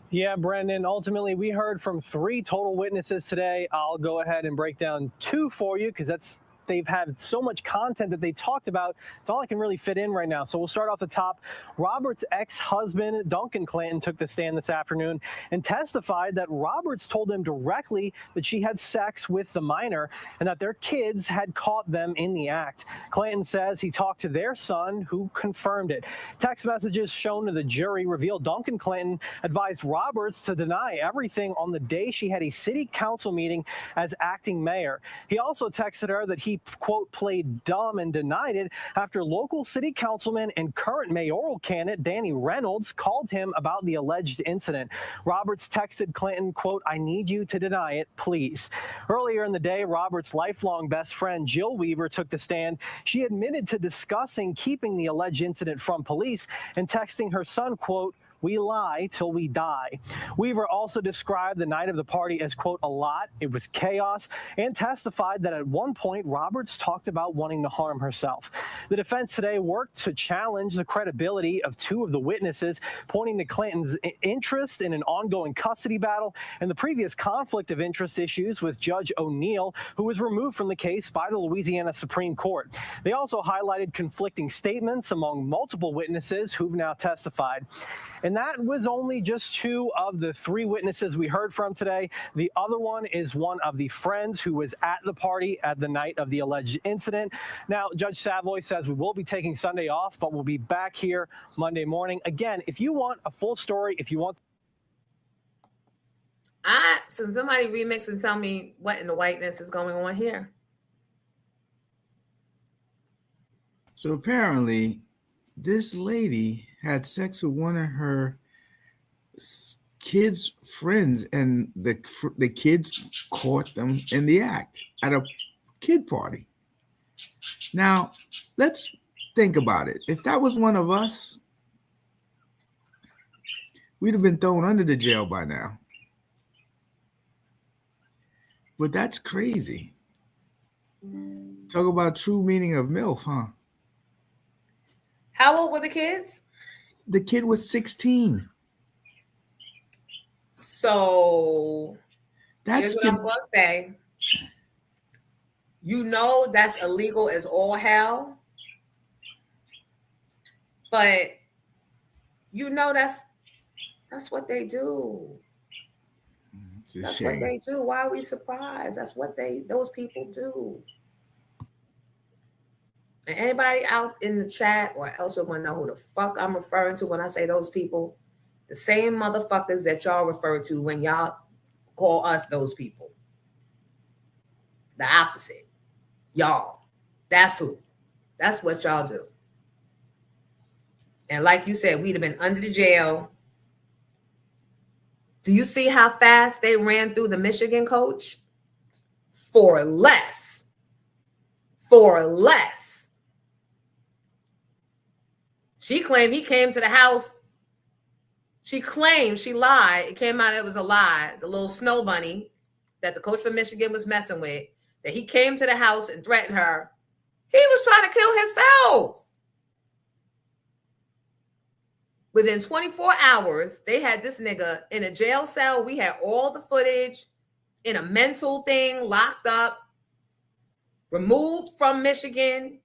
Yeah, Brendan, ultimately we heard from 3 total witnesses today. I'll go ahead and break down 2 for you because that's they've had so much content that they talked about. It's all I can really fit in right now. So we'll start off the top. Robert's ex-husband, Duncan Clanton, took the stand this afternoon and testified that Roberts told him directly that she had sex with the minor and that their kids had caught them in the act. Clanton says he talked to their son, who confirmed it. Text messages shown to the jury revealed Duncan Clanton advised Roberts to deny everything on the day she had a city council meeting as acting mayor. He also texted her that he, quote, played dumb and denied it after local city councilman and current mayoral candidate Danny Reynolds called him about the alleged incident. Roberts texted Clanton, quote, I need you to deny it, please. Earlier in the day, Roberts' lifelong best friend Jill Weaver took the stand. She admitted to discussing keeping the alleged incident from police and texting her son, quote, we lie till we die. Weaver also described the night of the party as, quote, a lot. It was chaos, and testified that at one point Roberts talked about wanting to harm herself. The defense today worked to challenge the credibility of two of the witnesses, pointing to Clanton's interest in an ongoing custody battle and the previous conflict of interest issues with Judge O'Neill, who was removed from the case by the Louisiana Supreme Court. They also highlighted conflicting statements among multiple witnesses who've now testified. And that was only just two of the three witnesses we heard from today. The other one is one of the friends who was at the party at the night of the alleged incident. Now, Judge Savoy says we will be taking Sunday off, but we'll be back here Monday morning. Again, if you want a full story, if you want... So somebody remix and tell me what in the whiteness is going on here. So apparently, this lady had sex with one of her kids' friends, and the kids caught them in the act at a kid party. Now, let's think about it. If that was one of us, we'd have been thrown under the jail by now. But that's crazy. Talk about true meaning of MILF, huh? How old were the kids? The kid was 16. So That's here's what I'm going to say. You know that's illegal as all hell. But you know that's what they do. That's what they do. Why are we surprised? That's what those people do. And anybody out in the chat or else would want to know who the fuck I'm referring to when I say those people, the same motherfuckers that y'all refer to when y'all call us those people. The opposite. Y'all. That's who. That's what y'all do. And like you said, we'd have been under the jail. Do you see how fast they ran through the Michigan coach? For less. For less. She claimed he came to the house. She claimed, she lied. It came out it was a lie. The little snow bunny that the coach from Michigan was messing with, that he came to the house and threatened her. He was trying to kill himself. Within 24 hours, they had this nigga in a jail cell. We had all the footage in a mental thing, locked up, removed from Michigan,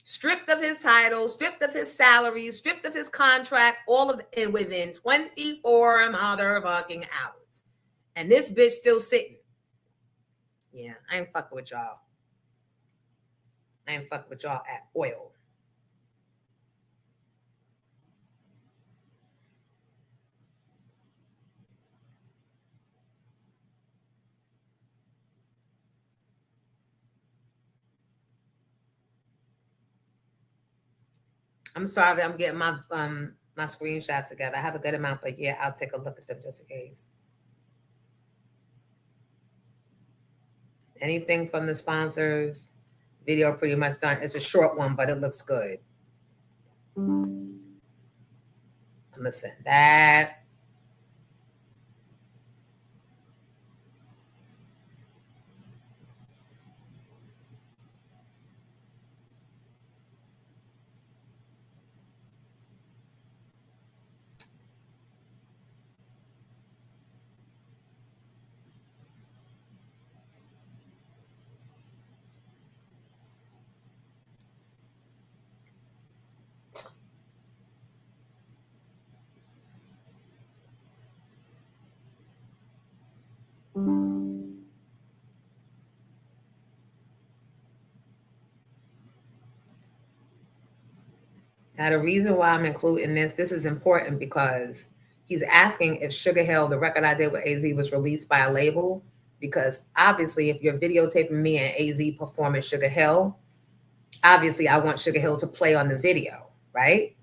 stripped of his title, stripped of his salary, stripped of his contract, all of it within 24 motherfucking hours. And this bitch still sitting. Yeah, I ain't fucking with y'all. I ain't fucking with y'all at all. I'm sorry, I'm getting my my screenshots together. I have a good amount, but yeah, I'll take a look at them just in case. Anything from the sponsors? Video pretty much done. It's a short one, but it looks good. I'm gonna send that. Now, the reason why I'm including this is important because he's asking if Sugar Hill, the record I did with AZ, was released by a label. Because obviously, if you're videotaping me and AZ performing Sugar Hill, obviously I want Sugar Hill to play on the video, right?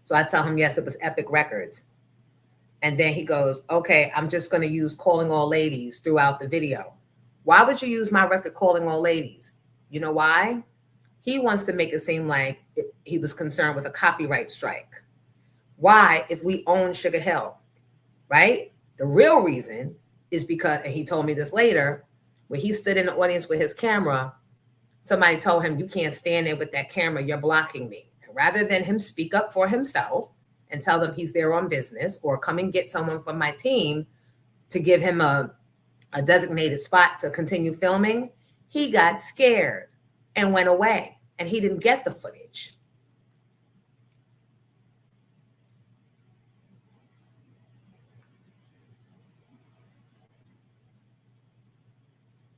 So I tell him, yes, it was Epic Records. And then he goes, okay, I'm just going to use Calling All Ladies throughout the video. Why would you use my record Calling All Ladies? You know why? He wants to make it seem like he was concerned with a copyright strike. Why, if we own Sugar Hill, right? The real reason is because, and he told me this later, when he stood in the audience with his camera, somebody told him, you can't stand there with that camera, you're blocking me. And rather than him speak up for himself and tell them he's there on business or come and get someone from my team to give him a designated spot to continue filming, he got scared and went away, and he didn't get the footage.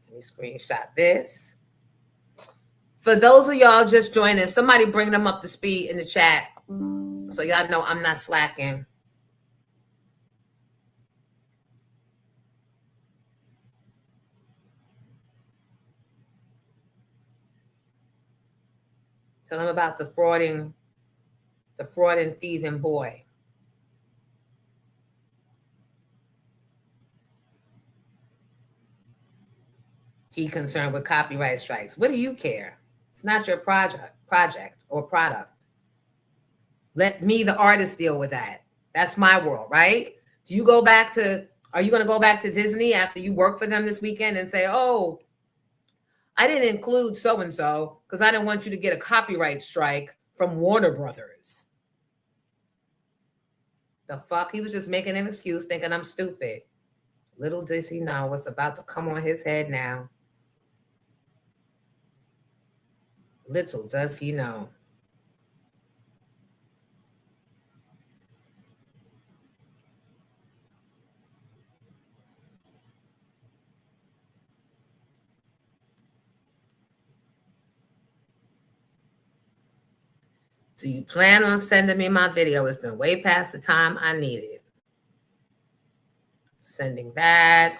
Let me screenshot this. For those of y'all just joining, somebody bring them up to speed in the chat so y'all know I'm not slacking. Tell them about the fraud and thieving boy. He concerned with copyright strikes. What do you care? It's not your project or product. Let me, the artist, deal with that. That's my world, right? Are you going to go back to Disney after you work for them this weekend and say, oh, I didn't include so-and-so because I didn't want you to get a copyright strike from Warner Brothers. The fuck? He was just making an excuse thinking I'm stupid. Little does he know what's about to come on his head now. Little does he know. Do you plan on sending me my video? It's been way past the time I needed. Sending that.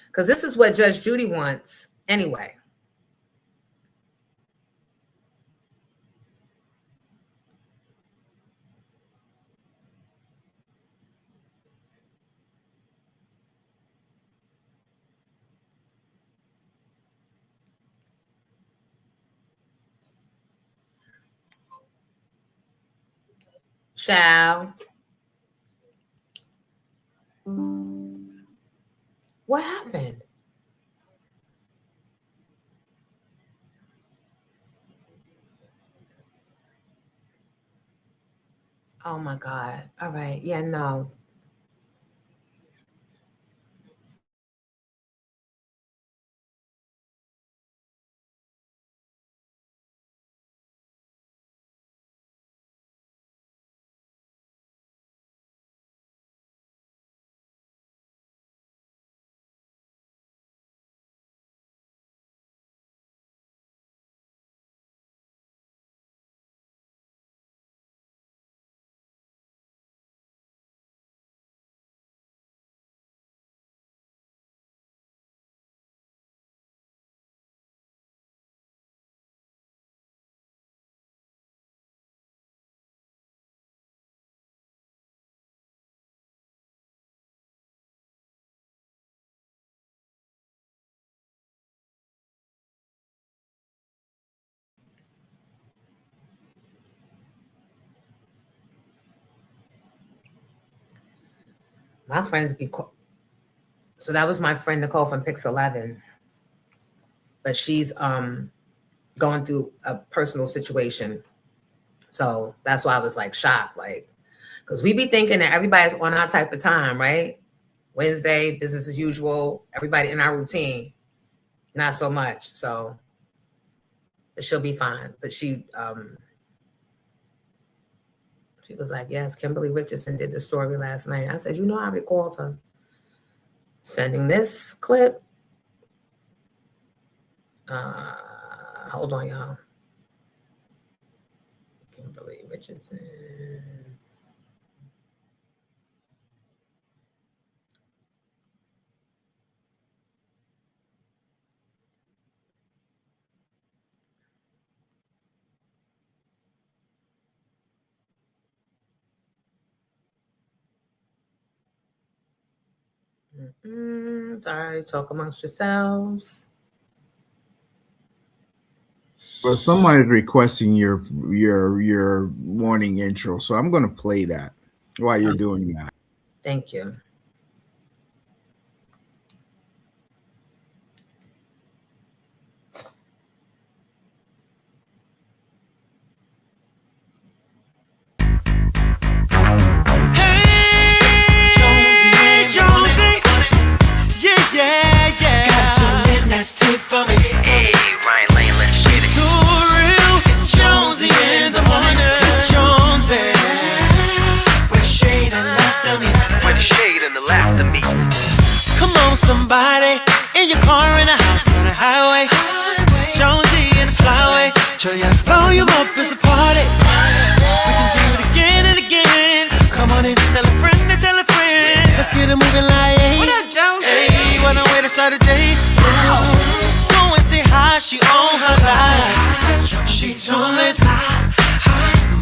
Because this is what Judge Judy wants anyway. Child. What happened? Oh my God. All right. Yeah, no. My friends so that was my friend Nicole from Pix 11, but she's going through a personal situation, so that's why I was like shocked, like, because we be thinking that everybody's on our type of time, right? Wednesday, business as usual, everybody in our routine, not so much. So but she'll be fine. But she was like, yes, Kimberly Richardson did the story last night. I said, you know, I recalled her. Sending this clip. Hold on, y'all. Kimberly Richardson. Sorry, talk amongst yourselves. Well, someone is requesting your morning intro, so I'm going to play that while you're doing that. Thank you. Somebody in your car, in a house, on a highway, Jonesy in the flyway, show you volume up, it's a party. We can do it again and again. Come on in, tell a friend to tell a friend. Let's get it moving like, hey, what up, Jones? Hey, what a way to start the day. Go and say hi, she on her life. She told it,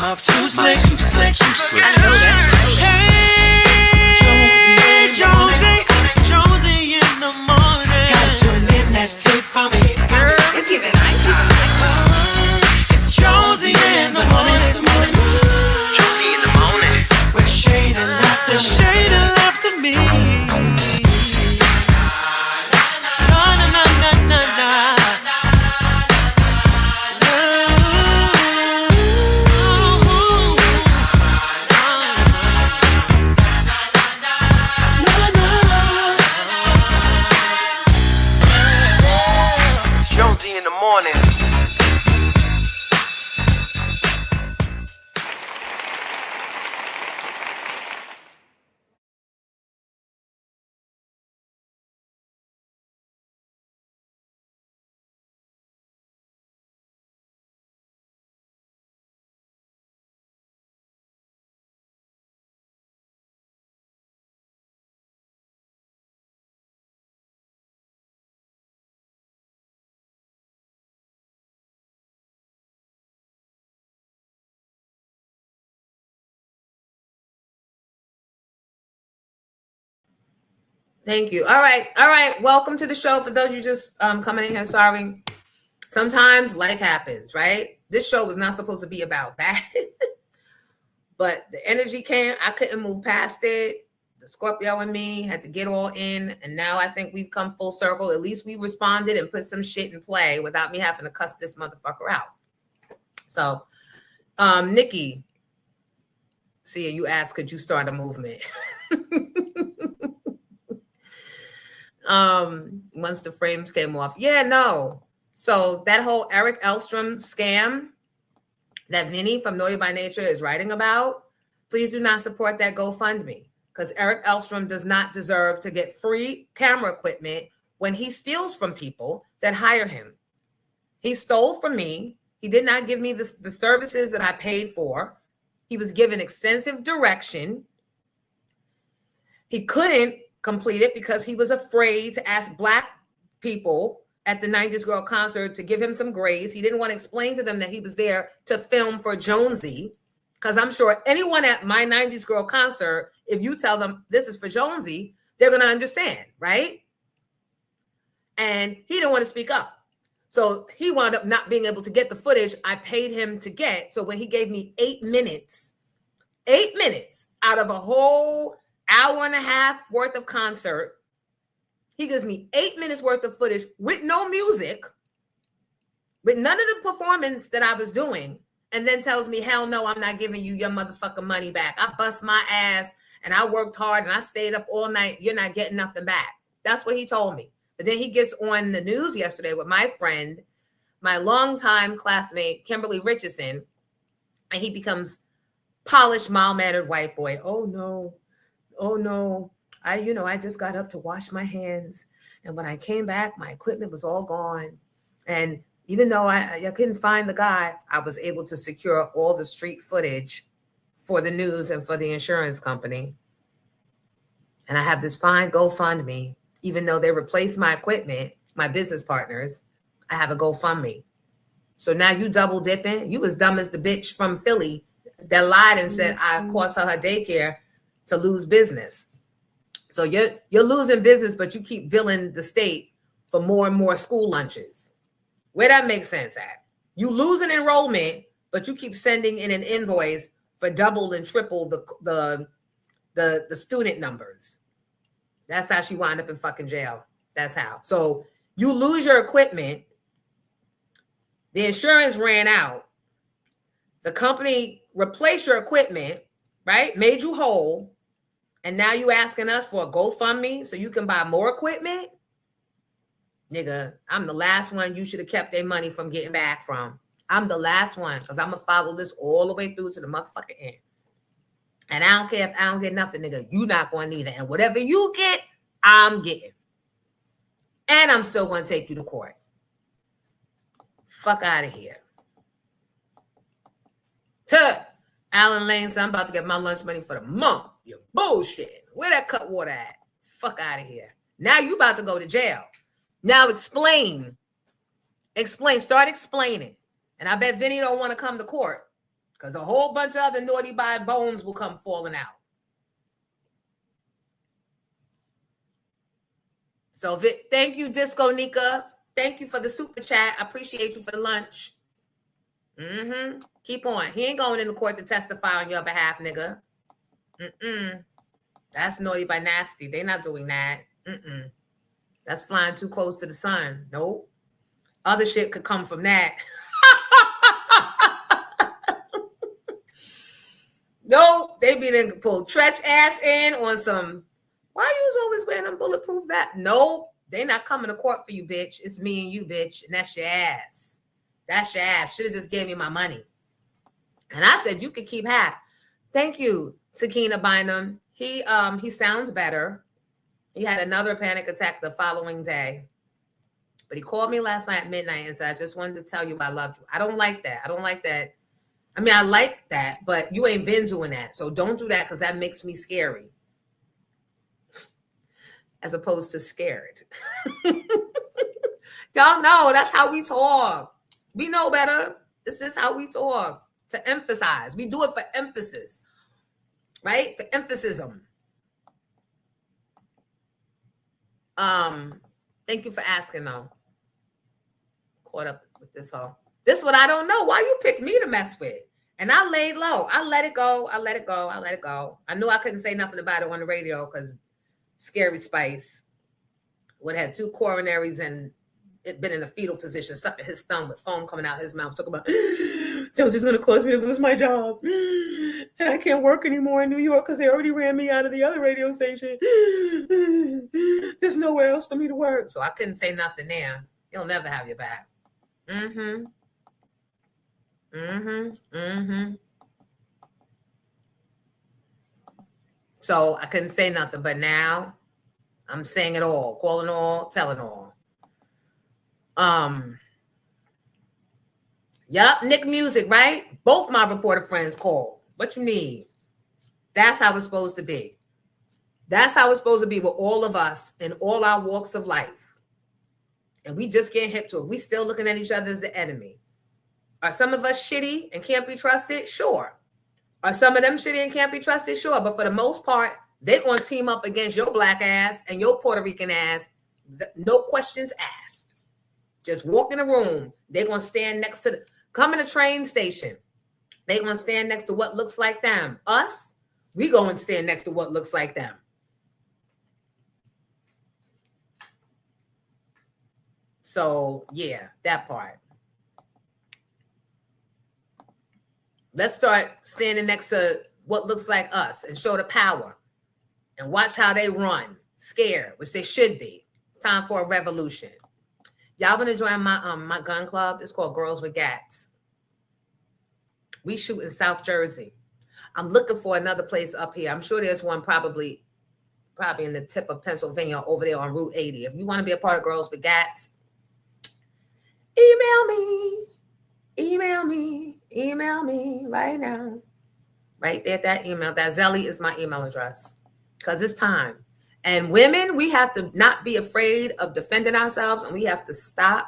mouth too slick, too slick, too slick. I know that. Hey, Jonesy. Jonesy in the morning. Gotta tune in, that's tape for me. Girl, it's giving ice. It's Jonesy in the morning. Jonesy in the morning. With shade and laughter. Shade and laughter me. Na na na na na na. Jonesy in the morning. Thank you. All right. Welcome to the show. For those of you just coming in here, sorry. Sometimes life happens, right? This show was not supposed to be about that. But the energy came. I couldn't move past it. The Scorpio and me had to get all in. And now I think we've come full circle. At least we responded and put some shit in play without me having to cuss this motherfucker out. So, Nikki, see, you asked, could you start a movement? Once the frames came off. Yeah, no. So that whole Eric Elstrom scam that Vinny from Know You by Nature is writing about, please do not support that GoFundMe, because Eric Elstrom does not deserve to get free camera equipment when he steals from people that hire him. He stole from me. He did not give me the services that I paid for. He was given extensive direction. He couldn't complete it because he was afraid to ask Black people at the 90s Girl concert to give him some grace. He didn't want to explain to them that he was there to film for Jonesy, because I'm sure anyone at my 90s Girl concert, if you tell them this is for Jonesy, they're going to understand, right? And he didn't want to speak up. So he wound up not being able to get the footage I paid him to get. So when he gave me 8 minutes out of a whole hour and a half worth of concert, he gives me 8 minutes worth of footage with no music, with none of the performance that I was doing, and then tells me, hell no, I'm not giving you your motherfucking money back. I bust my ass and I worked hard and I stayed up all night. You're not getting nothing back. That's what he told me. But then he gets on the news yesterday with my friend, my longtime classmate, Kimberly Richardson, and he becomes polished, mild-mannered white boy. Oh no. I just got up to wash my hands. And when I came back, my equipment was all gone. And Even though I couldn't find the guy, I was able to secure all the street footage for the news and for the insurance company. And I have this fine GoFundMe, even though they replaced my equipment, my business partners, I have a GoFundMe. So now you double dipping. You was dumb as the bitch from Philly that lied and said I cost her daycare to lose business. So you're losing business, but you keep billing the state for more and more school lunches. Where that makes sense at? You lose an enrollment, but you keep sending in an invoice for double and triple the student numbers. That's how she wound up in fucking jail. That's how. So you lose your equipment. The insurance ran out. The company replaced your equipment, right? Made you whole. And now you asking us for a GoFundMe so you can buy more equipment? Nigga, I'm the last one you should have kept their money from getting back from. I'm the last one because I'm going to follow this all the way through to the motherfucking end. And I don't care if I don't get nothing, nigga. You not going to need it. And whatever you get, I'm getting. And I'm still going to take you to court. Fuck out of here. Tuh. Alan Lane said, I'm about to get my lunch money for the month. You're bullshit. Where that cut water at? Fuck out of here. Now you about to go to jail. Now explain. Explain. Start explaining. And I bet Vinny don't want to come to court because a whole bunch of other naughty by bones will come falling out. So thank you, Disco Nika. Thank you for the super chat. I appreciate you for the lunch. Keep on. He ain't going into court to testify on your behalf, nigga. That's naughty by nasty. They're not doing that. That's flying too close to the sun. Nope. Other shit could come from that. Nope. They be then pull Tretch ass in on some. Why you was always wearing them bulletproof that? Nope. They not coming to court for you, bitch. It's me and you, bitch. And that's your ass. That's your ass. Should have just gave me my money. And I said you could keep half. Thank you, Sakina Bynum. He sounds better. He had another panic attack the following day. But he called me last night at midnight and said, I just wanted to tell you I loved you. I don't like that. I don't like that. I mean, I like that, but you ain't been doing that. So don't do that because that makes me scary. As opposed to scared. Y'all know that's how we talk. We know better. This is how we talk. To emphasize. We do it for emphasis. Right? For emphasis. Thank you for asking though. Caught up with this whole. This what I don't know. Why you picked me to mess with? And I laid low. I let it go. I let it go. I let it go. I knew I couldn't say nothing about it on the radio because Scary Spice would have 2 coronaries and it been in a fetal position, sucking his thumb with foam coming out his mouth, talking about Josie's gonna cause me to lose my job. And I can't work anymore in New York because they already ran me out of the other radio station. There's nowhere else for me to work. So I couldn't say nothing there. He'll never have your back. So I couldn't say nothing, but now I'm saying it all, calling all, telling all. Yup, Nick Music, right? Both my reporter friends called. What you need? That's how it's supposed to be. That's how it's supposed to be with all of us in all our walks of life. And we just getting hip to it. We still looking at each other as the enemy. Are some of us shitty and can't be trusted? Sure. Are some of them shitty and can't be trusted? Sure. But for the most part, they're going to team up against your black ass and your Puerto Rican ass. No questions asked. Just walk in a room. They're going to stand next to come in a train station. They're going to stand next to what looks like them. Us, we go and stand next to what looks like them. So, yeah, that part. Let's start standing next to what looks like us and show the power and watch how they run, scared, which they should be. It's time for a revolution. Y'all want to join my gun club? It's called Girls with Gats. We shoot in South Jersey. I'm looking for another place up here. I'm sure there's one probably in the tip of Pennsylvania over there on Route 80. If you want to be a part of Girls with Gats, email me right now. Right there, that email, that Zelly is my email address, because it's time. And women, we have to not be afraid of defending ourselves, and we have to stop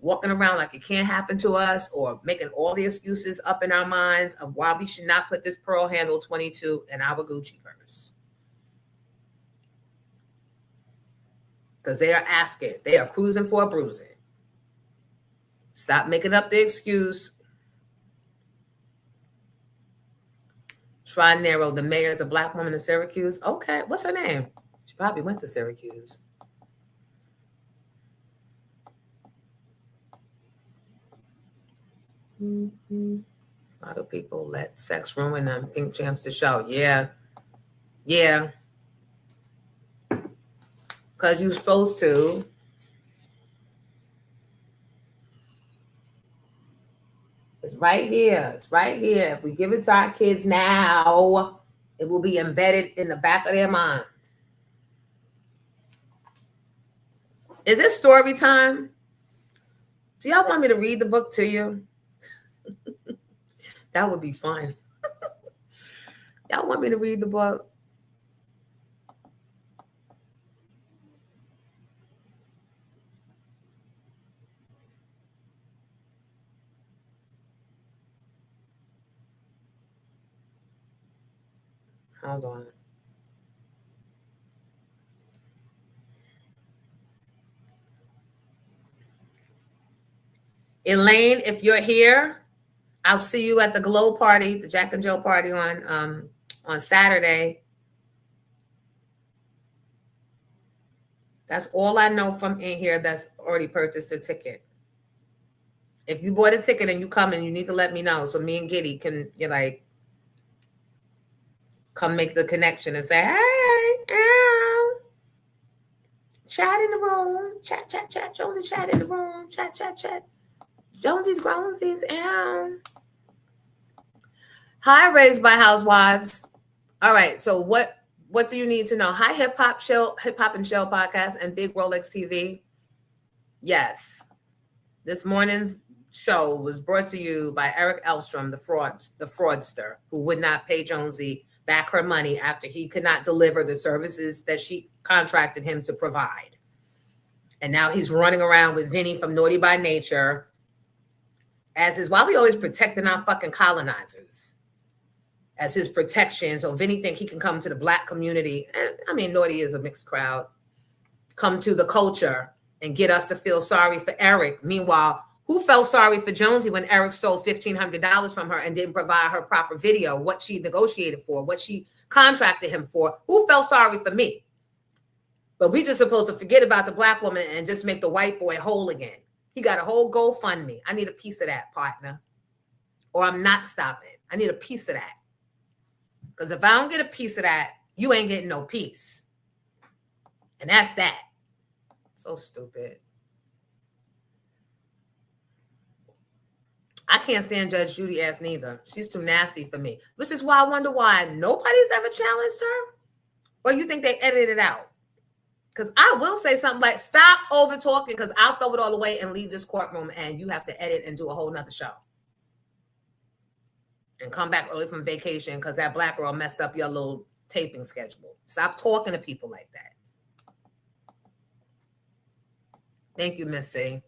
walking around like it can't happen to us, or making all the excuses up in our minds of why we should not put this pearl handle 22 in our Gucci purse. Because they are asking, they are cruising for a bruising. Stop making up the excuse. Try Nero, the mayor is a black woman in Syracuse. Okay, what's her name? She probably went to Syracuse. Mm-hmm. A lot of people let sex ruin them. Pink Champs to show. Yeah. Yeah. Because you're supposed to. It's right here. It's right here. If we give it to our kids now, it will be embedded in the back of their minds. Is it story time? Do y'all want me to read the book to you? That would be fun. Y'all want me to read the book? Hold on. Elaine, if you're here, I'll see you at the Glow party, the Jack and Jill party on Saturday. That's all I know from in here that's already purchased a ticket. If you bought a ticket and you come and you need to let me know so me and Giddy can come make the connection and say, hey, chat in the room, chat, Jonesy, chat in the room, chat, Jonesy's Grownsies, Hi, Raised by Housewives. All right, so what do you need to know? Hi, Hip Hop and Shell podcast and Big Rolex TV. Yes, this morning's show was brought to you by Eric Elstrom, the fraudster, who would not pay Jonesy back her money after he could not deliver the services that she contracted him to provide. And now he's running around with Vinny from Naughty by Nature as his, why we always protecting our fucking colonizers as his protection. So Vinny think he can come to the black community. And I mean, Naughty is a mixed crowd. Come to the culture and get us to feel sorry for Eric. Meanwhile, who felt sorry for Jonesy when Eric stole $1,500 from her and didn't provide her proper video, what she negotiated for, what she contracted him for? Who felt sorry for me? But we just supposed to forget about the black woman and just make the white boy whole again. He got a whole GoFundMe. I need a piece of that, partner. Or I'm not stopping. I need a piece of that. Because if I don't get a piece of that, you ain't getting no peace. And that's that. So stupid. I can't stand Judge Judy ass neither. She's too nasty for me. Which is why I wonder why nobody's ever challenged her. Or you think they edited it out? Because I will say something like, stop over talking, because I'll throw it all away and leave this courtroom and you have to edit and do a whole nother show. And come back early from vacation because that black girl messed up your little taping schedule. Stop talking to people like that. Thank you, Miss C.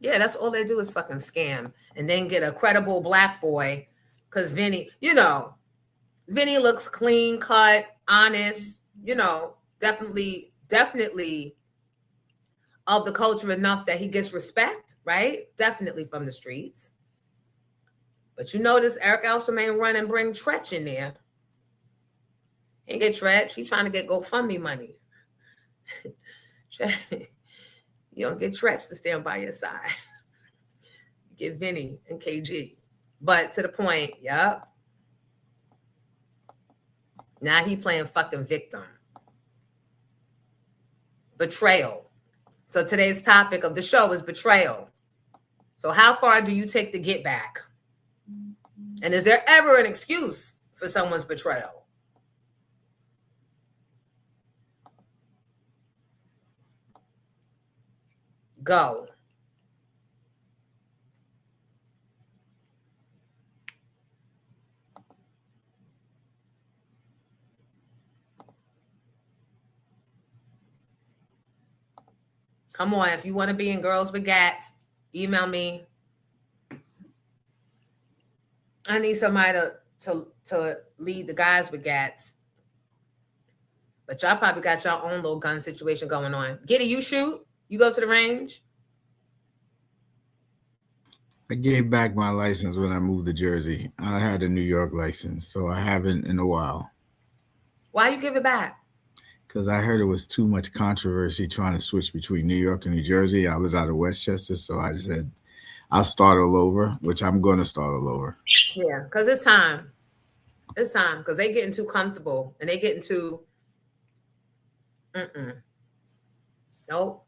Yeah, that's all they do is fucking scam and then get a credible black boy because Vinny, Vinny looks clean cut, honest, definitely of the culture enough that he gets respect, right? Definitely from the streets. But you notice Eric Elstrom ain't run and bring Tretch in there. He ain't get Tretch. He trying to get GoFundMe money. You don't get Tretch to stand by your side. You get Vinny and KG. But to the point, yep. Now he playing fucking victim. Betrayal. So today's topic of the show is betrayal. So how far do you take the get back? And is there ever an excuse for someone's betrayal? Go. Come on, if you want to be in Girls with Gats, email me. I need somebody to lead the guys with Gats. But y'all probably got your own little gun situation going on. Giddy, you shoot? You go to the range? I gave back my license when I moved to Jersey. I had a New York license, so I haven't in a while. Why you give it back? Because I heard it was too much controversy trying to switch between New York and New Jersey. I was out of Westchester, so I said, I'll start all over, which I'm going to start all over. Yeah, because it's time. It's time, because they getting too comfortable, and they getting too, Nope.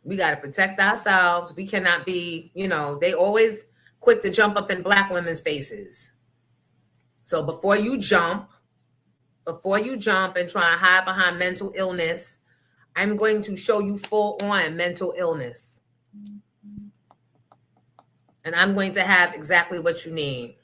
We got to protect ourselves. We cannot be, they always quick to jump up in black women's faces. So before you jump and try and hide behind mental illness, I'm going to show you full on mental illness. And I'm going to have exactly what you need.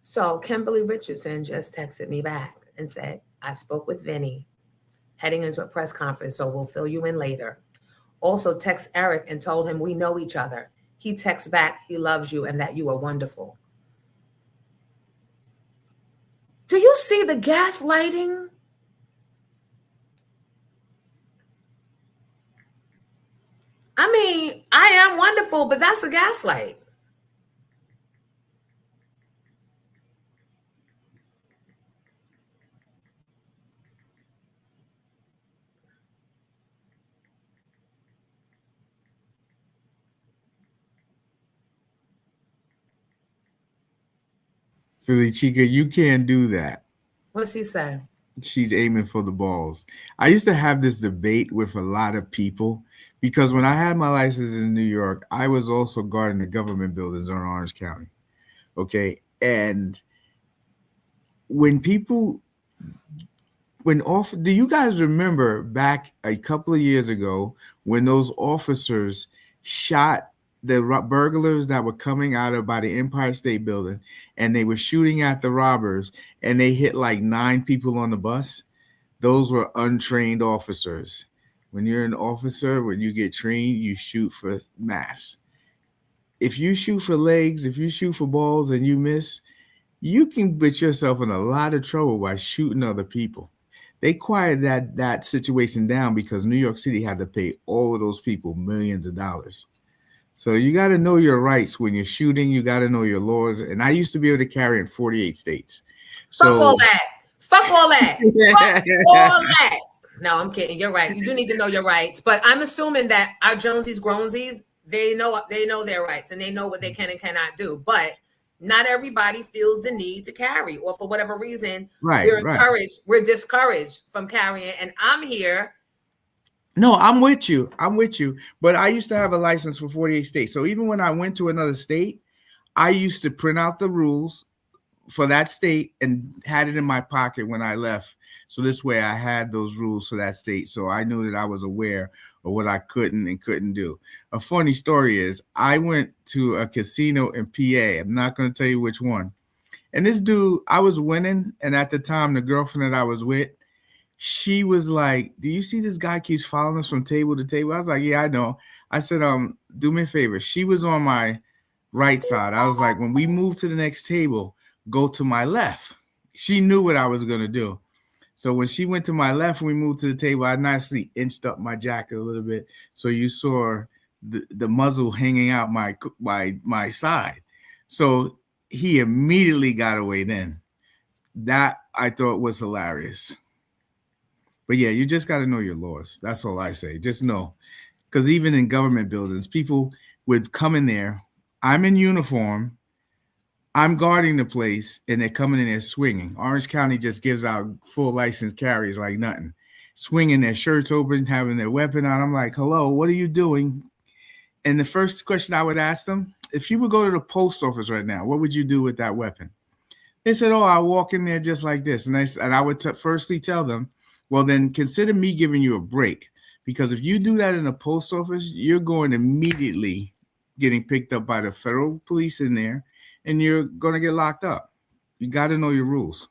So Kimberly Richardson just texted me back and said, I spoke with Vinny heading into a press conference, so we'll fill you in later. Also text Eric and told him we know each other. He texts back, he loves you and that you are wonderful. Do you see the gaslighting? I mean, I am wonderful, but that's a gaslight. Philly Chica, you can't do that. What's she say? She's aiming for the balls. I used to have this debate with a lot of people because when I had my license in New York, I was also guarding the government buildings in Orange County. Okay. And do you guys remember back a couple of years ago when those officers shot the burglars that were coming by the Empire State Building, and they were shooting at the robbers, and they hit like 9 people on the bus? Those were untrained officers. When you're an officer, when you get trained, you shoot for mass. If you shoot for legs, if you shoot for balls and you miss, you can put yourself in a lot of trouble by shooting other people. They quieted that situation down because New York City had to pay all of those people millions of dollars. So you got to know your rights when you're shooting. You got to know your laws. And I used to be able to carry in 48 states. Fuck all that. Fuck all that. Fuck all that. No, I'm kidding. You're right. You do need to know your rights. But I'm assuming that our Jonesies, Grownsies, they know their rights and they know what they can and cannot do. But not everybody feels the need to carry, or for whatever reason, we're discouraged from carrying. And I'm here. No, I'm with you. But I used to have a license for 48 states. So even when I went to another state, I used to print out the rules for that state and had it in my pocket when I left. So this way I had those rules for that state. So I knew that I was aware of what I couldn't and couldn't do. A funny story is I went to a casino in PA. I'm not going to tell you which one. And this dude, I was winning. And at the time, the girlfriend that I was with, she was like, do you see this guy keeps following us from table to table? I was like, yeah, I know. I said, do me a favor. She was on my right side. I was like, when we move to the next table, go to my left. She knew what I was going to do. So when she went to my left, when we moved to the table, I nicely inched up my jacket a little bit. So you saw the muzzle hanging out my side. So he immediately got away then. That I thought was hilarious. But yeah, you just got to know your laws. That's all I say. Just know. Because even in government buildings, people would come in there. I'm in uniform. I'm guarding the place, and they're coming in there swinging. Orange County just gives out full license carries like nothing. Swinging their shirts open, having their weapon on. I'm like, hello, what are you doing? And the first question I would ask them, if you would go to the post office right now, what would you do with that weapon? They said, oh, I walk in there just like this. And I would firstly tell them, well, then consider me giving you a break. Because if you do that in a post office, you're going immediately getting picked up by the federal police in there, and you're going to get locked up. You got to know your rules.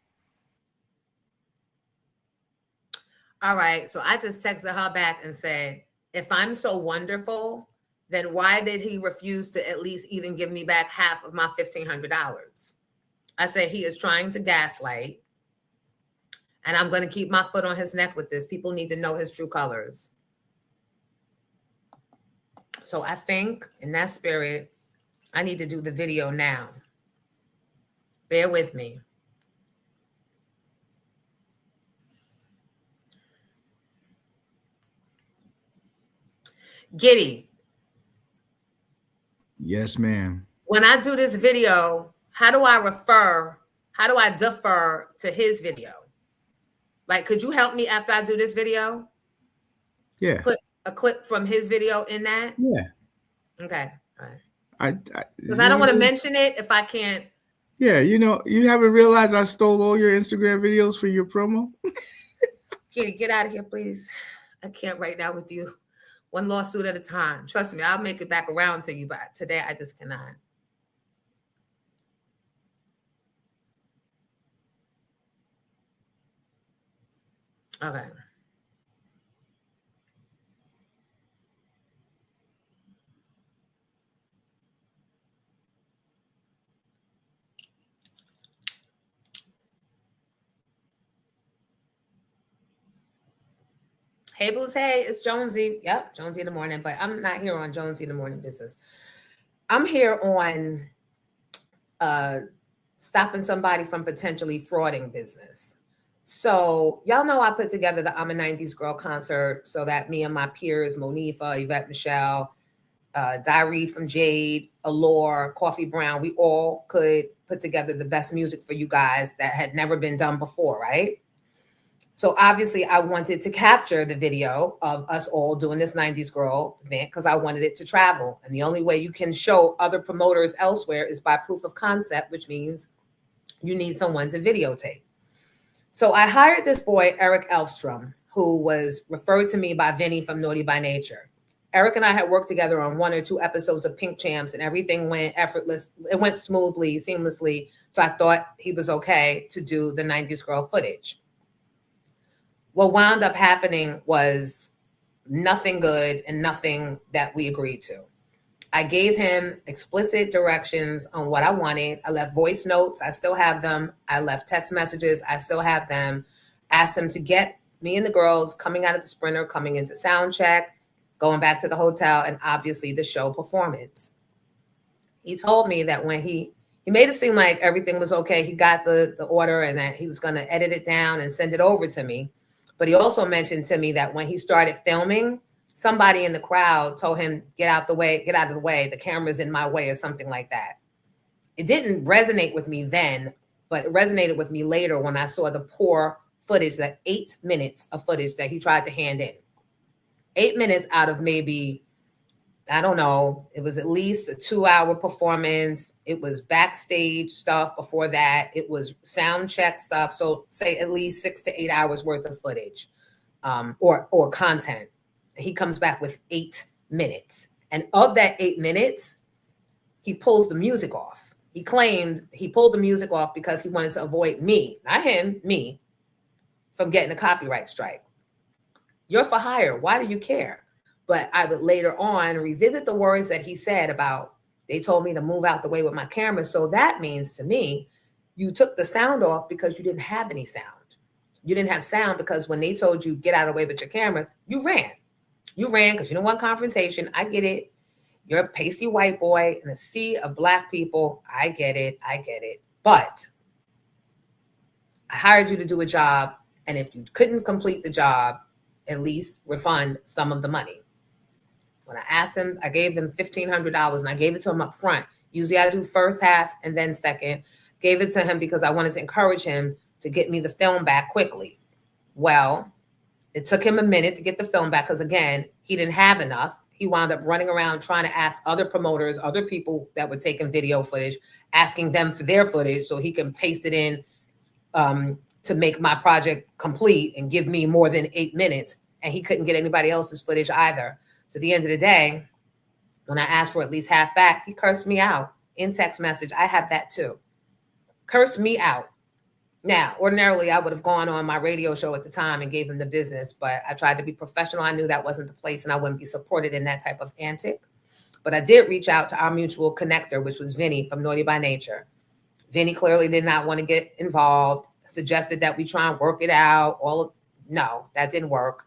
All right. So I just texted her back and said, if I'm so wonderful, then why did he refuse to at least even give me back half of my $1,500? I said, he is trying to gaslight, and I'm going to keep my foot on his neck with this. People need to know his true colors. So I think in that spirit, I need to do the video now. Bear with me. Giddy. Yes, ma'am. When I do this video, how do I defer to his video? Like, could you help me after I do this video? Yeah. Put a clip from his video in that? Yeah. Okay. All right. Because I I don't want to mention it if I can't. Yeah, you haven't realized I stole all your Instagram videos for your promo? Get out of here, please. I can't right now with you. One lawsuit at a time. Trust me, I'll make it back around to you, but today I just cannot. Okay. Hey, Booze, hey, it's Jonesy. Yep, Jonesy in the morning, but I'm not here on Jonesy in the morning business. I'm here on stopping somebody from potentially frauding business. So y'all know I put together the I'm a 90s Girl concert so that me and my peers, Monifa, Yvette Michelle, Diary from Jade, Allure, Coffee Brown, we all could put together the best music for you guys that had never been done before, right? So obviously I wanted to capture the video of us all doing this 90s Girl event because I wanted it to travel. And the only way you can show other promoters elsewhere is by proof of concept, which means you need someone to videotape. So I hired this boy, Eric Elfstrom, who was referred to me by Vinny from Naughty by Nature. Eric and I had worked together on 1 or 2 episodes of Pink Champs, and everything went effortless. It went smoothly, seamlessly. So I thought he was okay to do the 90s Girl footage. What wound up happening was nothing good and nothing that we agreed to. I gave him explicit directions on what I wanted. I left voice notes. I still have them. I left text messages. I still have them. Asked him to get me and the girls coming out of the Sprinter, coming into sound check, going back to the hotel, and obviously the show performance. He told me that when he made it seem like everything was okay. He got the order and that he was going to edit it down and send it over to me. But he also mentioned to me that when he started filming, somebody in the crowd told him, get out of the way, the camera's in my way, or something like that. It didn't resonate with me then, but it resonated with me later when I saw the poor footage, that 8 minutes of footage that he tried to hand in. 8 minutes out of maybe, I don't know, it was at least a 2-hour performance. It was backstage stuff before that. It was sound check stuff. So say at least 6 to 8 hours worth of footage or content. He comes back with 8 minutes. And of that 8 minutes, he pulls the music off. He claimed he pulled the music off because he wanted to avoid me, not him, me, from getting a copyright strike. You're for hire. Why do you care? But I would later on revisit the words that he said about, they told me to move out the way with my camera. So that means to me, you took the sound off because you didn't have any sound. You didn't have sound because when they told you get out of the way with your cameras, you ran. You ran because you don't want confrontation. I get it. You're a pasty white boy in a sea of black people. I get it. I get it. But I hired you to do a job. And if you couldn't complete the job, at least refund some of the money. When I asked him, I gave him $1,500 and I gave it to him up front. Usually I do first half and then second. Gave it to him because I wanted to encourage him to get me the film back quickly. Well, it took him a minute to get the film back because, again, he didn't have enough. he wound up running around trying to ask other promoters, other people that were taking video footage, asking them for their footage so he can paste it in to make my project complete and give me more than 8 minutes. And he couldn't get anybody else's footage either. So at the end of the day, when I asked for at least half back, he cursed me out in text message. I have that too. Cursed me out. Now, ordinarily, I would have gone on my radio show at the time and gave him the business, but I tried to be professional. I knew that wasn't the place and I wouldn't be supported in that type of antic. But I did reach out to our mutual connector, which was Vinny from Naughty by Nature. Vinny clearly did not want to get involved, suggested that we try and work it out. No, that didn't work.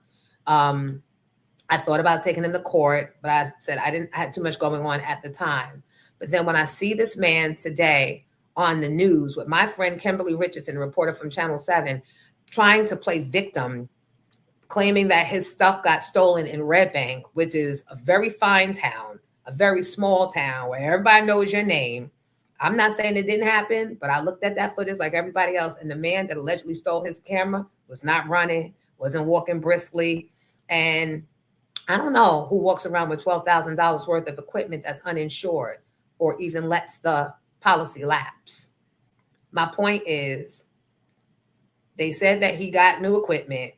I thought about taking him to court, but I said I had too much going on at the time. But then when I see this man today on the news with my friend Kimberly Richardson, a reporter from Channel 7, trying to play victim, claiming that his stuff got stolen in Red Bank, which is a very fine town, a very small town where everybody knows your name. I'm not saying it didn't happen, but I looked at that footage like everybody else, and the man that allegedly stole his camera was not running, wasn't walking briskly, and I don't know who walks around with $12,000 worth of equipment that's uninsured or even lets the policy lapse. My point is, they said that he got new equipment,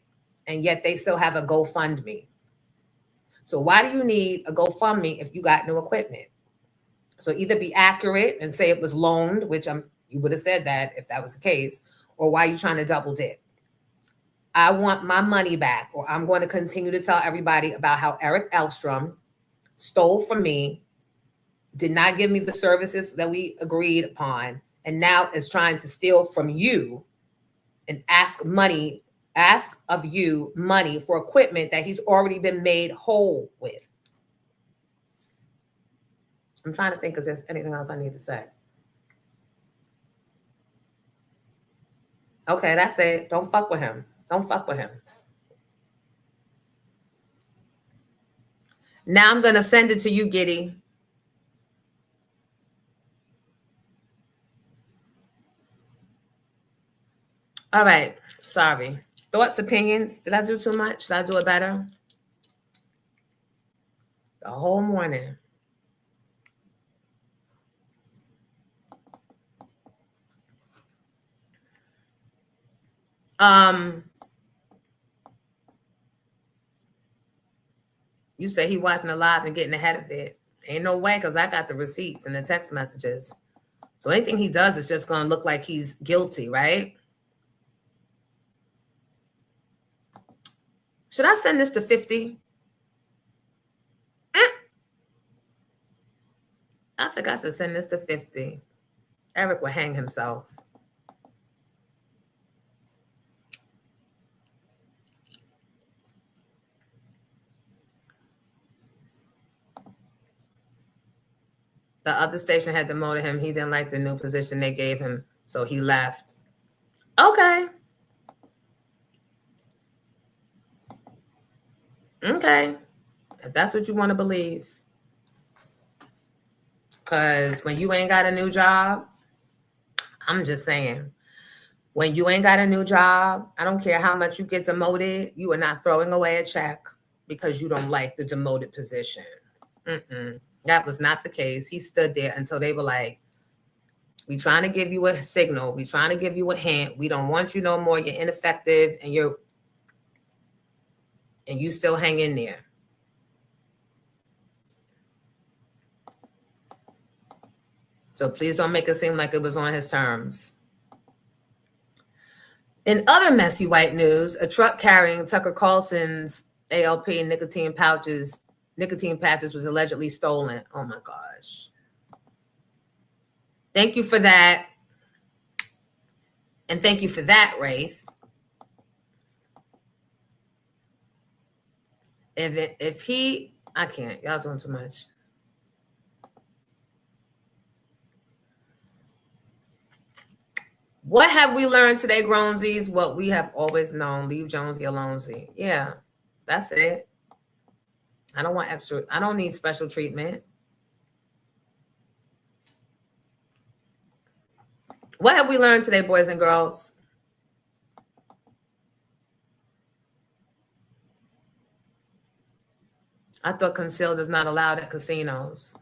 and yet they still have a GoFundMe. So why do you need a GoFundMe if you got new equipment? So either be accurate and say it was loaned, which you would have said that if that was the case, or why are you trying to double dip? I want my money back, or I'm going to continue to tell everybody about how Eric Elstrom stole from me, did not give me the services that we agreed upon, and now is trying to steal from you and ask of you money for equipment that he's already been made whole with. I'm trying to think if there's anything else I need to say. Okay, that's it. Don't fuck with him. Don't fuck with him. Now I'm going to send it to you, Giddy. All right. Sorry. Thoughts, opinions? Did I do too much? Should I do it better? The whole morning. You say he watching the live and getting ahead of it. Ain't no way, because I got the receipts and the text messages. So anything he does is just going to look like he's guilty, right? Should I send this to 50? I think I should send this to 50. Eric will hang himself. The other station had demoted him. He didn't like the new position they gave him, so he left. Okay. Okay. If that's what you want to believe. Because when you ain't got a new job, I'm just saying, when you ain't got a new job, I don't care how much you get demoted, you are not throwing away a check because you don't like the demoted position. That was not the case. He stood there until they were like, we trying to give you a signal. We trying to give you a hint. We don't want you no more. You're ineffective and you still hang in there. So please don't make it seem like it was on his terms. In other messy white news, a truck carrying Tucker Carlson's ALP nicotine patches was allegedly stolen. Oh my gosh. Thank you for that. And thank you for that, Rafe. I can't. Y'all doing too much. What have we learned today, Grownsies? What we have always known. Leave Jonesy alone. Yeah, that's it. I don't need special treatment. What have we learned today, boys and girls? I thought concealed is not allowed at casinos.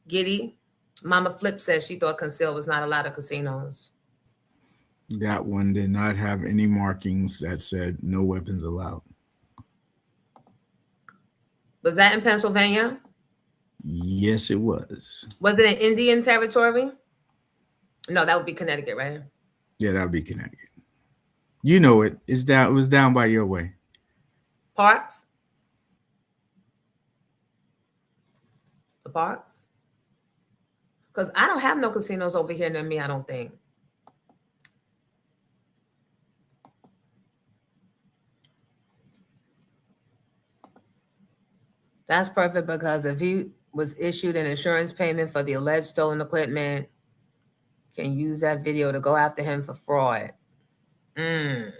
Giddy, Mama Flip says she thought concealed was not allowed at casinos. That one did not have any markings that said no weapons allowed. Was that in Pennsylvania? Yes, it was. Was it in Indian territory? No, that would be Connecticut, right? Yeah, that would be Connecticut. You know it. It's down. It was down by your way. Parks? The parks? Because I don't have no casinos over here near me, I don't think. That's perfect, because if he was issued an insurance payment for the alleged stolen equipment, can use that video to go after him for fraud. Put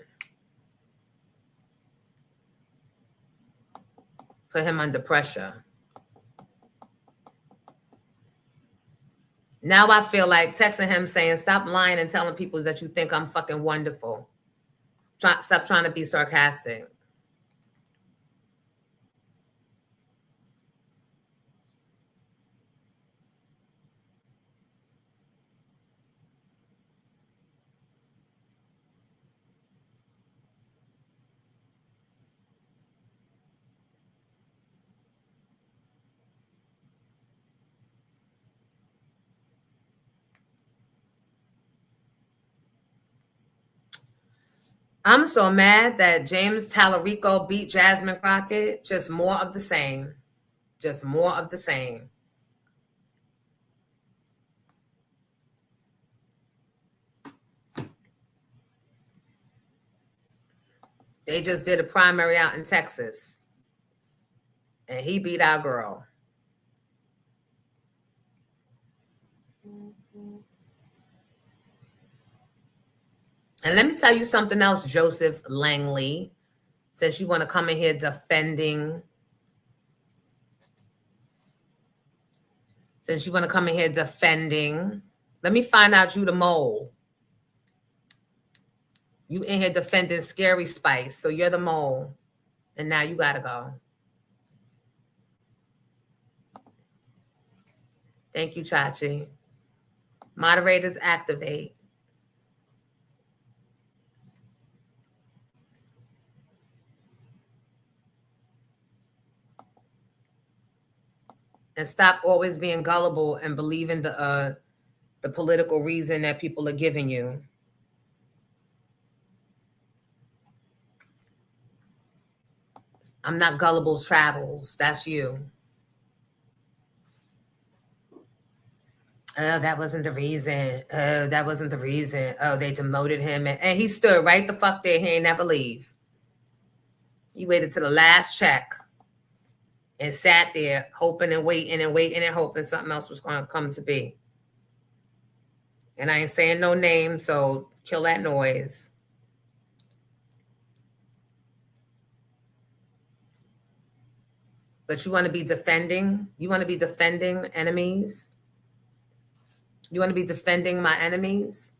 him under pressure. Now I feel like texting him saying, stop lying and telling people that you think I'm fucking wonderful. Stop trying to be sarcastic. I'm so mad that James Tallarico beat Jasmine Crockett. Just more of the same. Just more of the same. They just did a primary out in Texas. And he beat our girl. And let me tell you something else, Joseph Langley, since you want to come in here defending. Let me find out you the mole. You in here defending Scary Spice, so you're the mole. And now you got to go. Thank you, Chachi. Moderators activate. And stop always being gullible and believing the political reason that people are giving you. I'm not gullible travels. That's you. Oh, that wasn't the reason. Oh, that wasn't the reason. Oh, they demoted him. And he stood right the fuck there. He ain't never leave. He waited till the last check and sat there hoping and waiting and hoping something else was going to come to be. And I ain't saying no name, so kill that noise. But you want to be defending? You want to be defending enemies? You want to be defending my enemies?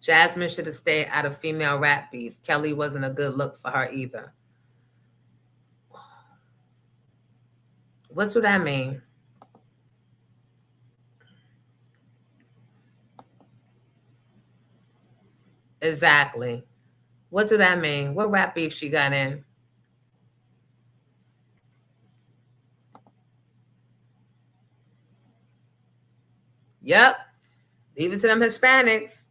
Jasmine should have stayed out of female rap beef. Kelly wasn't a good look for her either. What's what that mean? Exactly. What do that mean? What rap beef she got in? Yep. Leave it to them Hispanics.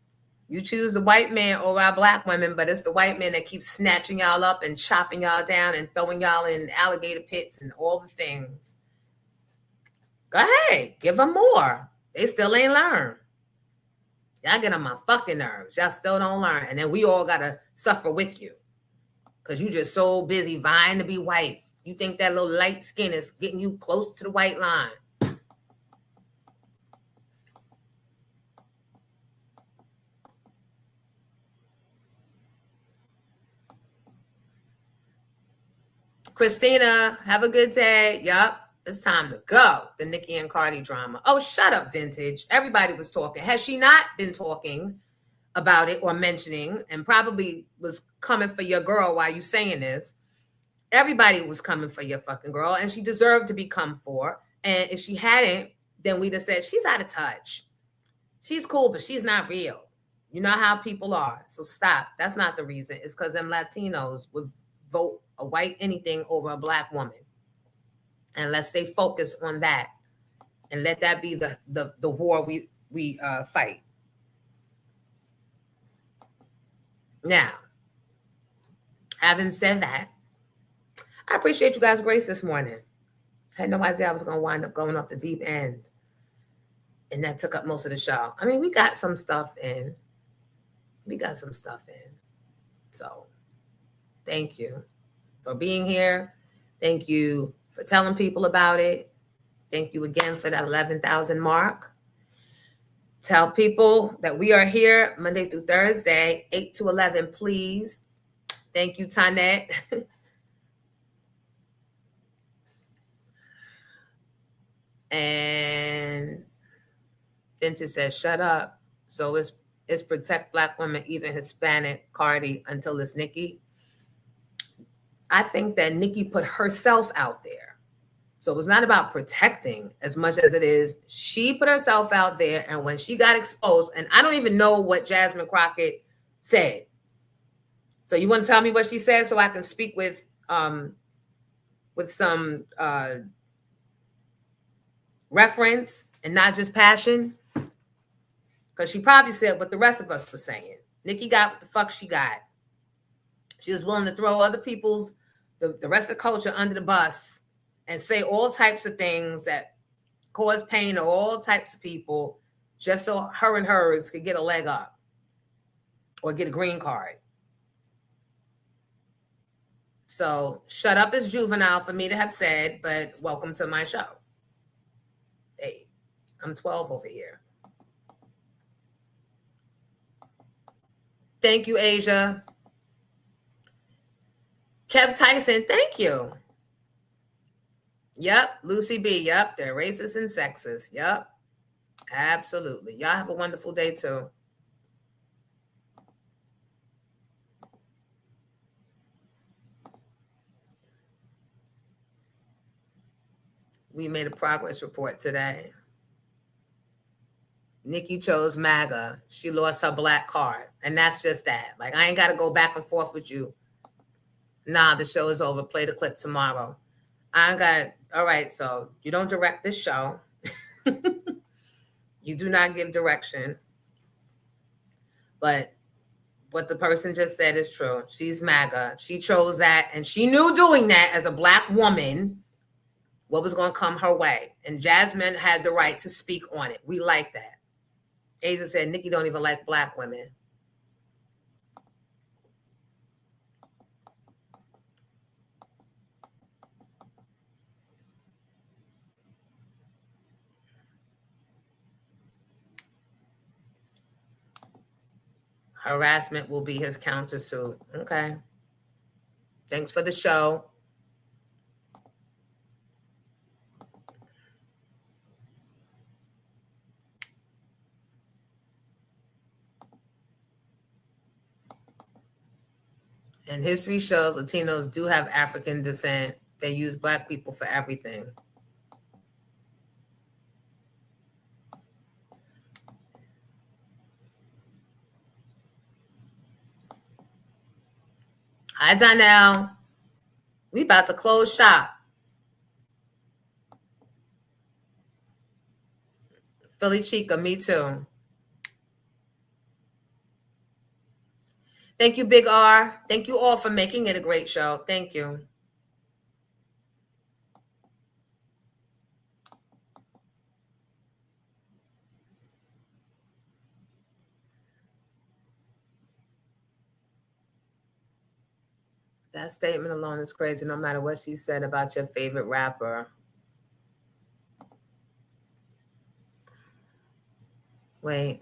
You choose the white man over our black women, but it's the white men that keep snatching y'all up and chopping y'all down and throwing y'all in alligator pits and all the things. Go ahead. Give them more. They still ain't learned. Y'all get on my fucking nerves. Y'all still don't learn. And then we all got to suffer with you because you just so busy vying to be white. You think that little light skin is getting you close to the white line. Christina, have a good day. Yup. It's time to go. The Nicki and Cardi drama. Oh, shut up, Vintage. Everybody was talking. Has she not been talking about it or mentioning, and probably was coming for your girl while you saying this? Everybody was coming for your fucking girl, and she deserved to be come for. And if she hadn't, then we'd have said, she's out of touch. She's cool, but she's not real. You know how people are. So stop. That's not the reason. It's because them Latinos would vote a white anything over a black woman. And let's stay focused on that. And let that be the war we fight. Now, having said that, I appreciate you guys' grace this morning. I had no idea I was going to wind up going off the deep end. And that took up most of the show. I mean, we got some stuff in. So thank you for being here. Thank you for telling people about it. Thank you again for that 11,000 mark. Tell people that we are here Monday through Thursday, 8 to 11, please. Thank you, Tanette. And Vintage says, shut up. So it's protect black women, even Hispanic, Cardi, until it's Nicki. I think that Nicki put herself out there. So it was not about protecting as much as it is she put herself out there. And when she got exposed, and I don't even know what Jasmine Crockett said. So you want to tell me what she said so I can speak with some reference and not just passion? Because she probably said what the rest of us were saying. Nicki got what the fuck she got. She was willing to throw other people's, the rest of the culture under the bus and say all types of things that cause pain to all types of people just so her and hers could get a leg up or get a green card. So shut up is juvenile for me to have said, but welcome to my show. Hey, I'm 12 over here. Thank you, Asia. Kev Tyson, thank you. Yep, Lucy B. Yep, they're racist and sexist. Yep, absolutely. Y'all have a wonderful day, too. We made a progress report today. Nicki chose MAGA. She lost her black card. And that's just that. Like, I ain't got to go back and forth with you. Nah, the show is over. Play the clip tomorrow. I ain't got, all right, so you don't direct this show. You do not give direction. But what the person just said is true. She's MAGA. She chose that, and she knew doing that as a black woman, what was going to come her way. And Jasmine had the right to speak on it. We like that. Asia said, Nicki don't even like black women. Harassment will be his countersuit. Okay. Thanks for the show. And history shows Latinos do have African descent. They use black people for everything. Hi, Donnell. We about to close shop. Philly Chica, me too. Thank you, Big R. Thank you all for making it a great show. Thank you. That statement alone is crazy, no matter what she said about your favorite rapper. Wait.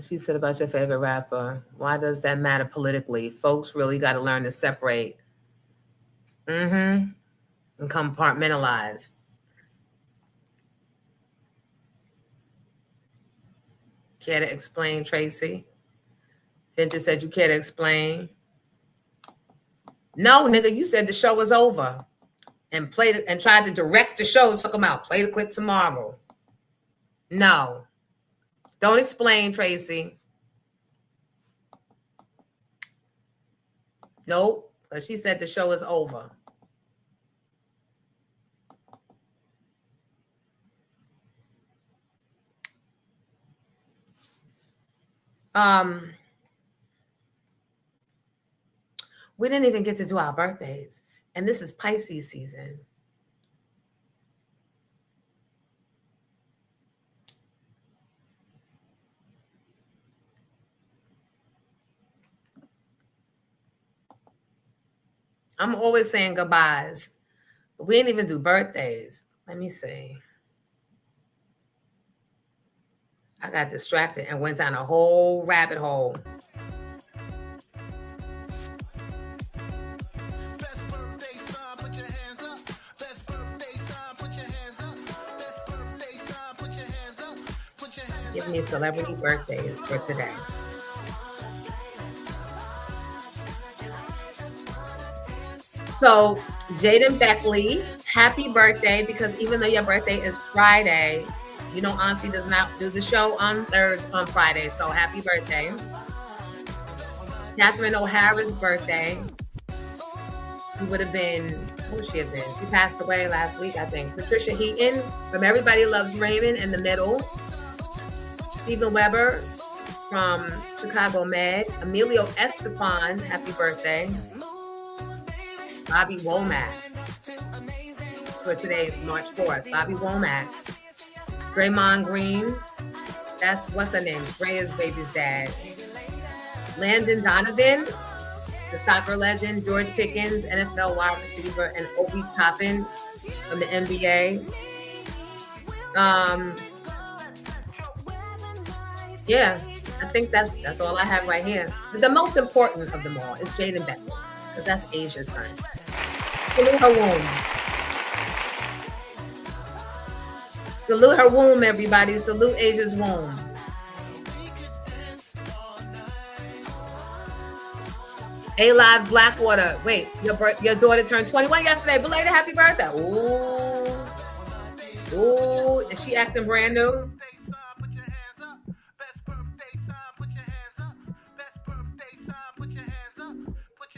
She said about your favorite rapper. Why does that matter politically? Folks really got to learn to separate Mm-hmm. And compartmentalized. Care to explain, Tracy? Vintage said you care to explain. No, nigga, you said the show was over. And played it and tried to direct the show. Took them out. Play the clip tomorrow. No. Don't explain, Tracy. Nope. Because she said the show is over. We didn't even get to do our birthdays. And this is Pisces season. I'm always saying goodbyes. But we didn't even do birthdays. Let me see. I got distracted and went down a whole rabbit hole. Give me celebrity birthdays for today. So, Jaden Beckley, happy birthday, because even though your birthday is Friday, you know Auntie does not do the show on Friday, so happy birthday. Catherine O'Hara's birthday. She would have been, who would she have been? She passed away last week, I think. Patricia Heaton from Everybody Loves Raymond in the middle. Stephen Weber from Chicago Med. Emilio Estefan, happy birthday. Bobby Womack for today, March 4th. Bobby Womack. Draymond Green. That's, what's her name? Shreya's baby's dad. Landon Donovan, the soccer legend. George Pickens, NFL wide receiver. And Obi Toppin from the NBA. Yeah, I think that's all I have right here. But the most important of them all is Jaden Beckley, because that's Asia's son. Salute her womb. Salute her womb, everybody. Salute Asia's womb. A-Live Blackwater. Wait, your daughter turned 21 yesterday. Belated happy birthday. Ooh, is she acting brand new?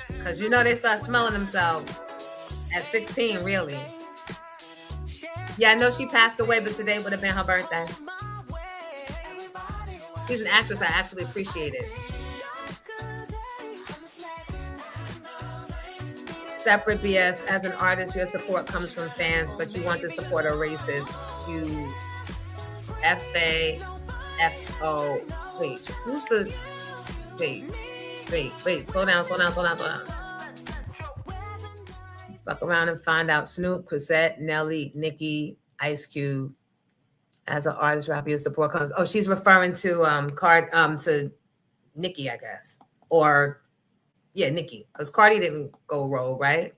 Because you know they start smelling themselves at 16, really. Yeah, I know she passed away, but today would have been her birthday. She's an actress I actually appreciate it. Separate BS. As an artist, your support comes from fans, but you want to support a racist. You F-A-F-O. Wait, who's the... Wait. Slow down. Fuck around and find out. Snoop, Chrisette, Nelly, Nicki, Ice Cube. As an artist, rapper, your support comes. Oh, she's referring to to Nicki, I guess. Or yeah, Nicki. Because Cardi didn't go rogue, right?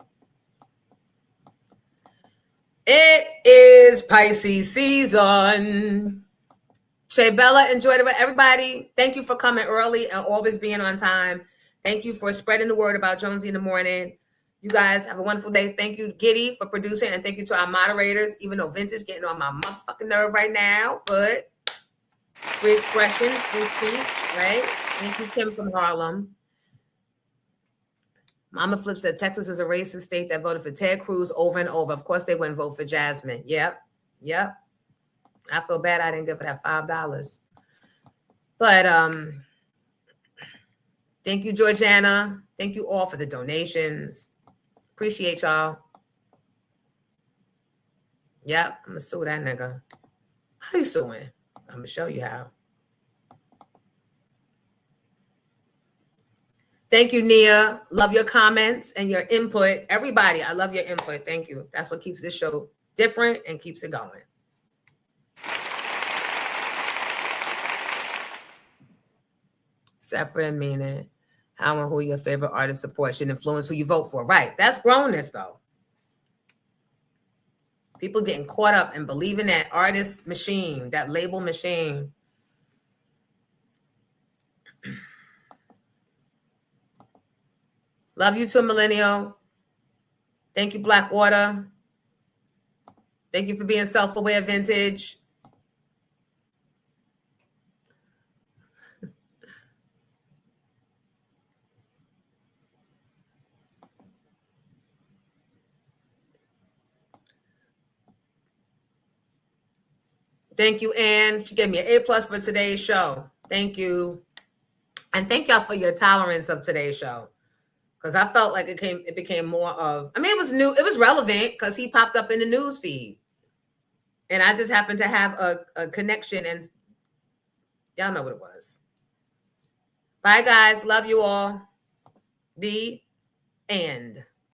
It is Pisces season. Shay Bella, enjoyed it. Everybody, thank you for coming early and always being on time. Thank you for spreading the word about Jonesy in the morning. You guys have a wonderful day. Thank you, Giddy, for producing, and thank you to our moderators, even though Vince is getting on my motherfucking nerve right now, but free expression, free speech, right? Thank you, Kim from Harlem. Mama Flip said Texas is a racist state that voted for Ted Cruz over and over. Of course, they wouldn't vote for Jasmine. Yep. I feel bad I didn't give her that $5. But thank you, Georgiana. Thank you all for the donations. Appreciate y'all. Yep, I'm gonna sue that nigga. How you suing? I'm gonna show you how. Thank you, Nia. Love your comments and your input. Everybody, I love your input. Thank you. That's what keeps this show different and keeps it going. Separate meaning. How and who your favorite artist support should influence who you vote for. Right. That's grownness, though. People getting caught up and believing that artist machine, that label machine. Love you too, Millennial. Thank you, Blackwater. Thank you for being self-aware, Vintage. Thank you, Ann. She gave me an A+ for today's show. Thank you. And thank y'all for your tolerance of today's show. Because I felt like it became more of, I mean, it was new, it was relevant because he popped up in the news feed. And I just happened to have a connection, and y'all know what it was. Bye, guys. Love you all. The end.